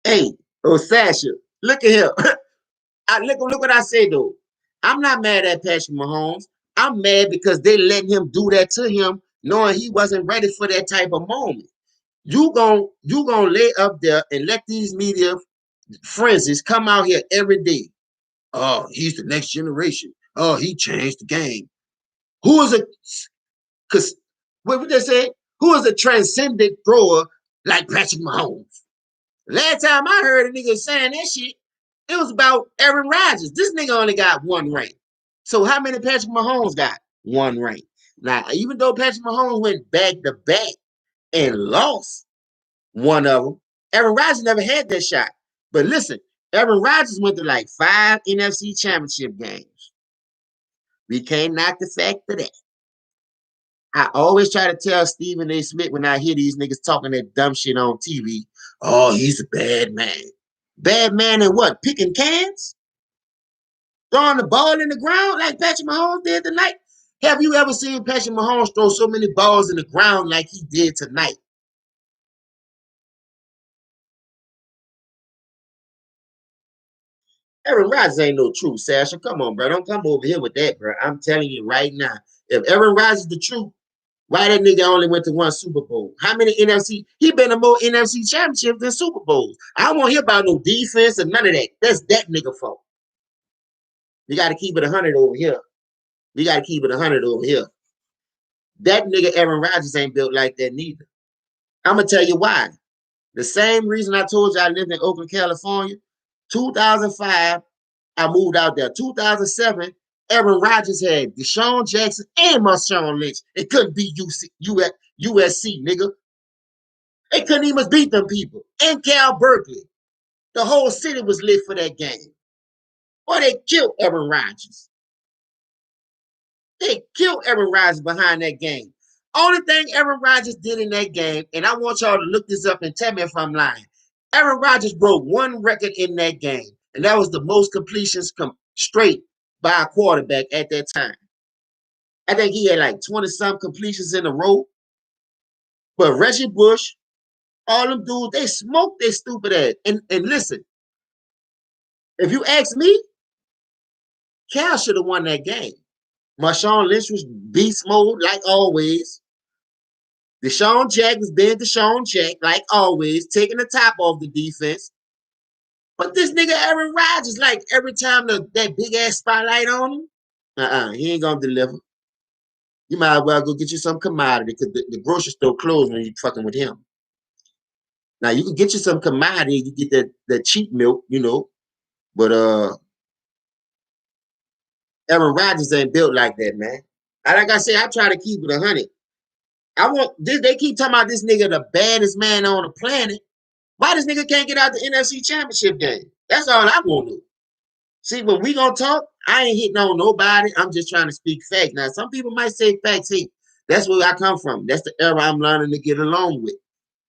Hey, oh Sasha, look at him. Look what I say though. I'm not mad at Patrick Mahomes. I'm mad because they let him do that to him, knowing he wasn't ready for that type of moment. you gonna lay up there and let these media frenzies come out here every day. Oh, he's the next generation. Oh, he changed the game. Who is a because what would they say? Who is a transcendent thrower like Patrick Mahomes? Last time I heard a nigga saying that shit, it was about Aaron Rodgers. This nigga only got one ring. So how many Patrick Mahomes got? One ring. Now, even though Patrick Mahomes went back to back and lost one of them, Aaron Rodgers never had that shot. But listen, Aaron Rodgers went to like 5 NFC championship games. We can't knock the fact of that. I always try to tell Stephen A. Smith when I hear these niggas talking that dumb shit on TV. Oh, he's a bad man. Bad man in what? Picking cans? Throwing the ball in the ground like Patrick Mahomes did tonight? Have you ever seen Patrick Mahomes throw so many balls in the ground like he did tonight? Aaron Rodgers ain't no truth, Sasha. Come on, bro. Don't come over here with that, bro. I'm telling you right now. If Aaron Rodgers is the truth, why that nigga only went to one Super Bowl? How many NFC? He been to more NFC championships than Super Bowls. I don't want to hear about no defense or none of that. That's that nigga fault. You got to keep it 100 over here. We got to keep it 100 over here. That nigga Aaron Rodgers ain't built like that neither. I'm going to tell you why. The same reason I told you I lived in Oakland, California. 2005, I moved out there. 2007, Aaron Rodgers had Deshaun Jackson and Marshawn Lynch. It couldn't be USC, nigga. They couldn't even beat them people. And Cal Berkeley. The whole city was lit for that game. Or they killed Aaron Rodgers. They killed Aaron Rodgers behind that game. Only thing Aaron Rodgers did in that game, and I want y'all to look this up and tell me if I'm lying. Aaron Rodgers broke one record in that game, and that was the most completions straight by a quarterback at that time. I think he had like 20-some completions in a row. But Reggie Bush, all them dudes, they smoked their stupid ass. And listen, if you ask me, Cal should have won that game. Marshawn Lynch was beast mode like always. Deshaun Jack was being Deshaun Jack like always, taking the top off the defense. But this nigga Aaron Rodgers, like every time that big ass spotlight on him, he ain't gonna deliver. You might as well go get you some commodity because the grocery store closed when you fucking with him. Now you can get you some commodity, you get that cheap milk, but Aaron Rodgers ain't built like that, man. Like I said, I try to keep it 100. I want this. They keep talking about this nigga the baddest man on the planet. Why this nigga can't get out the NFC Championship game? That's all I want to know. See, when we gonna talk, I ain't hitting on nobody. I'm just trying to speak facts. Now, some people might say facts hate. That's where I come from. That's the era I'm learning to get along with.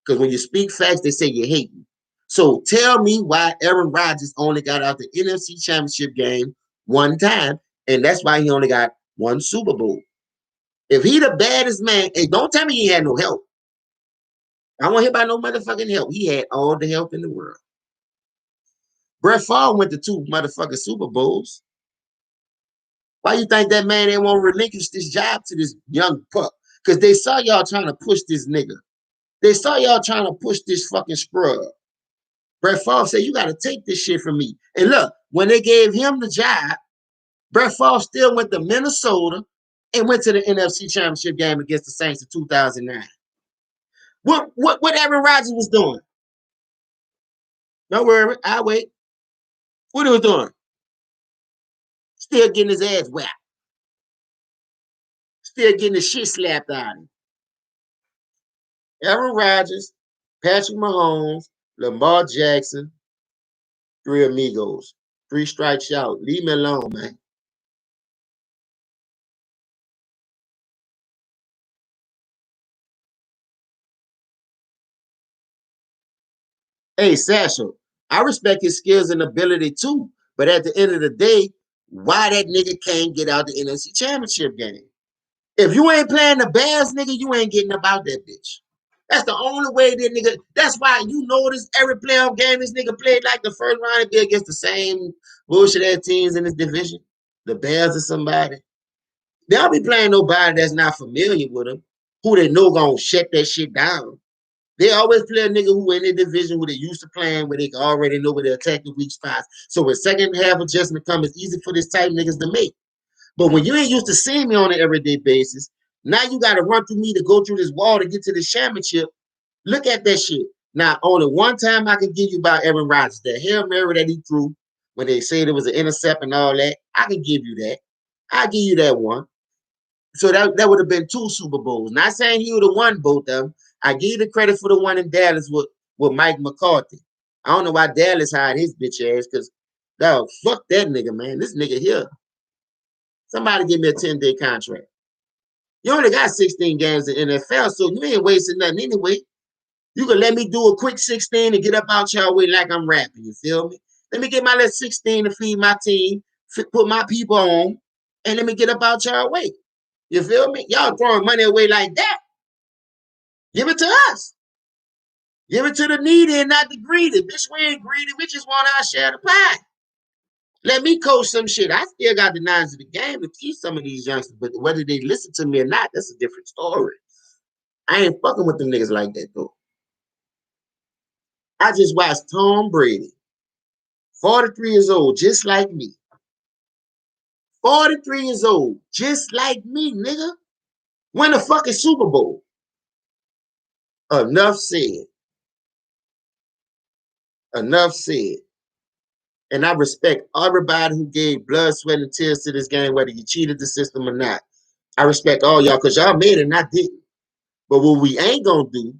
Because when you speak facts, they say you hate me. So tell me why Aaron Rodgers only got out the NFC Championship game one time, and that's why he only got one Super Bowl. If he the baddest man, hey, don't tell me he had no help. I don't want to hear about no motherfucking help. He had all the help in the world. Brett Favre went to 2 motherfucking Super Bowls. Why you think that man ain't want to relinquish this job to this young pup? Because they saw y'all trying to push this nigga. They saw y'all trying to push this fucking scrub. Brett Favre said, you got to take this shit from me. And look, when they gave him the job, Brett Favre still went to Minnesota and went to the NFC Championship game against the Saints in 2009. What Aaron Rodgers was doing? Don't worry, I'll wait. What he was doing? Still getting his ass whacked. Still getting the shit slapped out of him. Aaron Rodgers, Patrick Mahomes, Lamar Jackson, 3 amigos. 3 strikes out. Leave me alone, man. Hey, Sasha, I respect his skills and ability too. But at the end of the day, why that nigga can't get out the NFC Championship game? If you ain't playing the Bears, nigga, you ain't getting about that bitch. That's the only way that nigga. That's why you notice every playoff game this nigga played like the first round of be against the same bullshit ass teams in this division. The Bears or somebody. They'll be playing nobody that's not familiar with them, who they know gonna shut that shit down. They always play a nigga who in their division who they used to playing, where they already know where they're attacking weak spots. So when second half adjustment comes, it's easy for this type niggas to make. But when you ain't used to seeing me on an everyday basis, now you got to run through me to go through this wall to get to the championship. Look at that shit. Now, only one time I can give you about Aaron Rodgers, that Hail Mary that he threw when they said it was an intercept and all that. I can give you that. I'll give you that one. So that would have been 2 Super Bowls. Not saying he would have won both of them. I give you the credit for the one in Dallas with Mike McCarthy. I don't know why Dallas hired his bitch ass, because, dog, fuck that nigga, man. This nigga here. Somebody give me a 10-day contract. You only got 16 games in NFL, so you ain't wasting nothing anyway. You can let me do a quick 16 and get up out your way like I'm rapping. You feel me? Let me get my little 16 to feed my team, put my people on, and let me get up out your way. You feel me? Y'all throwing money away like that. Give it to us. Give it to the needy and not the greedy. Bitch, we ain't greedy. We just want our share of the pie. Let me coach some shit. I still got the nines of the game to teach some of these youngsters, but whether they listen to me or not, that's a different story. I ain't fucking with them niggas like that, though. I just watched Tom Brady, 43 years old, just like me. 43 years old, just like me, nigga. Win a fucking Super Bowl. Enough said. Enough said. And I respect everybody who gave blood, sweat, and tears to this game, whether you cheated the system or not. I respect all y'all because y'all made it and I didn't. But what we ain't going to do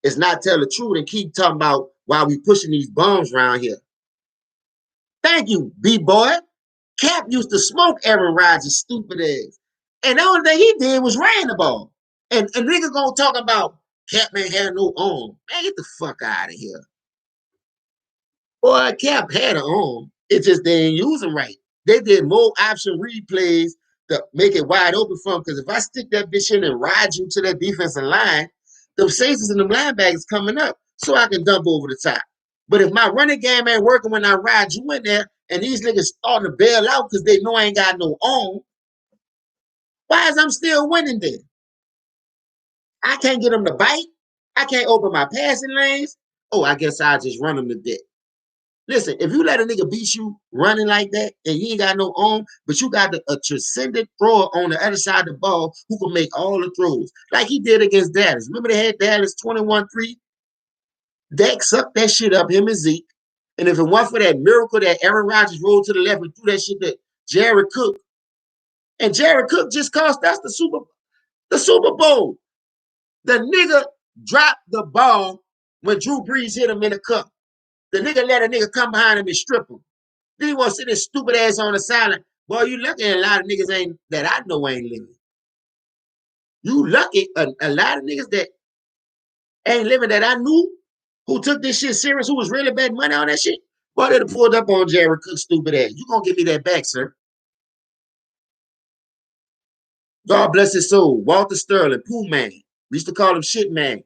is not tell the truth and keep talking about why we pushing these bombs around here. Thank you, B-boy. Cap used to smoke Aaron Rodgers' stupid ass. And the only thing he did was ran the ball. And niggas gonna talk about Cap man had no arm. Man, get the fuck out of here. Boy, Cap had an arm. It just they ain't use him right. They did more option replays to make it wide open for him. Because if I stick that bitch in and ride you to that defensive line, the safeties and the linebackers coming up so I can dump over the top. But if my running game ain't working when I ride you in there and these niggas starting to bail out because they know I ain't got no arm, why is I'm still winning then? I can't get them to bite. I can't open my passing lanes. Oh, I guess I'll just run them to death. Listen, if you let a nigga beat you running like that and you ain't got no arm, but you got a transcendent thrower on the other side of the ball who can make all the throws, like he did against Dallas. Remember they had Dallas 21-3? Dak sucked that shit up, him and Zeke. And if it weren't for that miracle that Aaron Rodgers rolled to the left and threw that shit to Jared Cook, and Jared Cook just cost us the Super Bowl. The nigga dropped the ball when Drew Brees hit him in the cup. The nigga let a nigga come behind him and strip him. Then he want to sit his stupid ass on the sideline. Boy, you lucky a lot of niggas ain't that I know ain't living. You lucky a lot of niggas that ain't living that I knew who took this shit serious, who was really betting money on that shit. Boy, they'd have pulled up on Jared Cook's stupid ass. You gonna give me that back, sir. God bless his soul. Walter Sterling, Pooh Man. We used to call him Shit Man.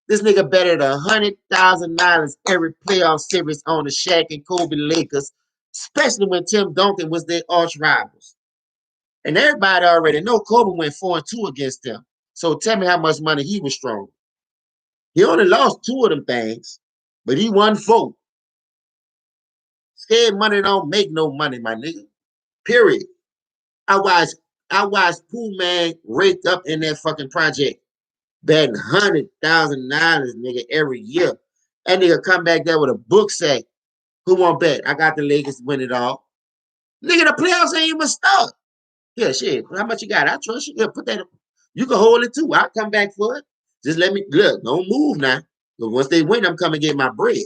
This nigga betted $100,000 every playoff series on the Shaq and Kobe Lakers, especially when Tim Duncan was their arch rivals. And everybody already know Kobe went 4-2 against them. So tell me how much money he was strong. He only lost 2 of them things, but he won 4. Scared money don't make no money, my nigga. Period. I watched Pooh Man raked up in that fucking project, betting $100,000, nigga, every year. That nigga come back there with a book sack. Who won't bet? I got the Lakers to win it all. Nigga, the playoffs ain't even start. Yeah, shit. How much you got? I trust you. Yeah, put that. You can hold it too. I'll come back for it. Just let me look. Don't move now. But once they win, I'm coming to get my bread.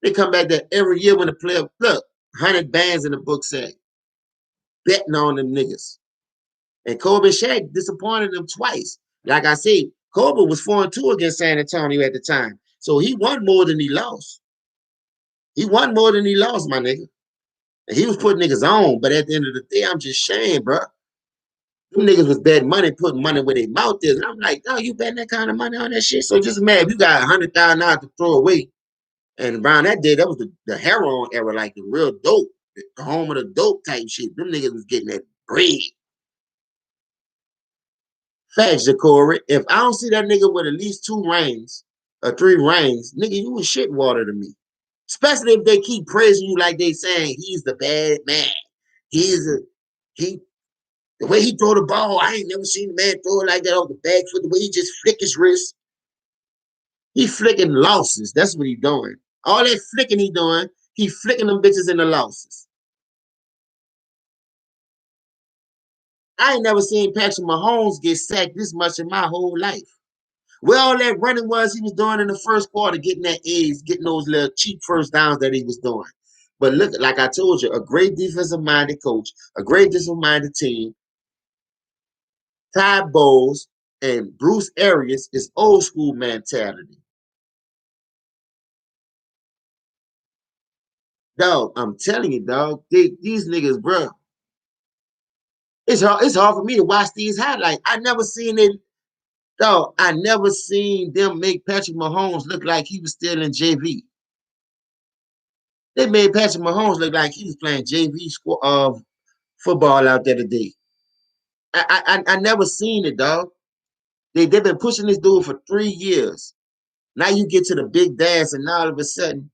They come back there every year when the playoff. Look, 100 bands in the book sack. Betting on them niggas. And Kobe and Shaq disappointed them twice. Like I said, Kobe was 4-2 against San Antonio at the time. So he won more than he lost. He won more than he lost, my nigga. And he was putting niggas on. But at the end of the day, I'm just shamed, bro. Them niggas was betting money, putting money where their mouth is. And I'm like, oh, you betting that kind of money on that shit? So just imagine you got $100,000 to throw away. And around that day, that was the heroin era, like the real dope, the home of the dope type shit. Them niggas was getting that bread. Facts, Jacory. If I don't see that nigga with at least 2 rings 3 rings, nigga, you was shit water to me. Especially if they keep praising you like they saying he's the bad man. He the way he throw the ball, I ain't never seen a man throw it like that off the back foot. The way he just flick his wrist. He flicking losses. That's what he doing. All that flicking he doing, he flicking them bitches in the losses. I ain't never seen Patrick Mahomes get sacked this much in my whole life. Where all that running was he was doing in the first quarter, getting that A's, getting those little cheap first downs that he was doing. But look, like I told you, a great defensive-minded coach, a great defensive-minded team, Ty Bowles and Bruce Arians is old school mentality. Dog, I'm telling you, dog, these niggas, bro. It's hard for me to watch these highlights. I never seen it, dog. I never seen them make Patrick Mahomes look like he was still in JV. They made Patrick Mahomes look like he was playing JV football out there today. I never seen it, dog. They've been pushing this dude for 3 years. Now you get to the big dance, and now all of a sudden,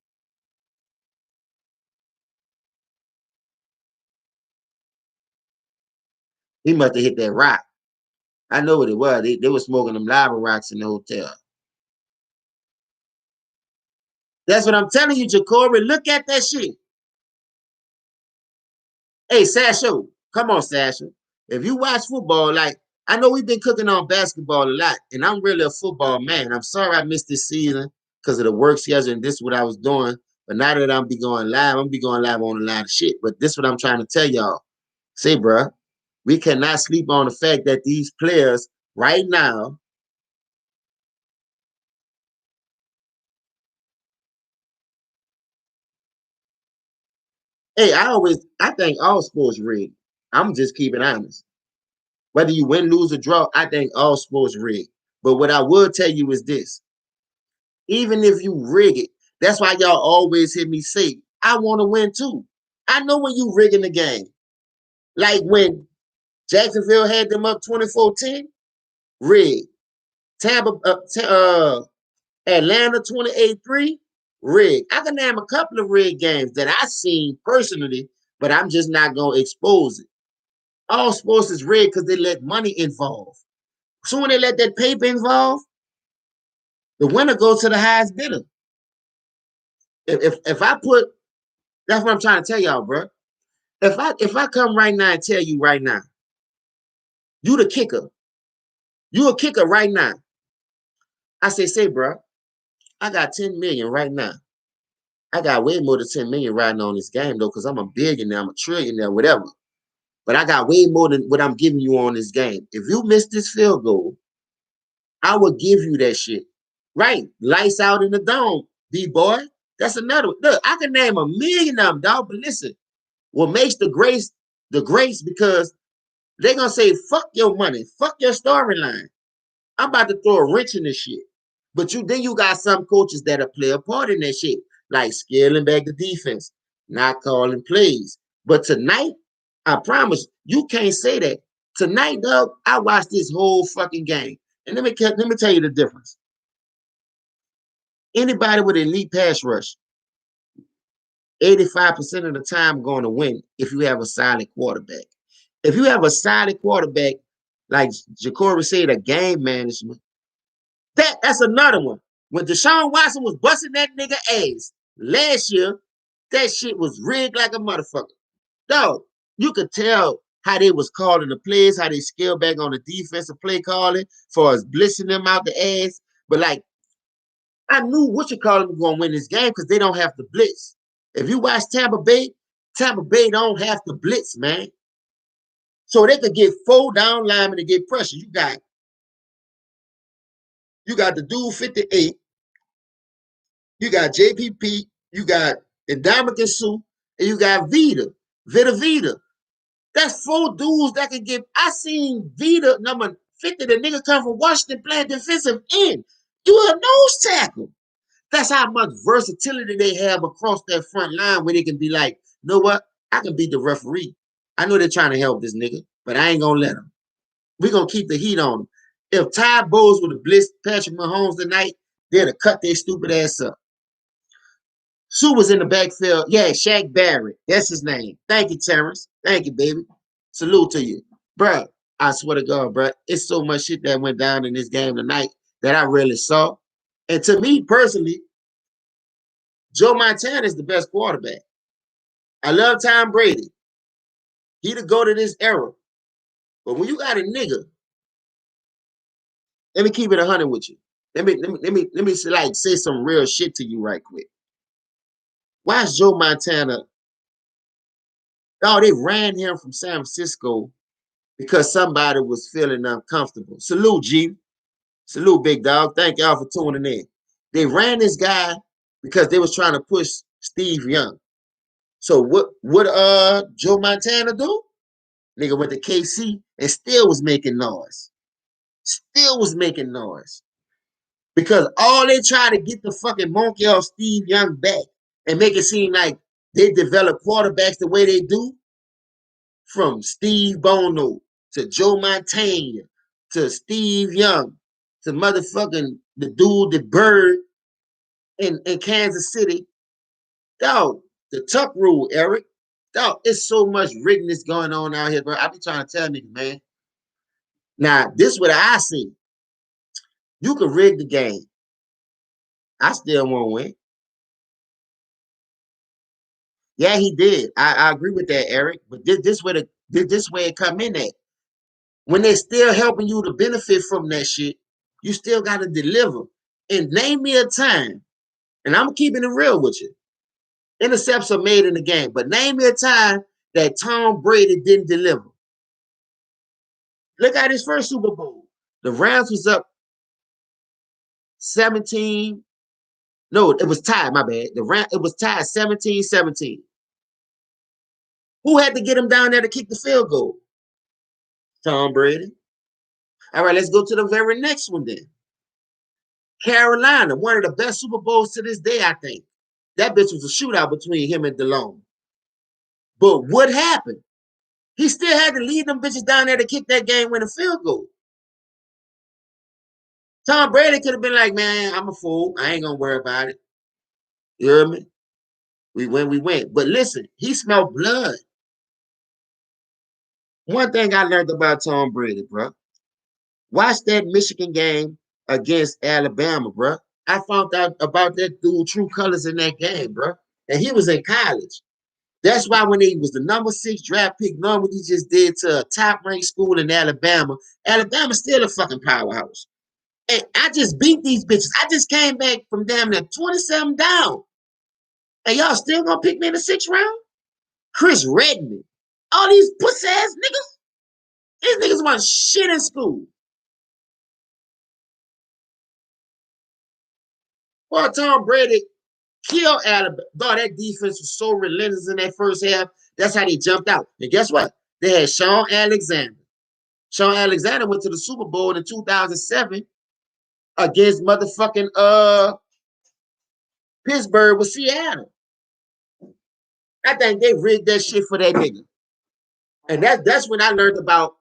he must have hit that rock. I know what it was. They were smoking them lava rocks in the hotel. That's what I'm telling you, Jacory. Look at that shit. Hey, Sasha, come on, Sasha. If you watch football, like I know we've been cooking on basketball a lot, and I'm really a football man. I'm sorry I missed this season because of the work schedule and this is what I was doing. But now that I'm be going live, I'm be going live on a lot of shit. But this is what I'm trying to tell y'all. Say, bro, we cannot sleep on the fact that these players right now. Hey, I think all sports rigged. I'm just keeping honest. Whether you win, lose, or draw, I think all sports rigged. But what I will tell you is this: even if you rig it, that's why y'all always hear me say, I want to win too. I know when you rigging the game. Like when Jacksonville had them up 24-10, rigged. Tampa, Atlanta 28-3, rigged. I can name a couple of rigged games that I seen personally, but I'm just not going to expose it. All sports is rigged because they let money involve. So when they let that paper involve, the winner goes to the highest bidder. If I put, that's what I'm trying to tell y'all, bro. If I come right now and tell you right now, you the kicker, you a kicker right now. I say, bro, I got 10 million right now. I got way more than 10 million riding on this game though, because I'm a billionaire, I'm a trillionaire, whatever. But I got way more than what I'm giving you on this game. If you miss this field goal, I will give you that shit. Right. Lights out in the dome, B-boy. That's another one. Look, I can name a million of them, dog. But listen, what makes the grace, because they're gonna say, fuck your money, fuck your storyline. I'm about to throw a wrench in this shit. But you got some coaches that'll play a part in that shit, like scaling back the defense, not calling plays. But tonight, I promise you can't say that. Tonight, dog, I watched this whole fucking game. And let me tell you the difference. Anybody with elite pass rush, 85% of the time going to win if you have a solid quarterback. If you have a solid quarterback, like Jacory said, a game management, that's another one. When Deshaun Watson was busting that nigga ass last year, that shit was rigged like a motherfucker. Dog, you could tell how they was calling the plays, how they scaled back on the defensive play calling for us blitzing them out the ass. But like, I knew what you call them was going to win this game because they don't have to blitz. If you watch Tampa Bay don't have to blitz, man. So they could get 4 down linemen to get pressure. You got the dude 58. You got JPP. You got Ndamukong Suh, and you got Vita. That's 4 dudes that can get. I seen Vita number 50. The nigga come from Washington playing defensive end. You a nose tackle. That's how much versatility they have across that front line where they can be like, you know what? I can beat the referee. I know they're trying to help this nigga, but I ain't gonna let them. We're gonna keep the heat on him. If Ty Bowles would have blitzed Patrick Mahomes tonight, They'd have cut their stupid ass up. Sue was in the backfield. Yeah, Shaq Barrett. That's his name. Thank you, Terrence. Thank you, baby. Salute to you. Bruh, I swear to God, bruh, it's so much shit that went down in this game tonight that I really saw. And to me personally, Joe Montana is the best quarterback. I love Tom Brady. He to go to this era. But when you got a nigga, let me keep it 100 with you. Let me like say some real shit to you right quick. Why is Joe Montana? Oh, they ran him from San Francisco because somebody was feeling uncomfortable. Salute, G. Salute, big dog. Thank y'all for tuning in. They ran this guy because they was trying to push Steve Young. So what Joe Montana do? Nigga went to KC and still was making noise. Still was making noise. Because all they try to get the fucking monkey off Steve Young back and make it seem like they develop quarterbacks the way they do, from Steve Bono to Joe Montana to Steve Young to motherfucking the dude, the bird in Kansas City. Dog, the Tuck rule, Eric. Dog, it's so much riggedness going on out here, bro. I be trying to tell niggas, man. Now, this is what I see. You can rig the game. I still won't win. Yeah, he did. I agree with that, Eric. But this way it come in at. When they're still helping you to benefit from that shit, you still got to deliver. And name me a time, and I'm keeping it real with you. Intercepts are made in the game, but name me a time that Tom Brady didn't deliver. Look at his first Super Bowl. The Rams was up 17. No, it was tied, my bad. It was tied 17-17. Who had to get him down there to kick the field goal? Tom Brady. All right, let's go to the very next one then. Carolina, one of the best Super Bowls to this day, I think. That bitch was a shootout between him and DeLone. But what happened? He still had to lead them bitches down there to kick that game-winning field goal. Tom Brady could have been like, man, I'm a fool. I ain't going to worry about it. You hear me? We went. But listen, he smelled blood. One thing I learned about Tom Brady, bro. Watch that Michigan game against Alabama, bro. I found out about that dude true colors in that game, bro. And he was in college. That's why when he was the number 6 draft pick, knowing what he just did to a top-ranked school in Alabama, Alabama's still a fucking powerhouse. And I just beat these bitches. I just came back from damn near 27 down. And y'all still gonna pick me in the 6th round? Chris Redman. All these pussy-ass niggas. These niggas want shit in school. Well, Tom Brady killed Alabama. Dog, that defense was so relentless in that first half. That's how they jumped out. And guess what? They had Shaun Alexander. Shaun Alexander went to the Super Bowl in 2007 against motherfucking Pittsburgh with Seattle. I think they rigged that shit for that nigga. And that's when I learned about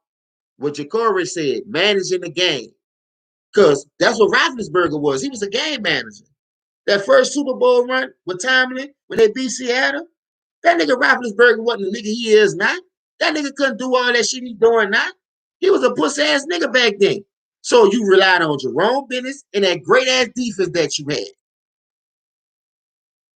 what Jacory said, managing the game. Because that's what Roethlisberger was. He was a game manager. That first Super Bowl run with Tomlin, when they beat Seattle, that nigga Roethlisberger wasn't the nigga he is now. That nigga couldn't do all that shit he's doing now. He was a pussy-ass nigga back then. So you relied on Jerome Bettis and that great-ass defense that you had.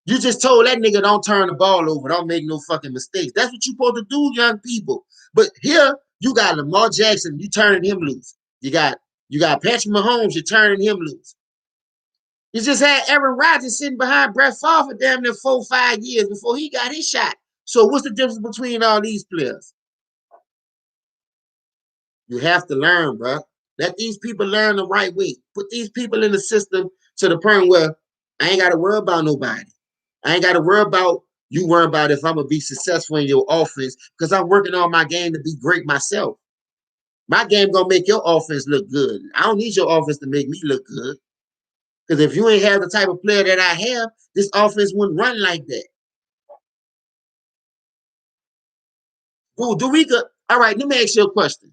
You just told that nigga don't turn the ball over, don't make no fucking mistakes. That's what you supposed to do, young people. But here, you got Lamar Jackson, you turning him loose. You got Patrick Mahomes, you're turning him loose. You just had Aaron Rodgers sitting behind Brett Favre for damn near 4 or 5 years before he got his shot. So what's the difference between all these players? You have to learn, bro. Let these people learn the right way. Put these people in the system to the point where I ain't got to worry about nobody. I ain't got to worry about you worrying about if I'm going to be successful in your offense because I'm working on my game to be great myself. My game going to make your offense look good. I don't need your offense to make me look good. Because if you ain't have the type of player that I have, this offense wouldn't run like that. Ooh, all right, let me ask you a question.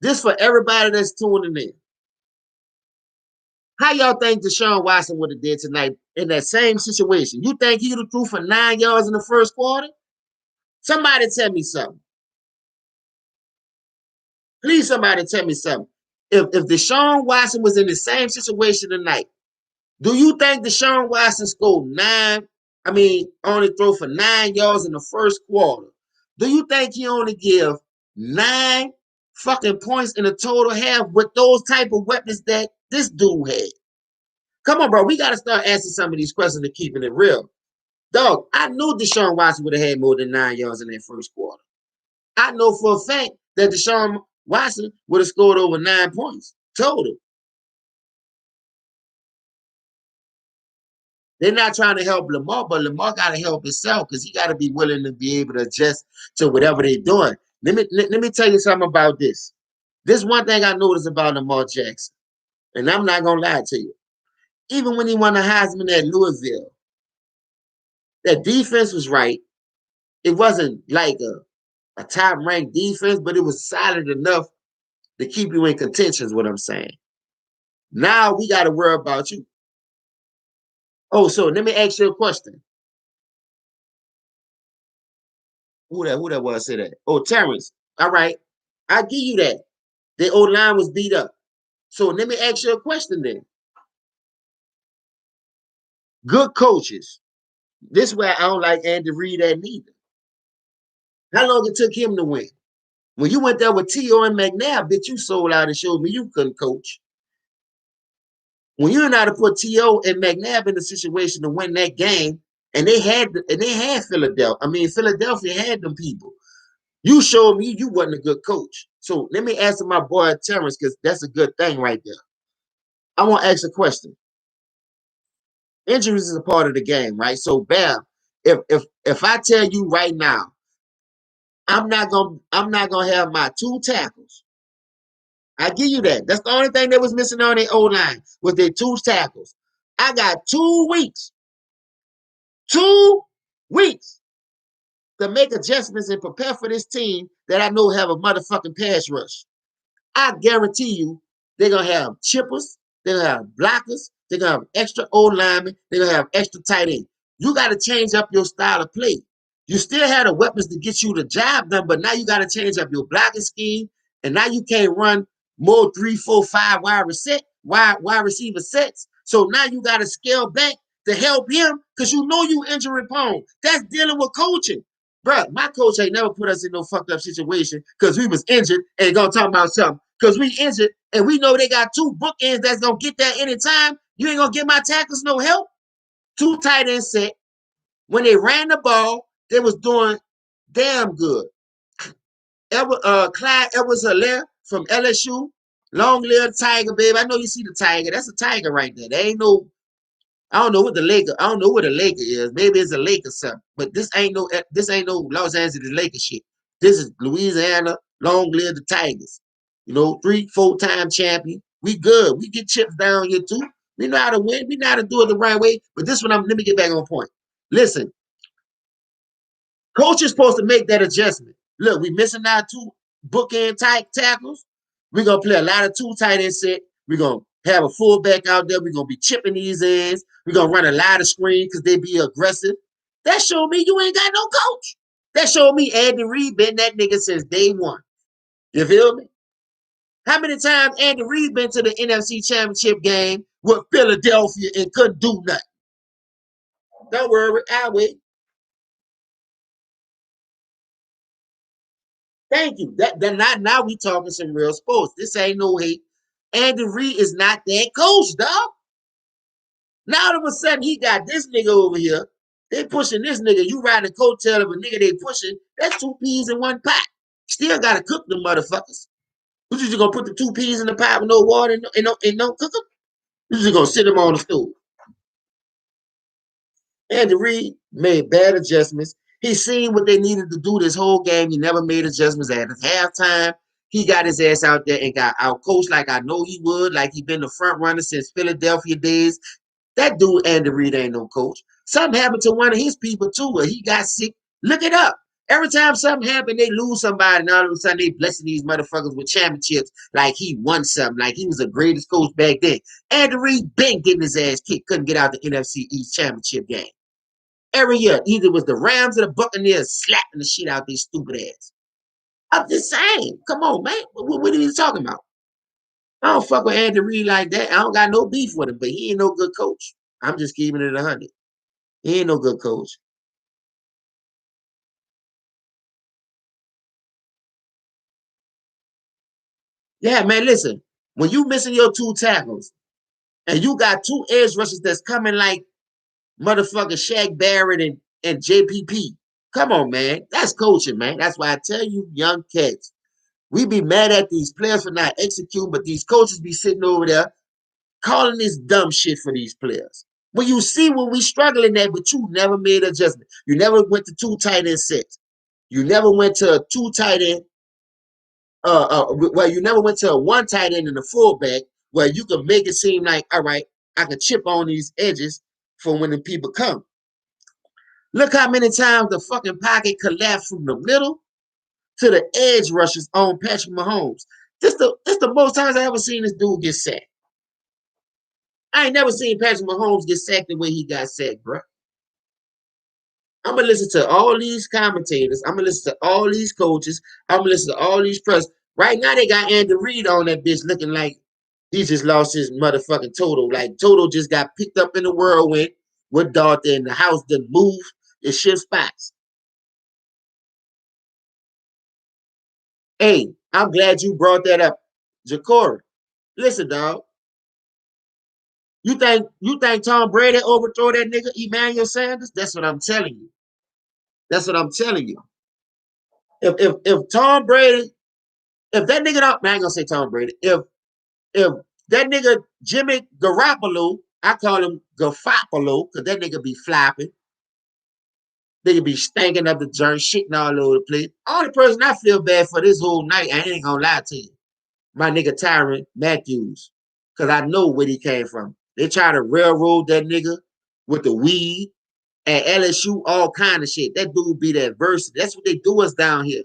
This for everybody that's tuning in. How y'all think Deshaun Watson would have did tonight in that same situation? You think he would have threw for 9 yards in the first quarter? Somebody tell me something. Please, somebody tell me something. If Deshaun Watson was in the same situation tonight, do you think Deshaun Watson scored only throw for 9 yards in the first quarter? Do you think he only give 9 fucking points in the total half with those type of weapons that this dude had? Come on, bro. We got to start asking some of these questions and keeping it real. Dog, I knew Deshaun Watson would have had more than 9 yards in that first quarter. I know for a fact that Deshaun Watson would have scored over 9 points total. They're not trying to help Lamar, but Lamar got to help himself because he got to be willing to be able to adjust to whatever they're doing. Let me tell you something about this. This one thing I noticed about Lamar Jackson, and I'm not going to lie to you. Even when he won the Heisman at Louisville, that defense was right. It wasn't like a top-ranked defense, but it was solid enough to keep you in contention is what I'm saying. Now we got to worry about you. Oh, so let me ask you a question. Who that was say that? Oh, Terrence. All right. I give you that. The old line was beat up. So let me ask you a question then. Good coaches. This is why I don't like Andy Reid at neither. How long it took him to win? When you went there with T.O. and McNabb, bitch, you sold out and showed me you couldn't coach. When you're not to put T.O. and McNabb in the situation to win that game, and they had Philadelphia. Philadelphia had them people. You showed me you wasn't a good coach. So let me answer my boy Terrence, because that's a good thing right there. I want to ask a question. Injuries is a part of the game, right? So bam, if I tell you right now, I'm not gonna have my 2 tackles. I give you that. That's the only thing that was missing on their O-line was their 2 tackles. I got 2 weeks. 2 weeks to make adjustments and prepare for this team that I know have a motherfucking pass rush. I guarantee you they're going to have chippers, they're going to have blockers, they're going to have extra old linemen, they're going to have extra tight end. You got to change up your style of play. You still have the weapons to get you the job done, but now you got to change up your blocking scheme, and now you can't run more 3, 4, 5 wide receiver sets. So now you got to scale back to help him because you know you injury prone. That's dealing with coaching. Bro, my coach ain't never put us in no fucked up situation because we was injured and gonna talk about something. Because we injured and we know they got 2 bookends that's gonna get there anytime. You ain't gonna give my tackles no help. 2 tight end set. When they ran the ball, they was doing damn good. Clyde Edwards-Helaire from LSU. Long live Tiger, baby. I know you see the Tiger. That's a Tiger right there. There ain't no, I don't know what the Laker is. Maybe it's a Laker something. But this ain't no Los Angeles Lakers shit. This is Louisiana. Long live the Tigers. 3, 4-time champion. We good. We get chips down here too. We know how to win. We know how to do it the right way. But this one, let me get back on point. Listen, coach is supposed to make that adjustment. Look, we missing our 2 bookend tight tackles. We're gonna play a lot of 2 tight end set. We're gonna have a fullback out there. We're gonna be chipping these ends. We're gonna run a lot of screen because they be aggressive. That showed me you ain't got no coach. That showed me Andy Reid been that nigga since day one. You feel me? How many times Andy Reid been to the NFC Championship game with Philadelphia and couldn't do nothing? Don't worry, I'll wait. Thank you. Now we talking some real sports. This ain't no hate. Andy Reid is not that coach, dog. Now all of a sudden he got this nigga over here. They pushing this nigga. You riding the coattail of a nigga they pushing. That's 2 peas in 1 pot. Still gotta cook them motherfuckers. You just gonna put the 2 peas in the pot with no water and don't cook them? You just gonna sit them on the stove. Andy Reid made bad adjustments. He seen what they needed to do this whole game. He never made adjustments at halftime. He got his ass out there and got out coached like I know he would, like he been the front runner since Philadelphia days. That dude, Andy Reid, ain't no coach. Something happened to one of his people too, where he got sick. Look it up. Every time something happened, they lose somebody, and all of a sudden they blessing these motherfuckers with championships like he won something, like he was the greatest coach back then. Andy Reid been getting his ass kicked, couldn't get out the NFC East championship game. Every year, either was the Rams or the Buccaneers slapping the shit out these stupid ass. I'm just saying, come on, man. What are you talking about? I don't fuck with Andy Reid like that. I don't got no beef with him, but he ain't no good coach. I'm just keeping it 100. He ain't no good coach. Yeah, man, listen. When you missing your 2 tackles and you got 2 edge rushers that's coming like motherfucker Shaq Barrett and JPP. Come on, man. That's coaching, man. That's why I tell you, young cats, we be mad at these players for not executing, but these coaches be sitting over there calling this dumb shit for these players. When you see when we struggling at, but you never made adjustment. You never went to 2 tight end sets. You never went to a 2 tight end. Well, you never went to a 1 tight end and a fullback where you could make it seem like, all right, I can chip on these edges for when the people come. Look how many times the fucking pocket collapsed from the middle to the edge rushes on Patrick Mahomes. This the most times I ever seen this dude get sacked. I ain't never seen Patrick Mahomes get sacked the way he got sacked, bro. I'm gonna listen to all these commentators. I'm gonna listen to all these coaches. I'm gonna listen to all these press. Right now, they got Andy Reid on that bitch looking like he just lost his motherfucking total. Like total just got picked up in the whirlwind with daughter and the house done moved. It shift spots. Hey, I'm glad you brought that up, Ja'Cory. Listen, dog. You think Tom Brady overthrow that nigga Emmanuel Sanders? That's what I'm telling you. That's what I'm telling you. If Tom Brady, if that nigga don't, I ain't gonna say Tom Brady. If that nigga Jimmy Garoppolo, I call him Garoppolo, because that nigga be flopping. Nigga be stinking up the joint, shitting all over the place. Only person I feel bad for this whole night, I ain't gonna lie to you, my nigga Tyron Matthews, because I know where he came from. They try to railroad that nigga with the weed at LSU, all kind of shit. That dude be that verse. That's what they do us down here.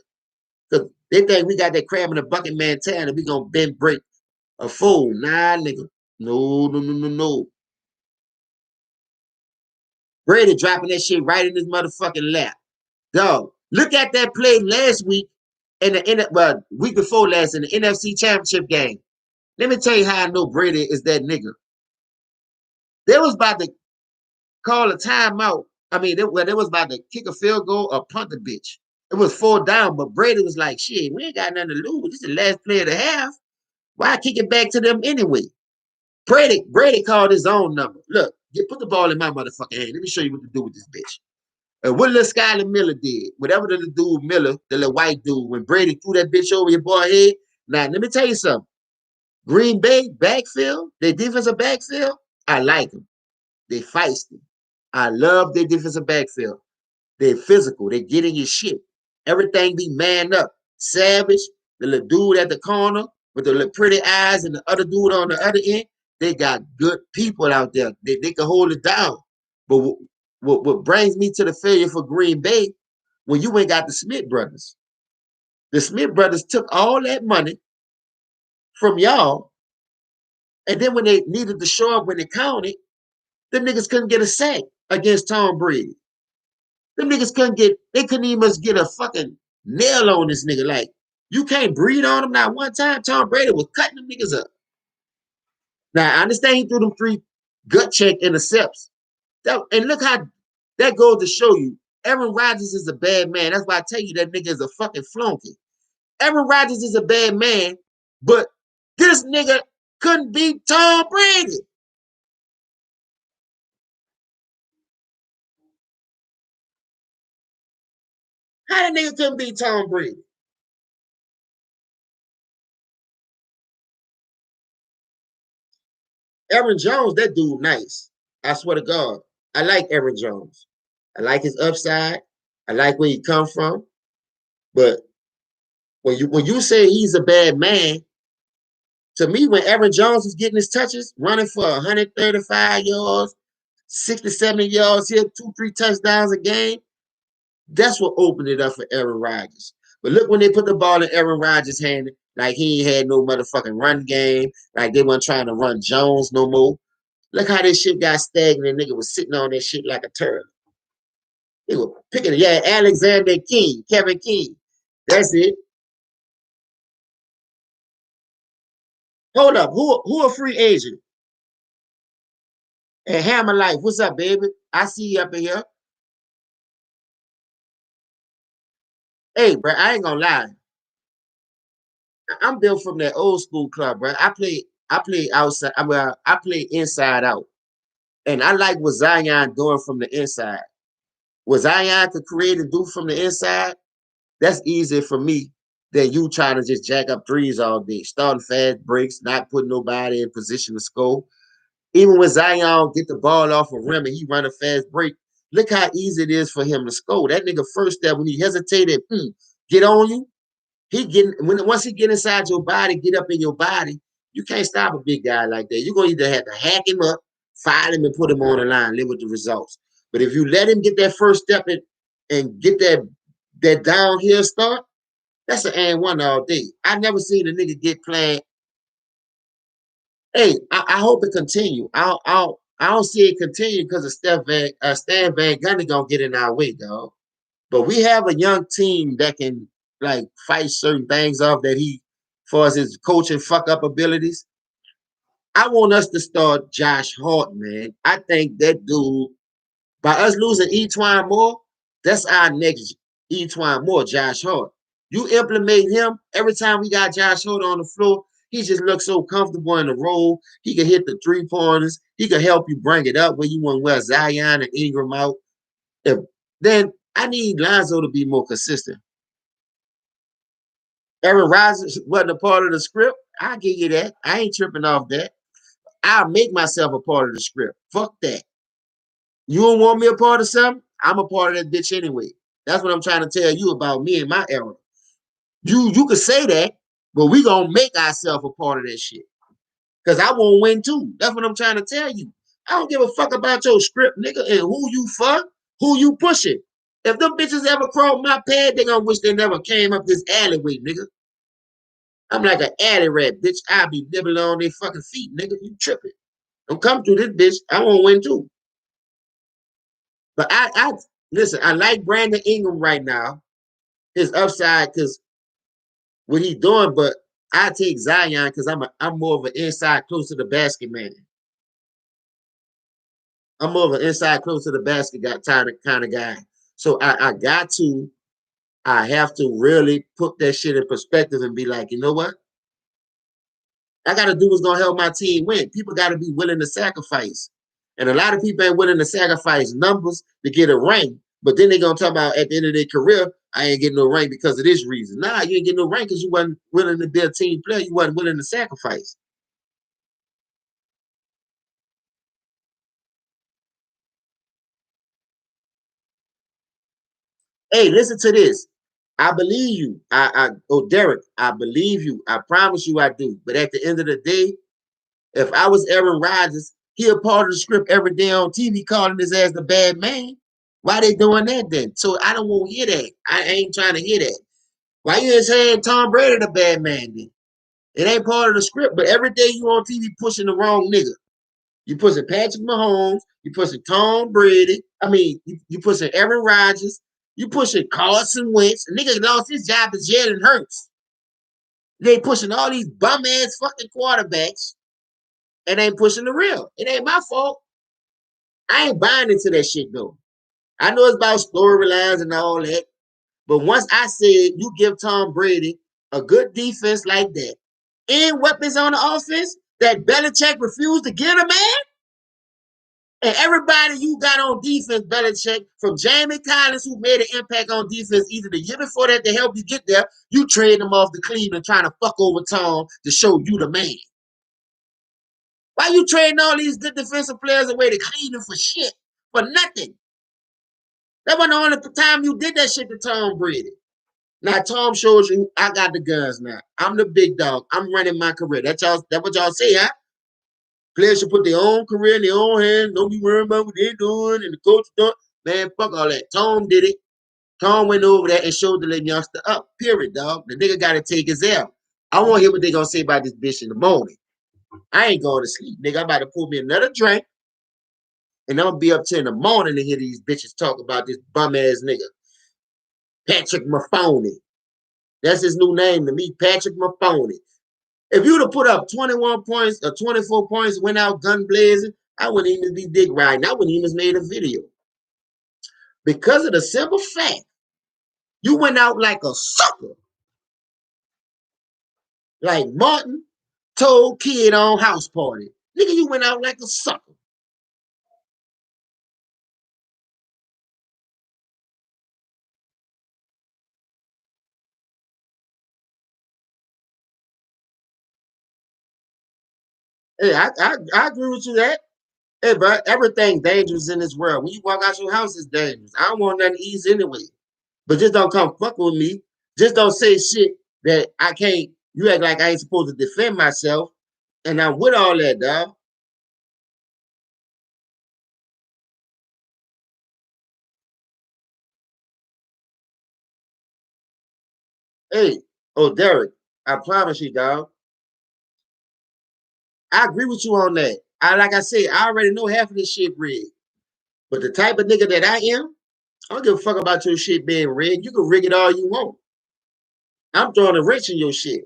Because they think we got that crab in the bucket mentality. We gonna bend break a fool. Nah, nigga. No, no, no, no, no. Brady dropping that shit right in his motherfucking lap. Dog, look at that play last week week before last in the NFC Championship game. Let me tell you how I know Brady is that nigga. They was about to call a timeout. I mean, they was about to kick a field goal or punt the bitch. It was 4 down, but Brady was like, shit, we ain't got nothing to lose. This is the last play of the half. Why kick it back to them anyway? Brady called his own number. Look, put the ball in my motherfucking hand. Let me show you what to do with this bitch. And what little Skyler Miller did, whatever the dude Miller, the little white dude, when Brady threw that bitch over your boy head. Now, let me tell you something. Green Bay backfield, their defensive backfield, I like them. They feisty. I love their defensive backfield. They're physical. They get in your shit. Everything be manned up. Savage, the little dude at the corner with the little pretty eyes, and the other dude on the other end. They got good people out there. They can hold it down. But what brings me to the failure for Green Bay, when you ain't got the Smith brothers. The Smith brothers took all that money from y'all, and then when they needed to show up when they counted, the niggas couldn't get a sack against Tom Brady. Them niggas they couldn't even get a fucking nail on this nigga. Like, you can't breathe on him. Not one time Tom Brady was cutting them niggas up. Now, I understand he threw them 3 gut check intercepts. And look how that goes to show you Aaron Rodgers is a bad man. That's why I tell you that nigga is a fucking flunky. Aaron Rodgers is a bad man, but this nigga couldn't beat Tom Brady. How that nigga couldn't beat Tom Brady? Aaron Jones, that dude nice. I swear to God. I like Aaron Jones. I like his upside. I like where he come from. But when you say he's a bad man, to me, when Aaron Jones was getting his touches, running for 135 yards, 60, 70 yards here, 2, 3 touchdowns a game, That's what opened it up for Aaron Rodgers. But look when they put the ball in Aaron Rodgers' hand, like he ain't had no motherfucking run game, like they weren't trying to run Jones no more. Look how this shit got stagnant. Nigga was sitting on that shit like a turtle. He was picking it. Yeah, Alexander King, Kevin King. That's it. Hold up. Who a free agent? And Hammer Life, what's up, baby? I see you up in here. Hey, bro, I ain't gonna lie. I'm built from that old school club, bro. I play outside. I play inside out. And I like what Zion doing from the inside. What Zion could create and do from the inside, that's easier for me than you trying to just jack up threes all day, starting fast breaks, not putting nobody in position to score. Even when Zion get the ball off a rim and he run a fast break, look how easy it is for him to score. That nigga first step when he hesitated, get on you. He getting once he get inside your body, get up in your body, you can't stop a big guy like that. You're gonna either have to hack him up, file him, and put him on the line, live with the results. But if you let him get that first step and get that downhill start, that's an and one all day. I never seen a nigga get playing. Hey, I hope it continue. I don't see it continue because of Stan Van Gundy gonna get in our way, dog. But we have a young team that can like fight certain things off that he, far as his coaching fuck up abilities. I want us to start Josh Hart, man. I think that dude, by us losing Etwan Moore, that's our next Etwan Moore, Josh Hart. You implement him every time we got Josh Hart on the floor. He just looks so comfortable in the role. He can hit the 3-pointers. He can help you bring it up when you want to wear Zion and Ingram out. If, then I need Lonzo to be more consistent. Aaron Rodgers wasn't a part of the script. I'll give you that. I ain't tripping off that. I'll make myself a part of the script. Fuck that. You don't want me a part of something? I'm a part of that bitch anyway. That's what I'm trying to tell you about me and my era. You could say that, but we gonna make ourselves a part of that shit. Cause I won't win too. That's what I'm trying to tell you. I don't give a fuck about your script, nigga, and who you fuck, who you pushing. If them bitches ever cross my pad, they gonna wish they never came up this alleyway, nigga. I'm like an alley rat, bitch. I'll be nibbling on their fucking feet, nigga. You tripping. Don't come through this bitch. I won't win too. But I listen, I like Brandon Ingram right now. His upside, because what he doing, but I take Zion because I'm more of an inside close to the basket man. I'm more of an inside close to the basket guy kind of guy. So I have to really put that shit in perspective and be like, you know what? I got to do what's gonna help my team win. People got to be willing to sacrifice, and a lot of people ain't willing to sacrifice numbers to get a ring. But then they gonna talk about at the end of their career, I ain't getting no ring because of this reason. Nah, you ain't getting no ring because you wasn't willing to be a team player. You wasn't willing to sacrifice. Hey, listen to this. I believe you. Derek, I believe you. I promise you I do. But at the end of the day, if I was Aaron Rodgers, he a part of the script every day on TV calling his ass the bad man. Why they doing that then? So I don't want to hear that. I ain't trying to hear that. Why you ain't saying Tom Brady the bad man then? It ain't part of the script, but every day you on TV pushing the wrong nigga. You pushing Patrick Mahomes. You pushing Tom Brady. I mean, you pushing Aaron Rodgers. You pushing Carson Wentz. A nigga lost his job to Jalen Hurts. They pushing all these bum ass fucking quarterbacks and ain't pushing the real. It ain't my fault. I ain't buying into that shit though. I know it's about storylines and all that, but once I said you give Tom Brady a good defense like that and weapons on the offense that Belichick refused to give a man, and everybody you got on defense, Belichick, from Jamie Collins, who made an impact on defense either the year before that to help you get there, you trade him off to Cleveland trying to fuck over Tom to show you the man. Why you trading all these good defensive players away to Cleveland for shit? For nothing. That wasn't the only time you did that shit to Tom Brady. Now Tom shows you I got the guns now. I'm the big dog. I'm running my career. That's what y'all say, huh? Players should put their own career in their own hands. Don't be worrying about what they're doing and the coach doing. Man, fuck all that. Tom did it. Tom went over there and showed the little youngster up, period, dog. The nigga got to take his L. I want to hear what they going to say about this bitch in the morning. I ain't going to sleep, nigga. I'm about to pull me another drink, and I'm going to be up till in the morning to hear these bitches talk about this bum-ass nigga. Patrick Maphoney. That's his new name to me, Patrick Maphoney. If you'd have put up 21 points or 24 points, went out gun blazing, I wouldn't even be dick riding. I wouldn't even have made a video. Because of the simple fact, you went out like a sucker. Like Martin told kid on house party. Nigga, you went out like a sucker. Hey, I agree with you that. Hey, bro, everything dangerous in this world. When you walk out your house, it's dangerous. I don't want nothing easy anyway. But just don't come fuck with me. Just don't say shit that I can't. You act like I ain't supposed to defend myself. And I'm with all that, dog. Hey, oh, Derek, I promise you, dog. I agree with you on that. Like I said, I already know half of this shit rigged. But the type of nigga that I am, I don't give a fuck about your shit being rigged. You can rig it all you want. I'm throwing a wrench in your shit.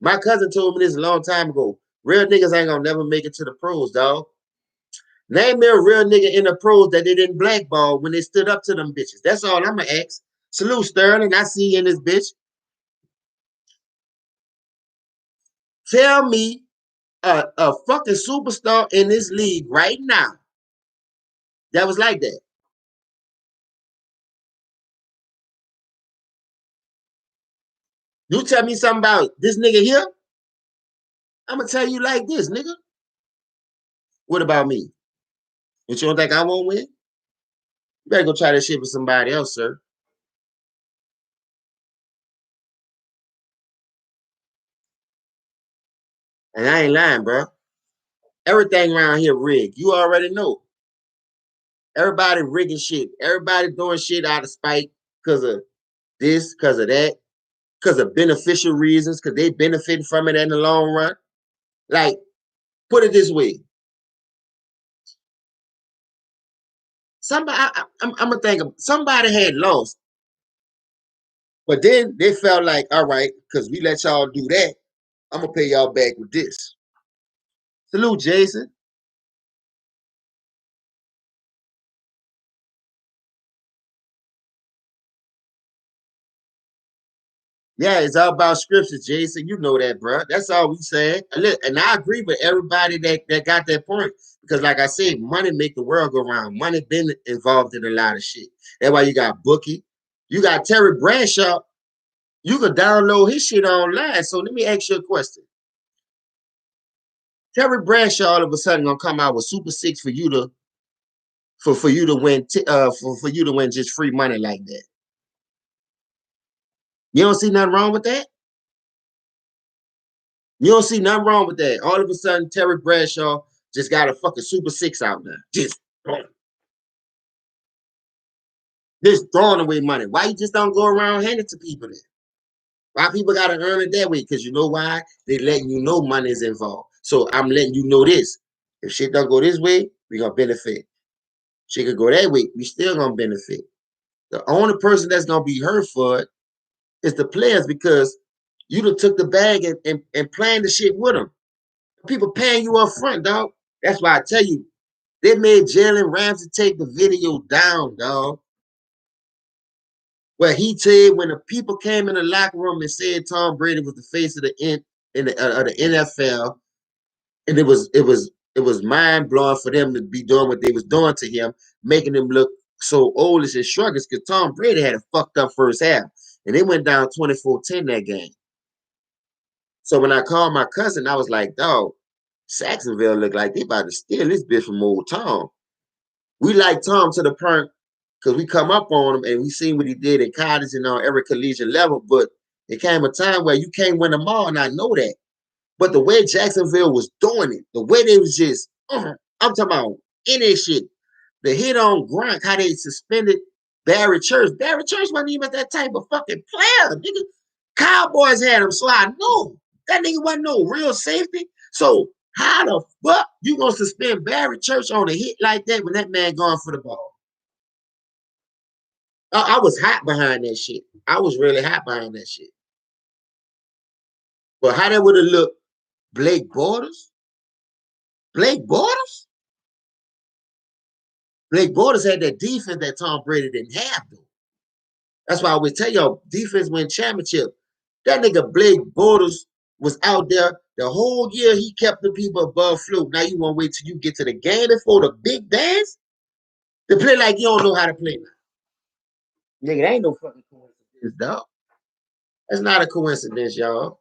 My cousin told me this a long time ago. Real niggas ain't gonna never make it to the pros, dog. Name me a real nigga in the pros that they didn't blackball when they stood up to them bitches. That's all I'm gonna ask. Salute Sterling. I see you in this bitch. Tell me a fucking superstar in this league right now that was like that. You tell me something about this nigga here, I'm gonna tell you like this, nigga. What about me? But you don't think I won't win? You better go try that shit with somebody else, sir. And I ain't lying, bro. Everything around here rigged. You already know. Everybody rigging shit. Everybody doing shit out of spite because of this, because of that, because of beneficial reasons, because they benefit from it in the long run. Like, put it this way. Somebody, I'm gonna think of somebody had lost, but then they felt like, all right, because we let y'all do that, I'm gonna pay y'all back with this. Salute, Jason. Yeah, it's all about scripture, Jason. You know that, bro. That's all we said. And I agree with everybody that got that point. Because, like I said, money make the world go round. Money been involved in a lot of shit. That's why you got Bookie. You got Terry Bradshaw. You can download his shit online. So let me ask you a question. Terry Bradshaw all of a sudden gonna come out with Super Six for you to for you to win for you to win just free money like that. You don't see nothing wrong with that? You don't see nothing wrong with that. All of a sudden, Terry Bradshaw just got a fucking Super Six out there. Just throwing away money. Why you just don't go around handing it to people then? Why people gotta earn it that way? Because you know why? They letting you know money is involved. So I'm letting you know this. If shit don't go this way, we gonna benefit. Shit could go that way, we still gonna benefit. The only person that's gonna be hurt for it is the players because you done took the bag and planned the shit with them. People paying you up front, dog. That's why I tell you, they made Jalen Ramsey take the video down, dog. Where he said when the people came in the locker room and said Tom Brady was the face of the NFL, and it was mind blowing for them to be doing what they was doing to him, making him look so oldish and sluggish because Tom Brady had a fucked up first half, and they went down 24-10 that game. So when I called my cousin, I was like, dog, Saxonville look like they about to steal this bitch from old Tom. We like Tom to the point because we come up on him and we seen what he did in college and on every collegiate level, but it came a time where you can't win them all, and I know that. But the way Jacksonville was doing it, the way they was just, I'm talking about any shit. The hit on Gronk, how they suspended Barry Church. Barry Church wasn't even that type of fucking player, nigga. Cowboys had him, so I know that nigga wasn't no real safety. So how the fuck you gonna suspend Barry Church on a hit like that when that man going for the ball? I was hot behind that shit. I was really hot behind that shit. But how that would have looked, Blake Bortles? Blake Bortles? Blake Bortles had that defense that Tom Brady didn't have, though. That's why I always tell y'all, defense win championship. That nigga Blake Bortles was out there the whole year. He kept the people above fluke. Now you want to wait till you get to the game before the big dance to play like you don't know how to play now. Nigga, that ain't no fucking coincidence, dog. That's not a coincidence, y'all.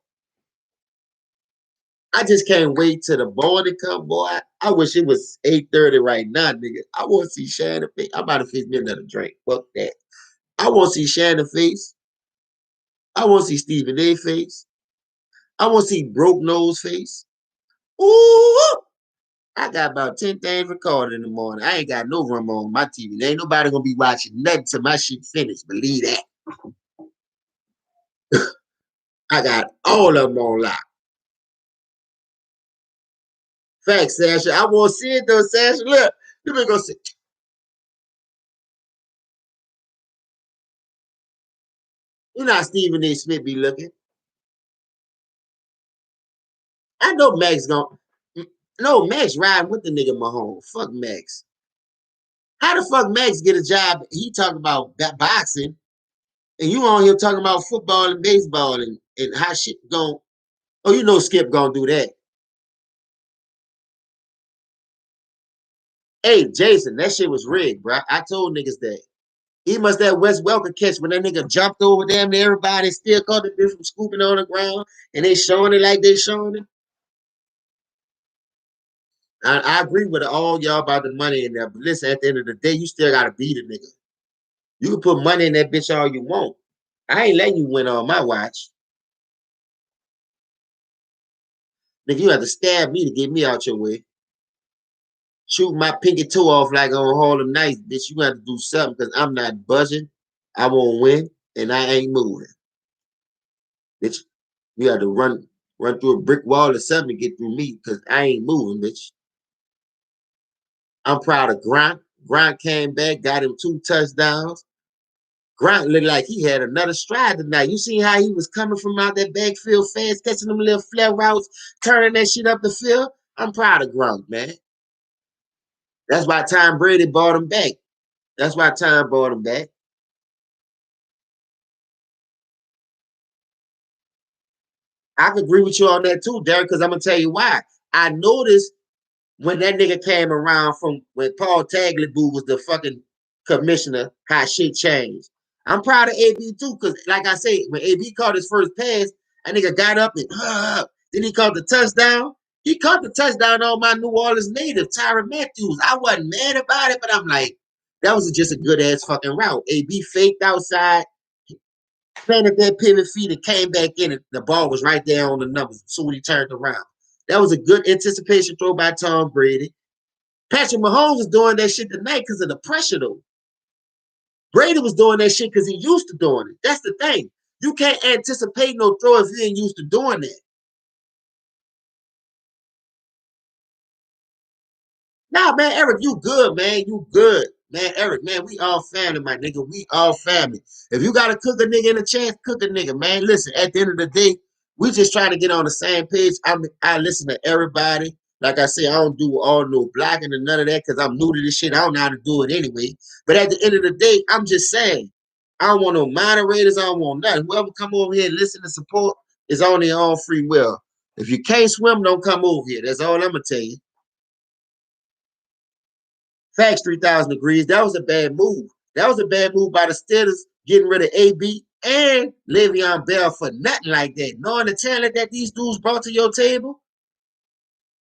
I just can't wait till the morning come, boy. I wish it was 8:30 right now, nigga. I want to see Shannon face. I'm about to fix me another drink. Fuck that. I want to see Shannon face. I want to see Stephen A face. I want to see Broke Nose face. Ooh! I got about 10 things recorded in the morning. I ain't got no room on my TV. There ain't nobody gonna be watching nothing till my shit finished. Believe that. I got all of them on lock. Facts, Sasha. I want to see it though, Sasha. Look, let me go see. You know how Stephen A. Smith be looking. I know Max gonna. No, Max riding with the nigga Mahomes. Fuck Max. How the fuck Max get a job? He talking about boxing, and you on here talking about football and baseball and how shit going. Oh, you know Skip gonna do that. Hey, Jason, that shit was rigged, bro. I told niggas that. He must have Wes Welker catch when that nigga jumped over them and everybody still caught the bitch from scooping on the ground and they showing it like they showing it. I agree with all y'all about the money in there, but listen, at the end of the day, you still gotta beat a nigga. You can put money in that bitch all you want. I ain't letting you win on my watch. Nigga, you have to stab me to get me out your way. Shoot my pinky toe off like on Harlem Nights, bitch. You got to do something because I'm not buzzing. I won't win, and I ain't moving. Bitch, you got to run through a brick wall or something to get through me because I ain't moving, bitch. I'm proud of Grant. Grant came back, got him 2 touchdowns. Grant looked like he had another stride tonight. You see how he was coming from out that backfield fast, catching them little flare routes, turning that shit up the field. I'm proud of Grant, man. That's why Tom Brady brought him back. That's why Tom brought him back. I can agree with you on that too, Derek, because I'm gonna tell you why. I noticed when that nigga came around from when Paul Tagliabue was the fucking commissioner, how shit changed. I'm proud of AB too, because like I say, when AB caught his first pass, that nigga got up and then he caught the touchdown. He caught the touchdown on my New Orleans native, Tyrann Matthews. I wasn't mad about it, but I'm like, that was just a good ass fucking route. AB faked outside, planted that pivot feet and came back in, and the ball was right there on the numbers. So when he turned around, that was a good anticipation throw by Tom Brady. Patrick Mahomes was doing that shit tonight because of the pressure, though. Brady was doing that shit because he used to doing it. That's the thing. You can't anticipate no throw if you ain't used to doing that. Nah, man, Eric, you good, man. You good. Man, Eric, man, we all family, my nigga. We all family. If you gotta cook a nigga in a chance, cook a nigga, man. Listen, at the end of the day, we just trying to get on the same page. I listen to everybody. Like I say, I don't do all no blocking and none of that because I'm new to this shit. I don't know how to do it anyway. But at the end of the day, I'm just saying, I don't want no moderators. I don't want nothing. Whoever come over here and listen and support is on their own free will. If you can't swim, don't come over here. That's all I'm gonna tell you. Facts 3,000 degrees. That was a bad move. That was a bad move by the Steelers getting rid of AB and Le'Veon Bell for nothing like that. Knowing the talent that these dudes brought to your table,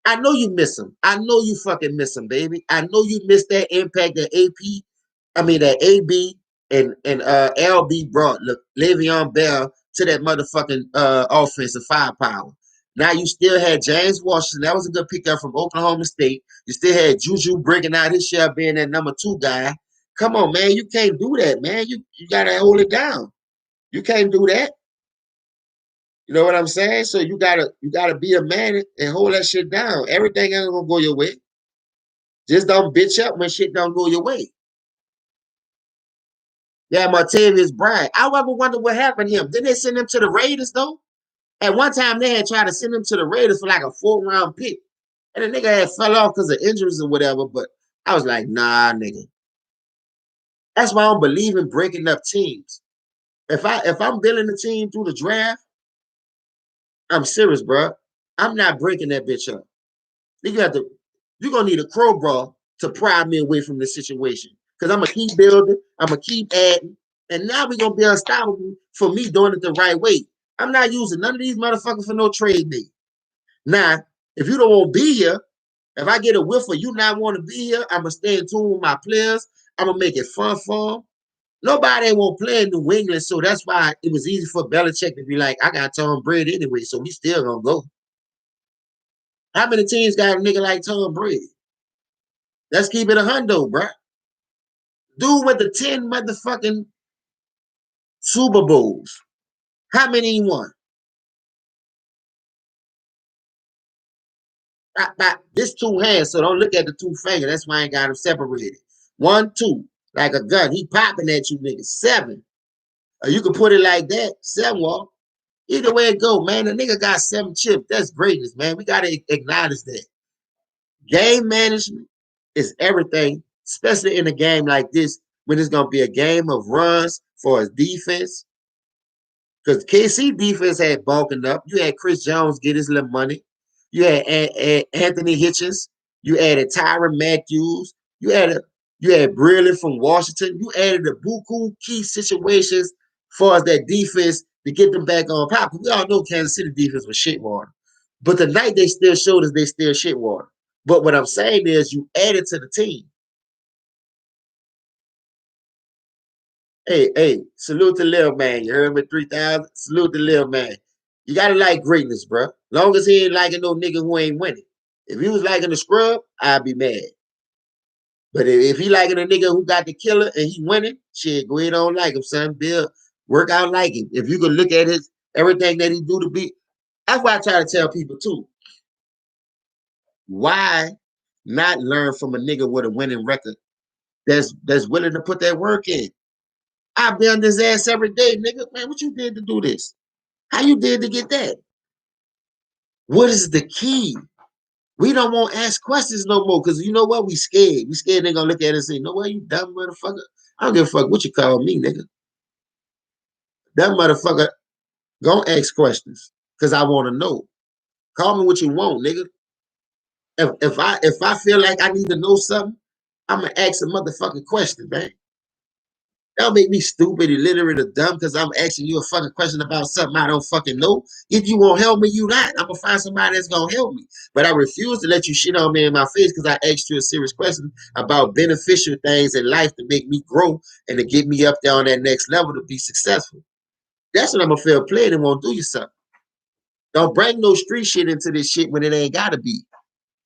I know you miss them. I know you fucking miss them, baby. I know you miss that impact that AP, I mean that AB and LB brought. Look, Le'Veon Bell to that motherfucking offensive firepower. Now you still had James Washington. That was a good pickup from Oklahoma State. You still had Juju breaking out his share being that number 2 guy. Come on, man. You can't do that, man. You gotta hold it down. You can't do that. You know what I'm saying? So you gotta be a man and hold that shit down. Everything ain't gonna go your way. Just don't bitch up when shit don't go your way. Yeah, Martavius Bryant. I ever wonder what happened to him. Didn't they send him to the Raiders though? At one time they had tried to send him to the Raiders for like a 4th-round pick. And the nigga had fell off because of injuries or whatever. But I was like, nah, nigga. That's why I don't believe in breaking up teams. If I'm building a team through the draft, I'm serious, bro. I'm not breaking that bitch up. You're gonna need a crowbar to pry me away from this situation. Because I'm gonna keep building, I'm gonna keep adding, and now we're gonna be unstoppable for me doing it the right way. I'm not using none of these motherfuckers for no trade day. Now, if you don't want to be here, if I get a whiff of you not want to be here, I'm gonna stay in tune with my players. I'm gonna make it fun for them. Nobody won't play in New England, so that's why it was easy for Belichick to be like, I got Tom Brady anyway, so we still gonna go. How many teams got a nigga like Tom Brady? Let's keep it a hundo, bro. Dude with the 10 motherfucking Super Bowls. How many he won? This 2 hands, so don't look at the 2 fingers. That's why I ain't got him separated. 1, 2, like a gun. He popping at you niggas. 7. Or you can put it like that. 7 walk. Either way it go, man. The nigga got 7 chips. That's greatness, man. We gotta acknowledge that. Game management is everything, especially in a game like this, when it's gonna be a game of runs for his defense. Because KC defense had bulking up. You had Chris Jones get his little money. You had Anthony Hitchens. You added Tyrann Matthews. You had Breland from Washington. You added a buku key situations for us that defense to get them back on top. We all know Kansas City defense was shit water. But tonight they still showed us they still shit water. But what I'm saying is you added to the team. Hey, salute to Lil Man. You heard me 3,000? Salute to Lil Man. You gotta like greatness, bro. Long as he ain't liking no nigga who ain't winning. If he was liking the scrub, I'd be mad. But if he liking a nigga who got the killer and he winning, shit, go ahead on like him, son. Bill, work out like him. If you can look at his everything that he do to be, that's why I try to tell people too. Why not learn from a nigga with a winning record that's willing to put that work in? I be on his ass every day, nigga. Man, what you did to do this? How you did to get that? What is the key? We don't want to ask questions no more because you know what? We scared. We scared they're gonna look at us and say, "No way, you dumb motherfucker." I don't give a fuck what you call me, nigga. That motherfucker gonna ask questions because I want to know. Call me what you want, nigga. If I feel like I need to know something, I'm gonna ask a motherfucking question, man. Don't make me stupid, illiterate, or dumb because I'm asking you a fucking question about something I don't fucking know. If you won't help me, you not. I'm gonna find somebody that's gonna help me. But I refuse to let you shit on me in my face because I asked you a serious question about beneficial things in life to make me grow and to get me up there on that next level to be successful. That's when I'm gonna feel played and won't do you something. Don't bring no street shit into this shit when it ain't gotta be.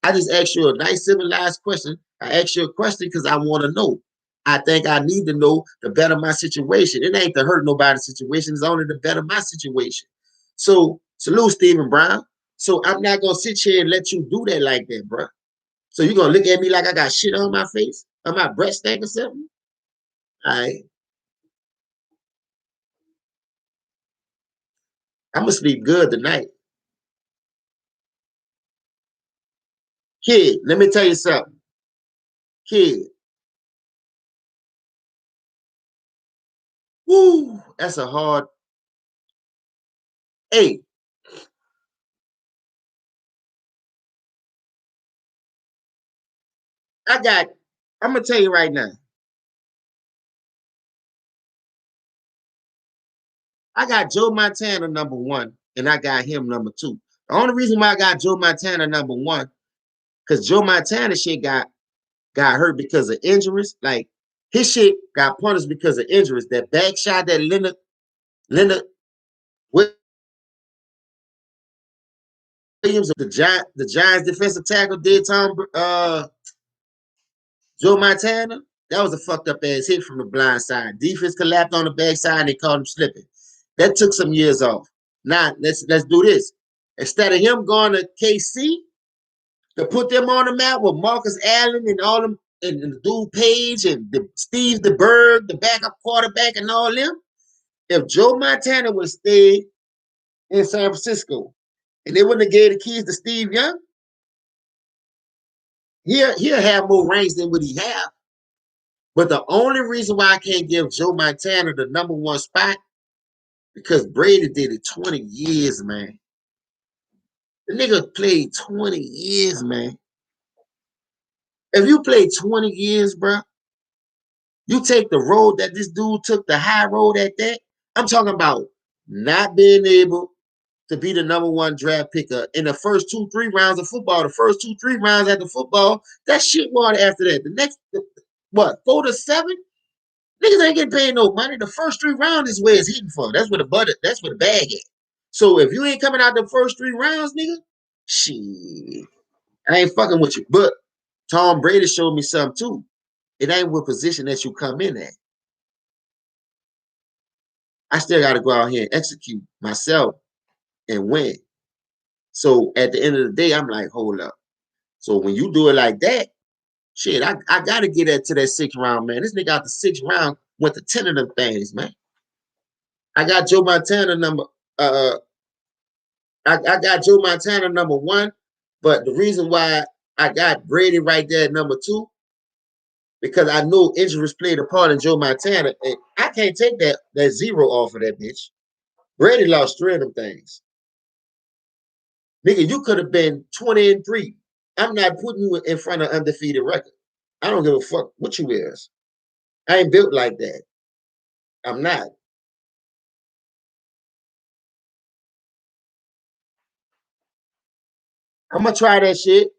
I just asked you a nice civilized question. I asked you a question because I want to know. I think I need to know to better my situation. It ain't to hurt nobody's situation. It's only to better my situation. So salute Stephen Brown. So I'm not gonna sit here and let you do that like that, bro. So you gonna look at me like I got shit on my face, on my breath stank or something? All right, I'm gonna sleep good tonight, kid. Let me tell you something, kid. Woo, that's a hard. Hey, I got. I'm gonna tell you right now. I got Joe Montana number 1, and I got him number 2. The only reason why I got Joe Montana number 1, because Joe Montana shit got hurt because of injuries. Like his shit got punished because of injuries. That back shot that Leonard Williams, the Giants defensive tackle, did Joe Montana. That was a fucked up ass hit from the blind side. Defense collapsed on the backside and they caught him slipping. That took some years off. Now let's do this. Instead of him going to KC to put them on the map with Marcus Allen and all them and the dude Page and Steve DeBerg, the backup quarterback, and all them, if Joe Montana would stay in San Francisco and they wouldn't have gave the keys to Steve Young, he'll have more rings than what he have. But the only reason why I can't give Joe Montana the #1 spot, because Brady did it 20 years, man. The nigga played 20 years, man. If you play 20 years, bro, you take the road that this dude took, the high road at that. I'm talking about not being able to be the #1 draft picker in the first 2-3 rounds of football. The first 2-3 rounds after football, that shit water after that. The next, what, 4 to 7? Niggas ain't getting paid no money. The first 3 rounds is where it's hitting for. That's where the bag at. So if you ain't coming out the first 3 rounds, nigga, shit, I ain't fucking with you. But Tom Brady showed me something too. It ain't what position that you come in at. I still got to go out here and execute myself and win. So at the end of the day, I'm like, hold up. So when you do it like that, shit, I got to get that to that 6th round, man. This nigga out the 6th round went to 10 of them things, man. I got Joe Montana I got Joe Montana #1, but the reason why I got Brady right there at #2, because I know injuries played a part in Joe Montana, and I can't take that 0 off of that bitch. Brady lost 3 of them things. Nigga, you could have been 20-3. I'm not putting you in front of undefeated record. I don't give a fuck what you is. I ain't built like that. I'm not. I'm gonna try that shit.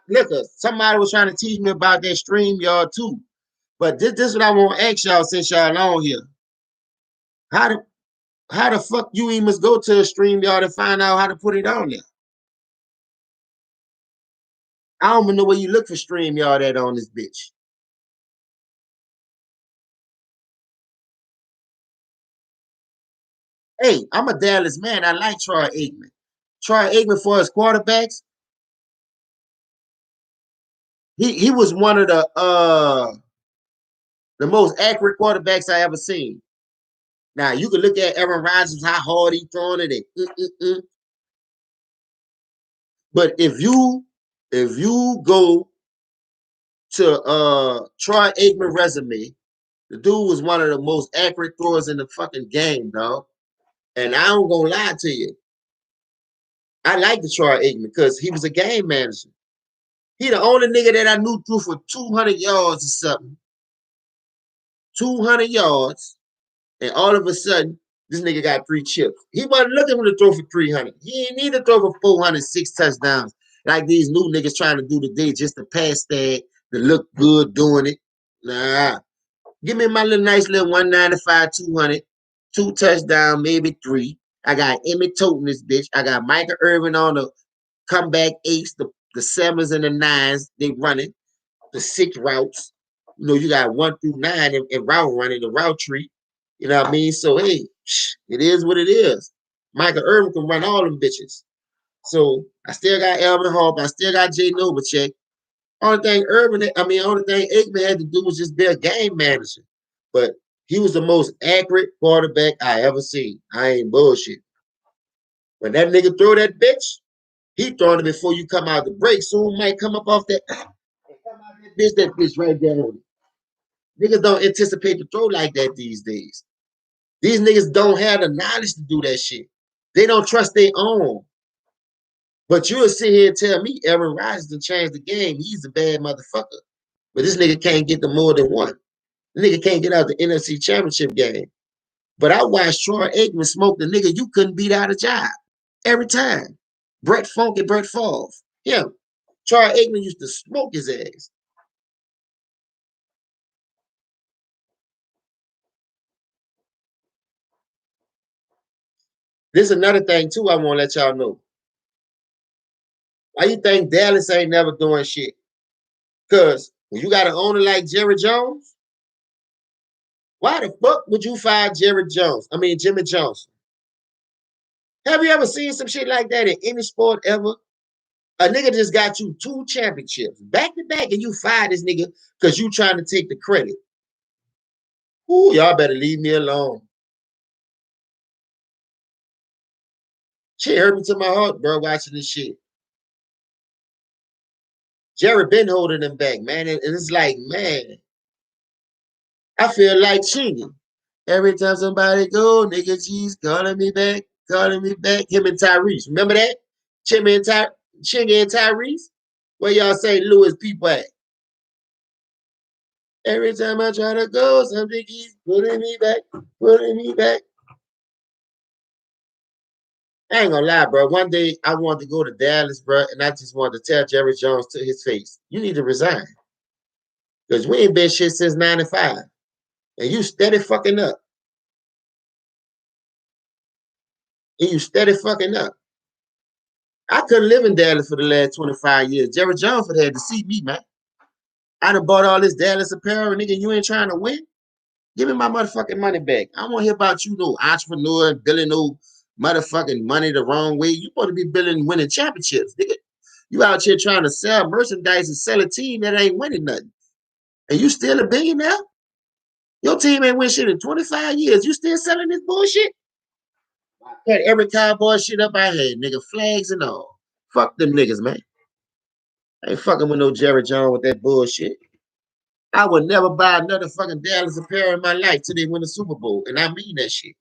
Look, somebody was trying to teach me about that StreamYard too. But this is what I want to ask y'all since y'all on here. How the fuck you even must go to a StreamYard and find out how to put it on there? I don't even know where you look for StreamYard at on this bitch. Hey, I'm a Dallas man. I like Troy Aikman. Troy Aikman for his quarterbacks, he was one of the most accurate quarterbacks I ever seen. Now you can look at Aaron Rodgers, how hard he throwing it, and. But if you go to Troy Aikman resume, the dude was one of the most accurate throwers in the fucking game, dog. And I don't gonna lie to you. I like the Troy Aikman because he was a game manager. He the only nigga that I knew threw for 200 yards or something. 200 yards, and all of a sudden, this nigga got 3 chips. He wasn't looking to throw for 300. He ain't need to throw for 406 touchdowns like these new niggas trying to do today just to pass that, to look good doing it. Nah. Give me my little nice little 195, 200, 2 touchdowns, maybe 3. I got Emmett Tote in this bitch. I got Michael Irvin on the comeback 8s, the 7s and the 9s. They running the 6 routes. You know, you got 1 through 9 in route running, the route tree. You know what I mean? So, hey, it is what it is. Michael Irvin can run all them bitches. So, I still got Alvin Hall, I still got Jay Novacek. Only thing Aikman had to do was just be a game manager. But he was the most accurate quarterback I ever seen. I ain't bullshit. When that nigga throw that bitch, he throwing it before you come out the break. Soon might come up off that. Come out that bitch right there on it. Niggas don't anticipate to throw like that these days. These niggas don't have the knowledge to do that shit. They don't trust their own. But you'll sit here and tell me Aaron Rodgers to change the game. He's a bad motherfucker. But this nigga can't get the more than one. The nigga can't get out the NFC Championship game. But I watched Troy Aikman smoke the nigga you couldn't beat out a job. Every time. Brett Funk and Brett Favre. Him. Troy Aikman used to smoke his ass. This is another thing, too, I want to let y'all know. Why you think Dallas ain't never doing shit? Because when you got an owner like Jerry Jones, why the fuck would you fire Jerry Jones? I mean Jimmy Johnson. Have you ever seen some shit like that in any sport ever? A nigga just got you 2 championships back to back, and you fired this nigga because you trying to take the credit. Ooh, y'all better leave me alone. Shit hurt me to my heart, bro, watching this shit. Jerry been holding them back, man. And it's like, man, I feel like cheating. Every time somebody go, nigga G's calling me back, calling me back. Him and Tyrese. Remember that? Chingy and Tyrese? Where y'all St. Louis people at? Every time I try to go, something keeps pulling me back, pulling me back. I ain't gonna lie, bro. One day I wanted to go to Dallas, bro, and I just wanted to tell Jerry Jones to his face, you need to resign. Because we ain't been shit since 95. And you steady fucking up. And you steady fucking up. I couldn't live in Dallas for the last 25 years. Jerry Jones would have had to see me, man. I done bought all this Dallas apparel, nigga. You ain't trying to win? Give me my motherfucking money back. I don't want to hear about you, no entrepreneur, billing no motherfucking money the wrong way. You supposed to be billing winning championships, nigga. You out here trying to sell merchandise and sell a team that ain't winning nothing. And you still a billionaire? Your team ain't win shit in 25 years. You still selling this bullshit? I cut every Cowboy shit up I had, nigga. Flags and all. Fuck them niggas, man. I ain't fucking with no Jerry Jones with that bullshit. I would never buy another fucking Dallas apparel in my life till they win the Super Bowl. And I mean that shit.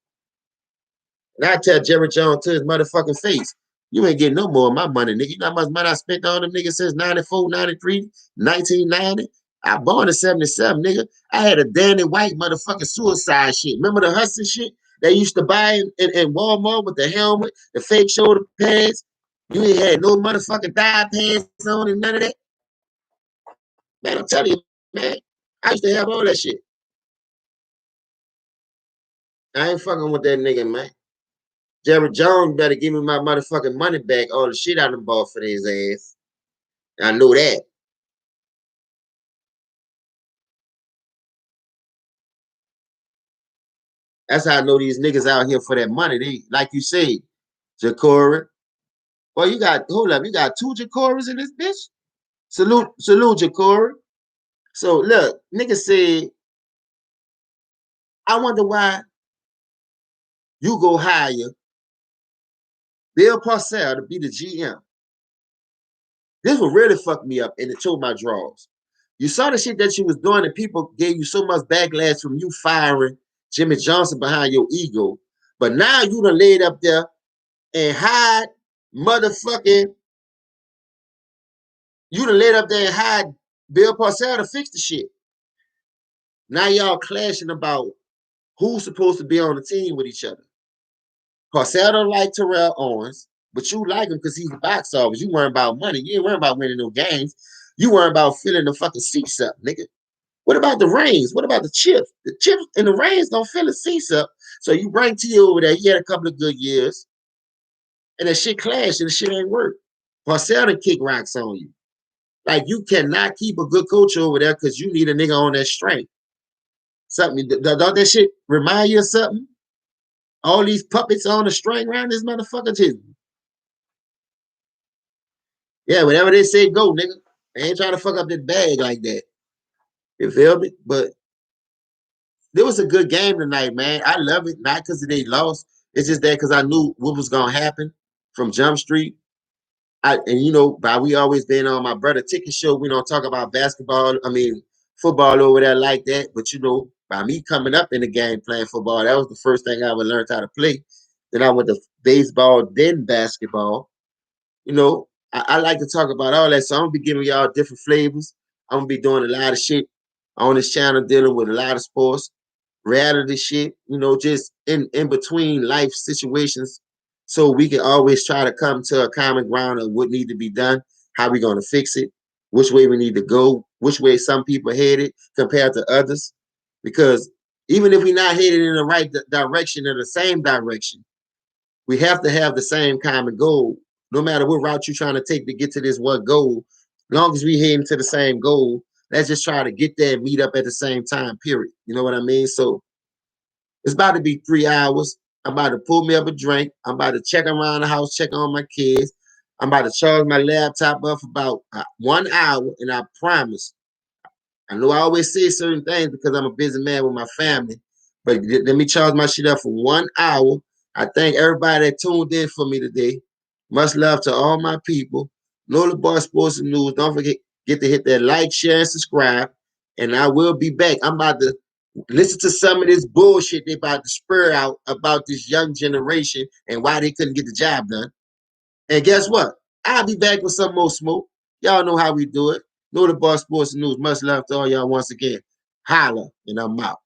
And I tell Jerry Jones to his motherfucking face, you ain't getting no more of my money, nigga. You know how much money I spent on them niggas since 94, 93, 1990? I born in 77, nigga. I had a Danny White motherfucking suicide shit. Remember the Hudson shit they used to buy in Walmart with the helmet, the fake shoulder pads? You ain't had no motherfucking thigh pads on and none of that. Man, I'm telling you, man. I used to have all that shit. I ain't fucking with that nigga, man. Jerry Jones better give me my motherfucking money back. All the shit I done bought for his ass. I know that. That's how I know these niggas out here for that money. They, like you say, Ja'Cory. Well, you got, hold up, you got 2 Ja'Corys in this bitch? Salute, Ja'Cory. So look, nigga said, I wonder why you go hire Bill Parcells to be the GM. This would really fuck me up and it showed my draws. You saw the shit that you was doing and people gave you so much backlash from you firing Jimmy Johnson behind your ego. But now you done laid up there and hide motherfucking, you done laid up there and hide Bill Parcells to fix the shit. Now y'all clashing about who's supposed to be on the team with each other. Parcells don't like Terrell Owens, but you like him because he's a box office. You worrying about money. You ain't worrying about winning no games. You worrying about filling the fucking seats up, nigga. What about the Reigns? What about the Chips? The Chips and the Reigns don't fill the seats up. So you bring T over there. He had a couple of good years. And that shit clashed and the shit ain't work. Parcells to kick rocks on you. Like you cannot keep a good coach over there because you need a nigga on that strength. Something, don't that shit remind you of something? All these puppets on the string around this motherfucker too. Yeah, whatever they say, go, nigga. They ain't trying to fuck up that bag like that. You feel me? But it was a good game tonight, man. I love it, not because they lost. It's just that because I knew what was gonna happen from Jump Street. And you know, by we always been on my brother ticket show, we don't talk about basketball. I mean, football over there like that. But you know, by me coming up in the game playing football, that was the first thing I ever learned how to play. Then I went to baseball, then basketball. You know, I like to talk about all that. So I'm gonna be giving y'all different flavors. I'm gonna be doing a lot of shit on this channel, dealing with a lot of sports, reality shit, you know, just in between life situations. So we can always try to come to a common ground of what need to be done, how we gonna fix it, which way we need to go, which way some people headed compared to others. Because even if we're not headed in the right direction or the same direction, we have to have the same common goal no matter what route you're trying to take to get to this one goal, as long as we heading to the same goal, let's just try to get there and meet up at the same time, period. You know what I mean? So it's about to be 3 hours. I'm about to pull me up a drink. I'm about to check around the house, check on my kids. I'm about to charge my laptop up for about 1 hour, and I promise. I know I always say certain things because I'm a busy man with my family, but let me charge my shit up for 1 hour. I thank everybody that tuned in for me today. Much love to all my people. Know the Bar Sports and News. Don't forget get to hit that like, share, and subscribe. And I will be back. I'm about to listen to some of this bullshit they about to spur out about this young generation and why they couldn't get the job done. And guess what? I'll be back with some more smoke. Y'all know how we do it. Know the Bar Sports and News. Much love to all y'all once again. Holla, and I'm out.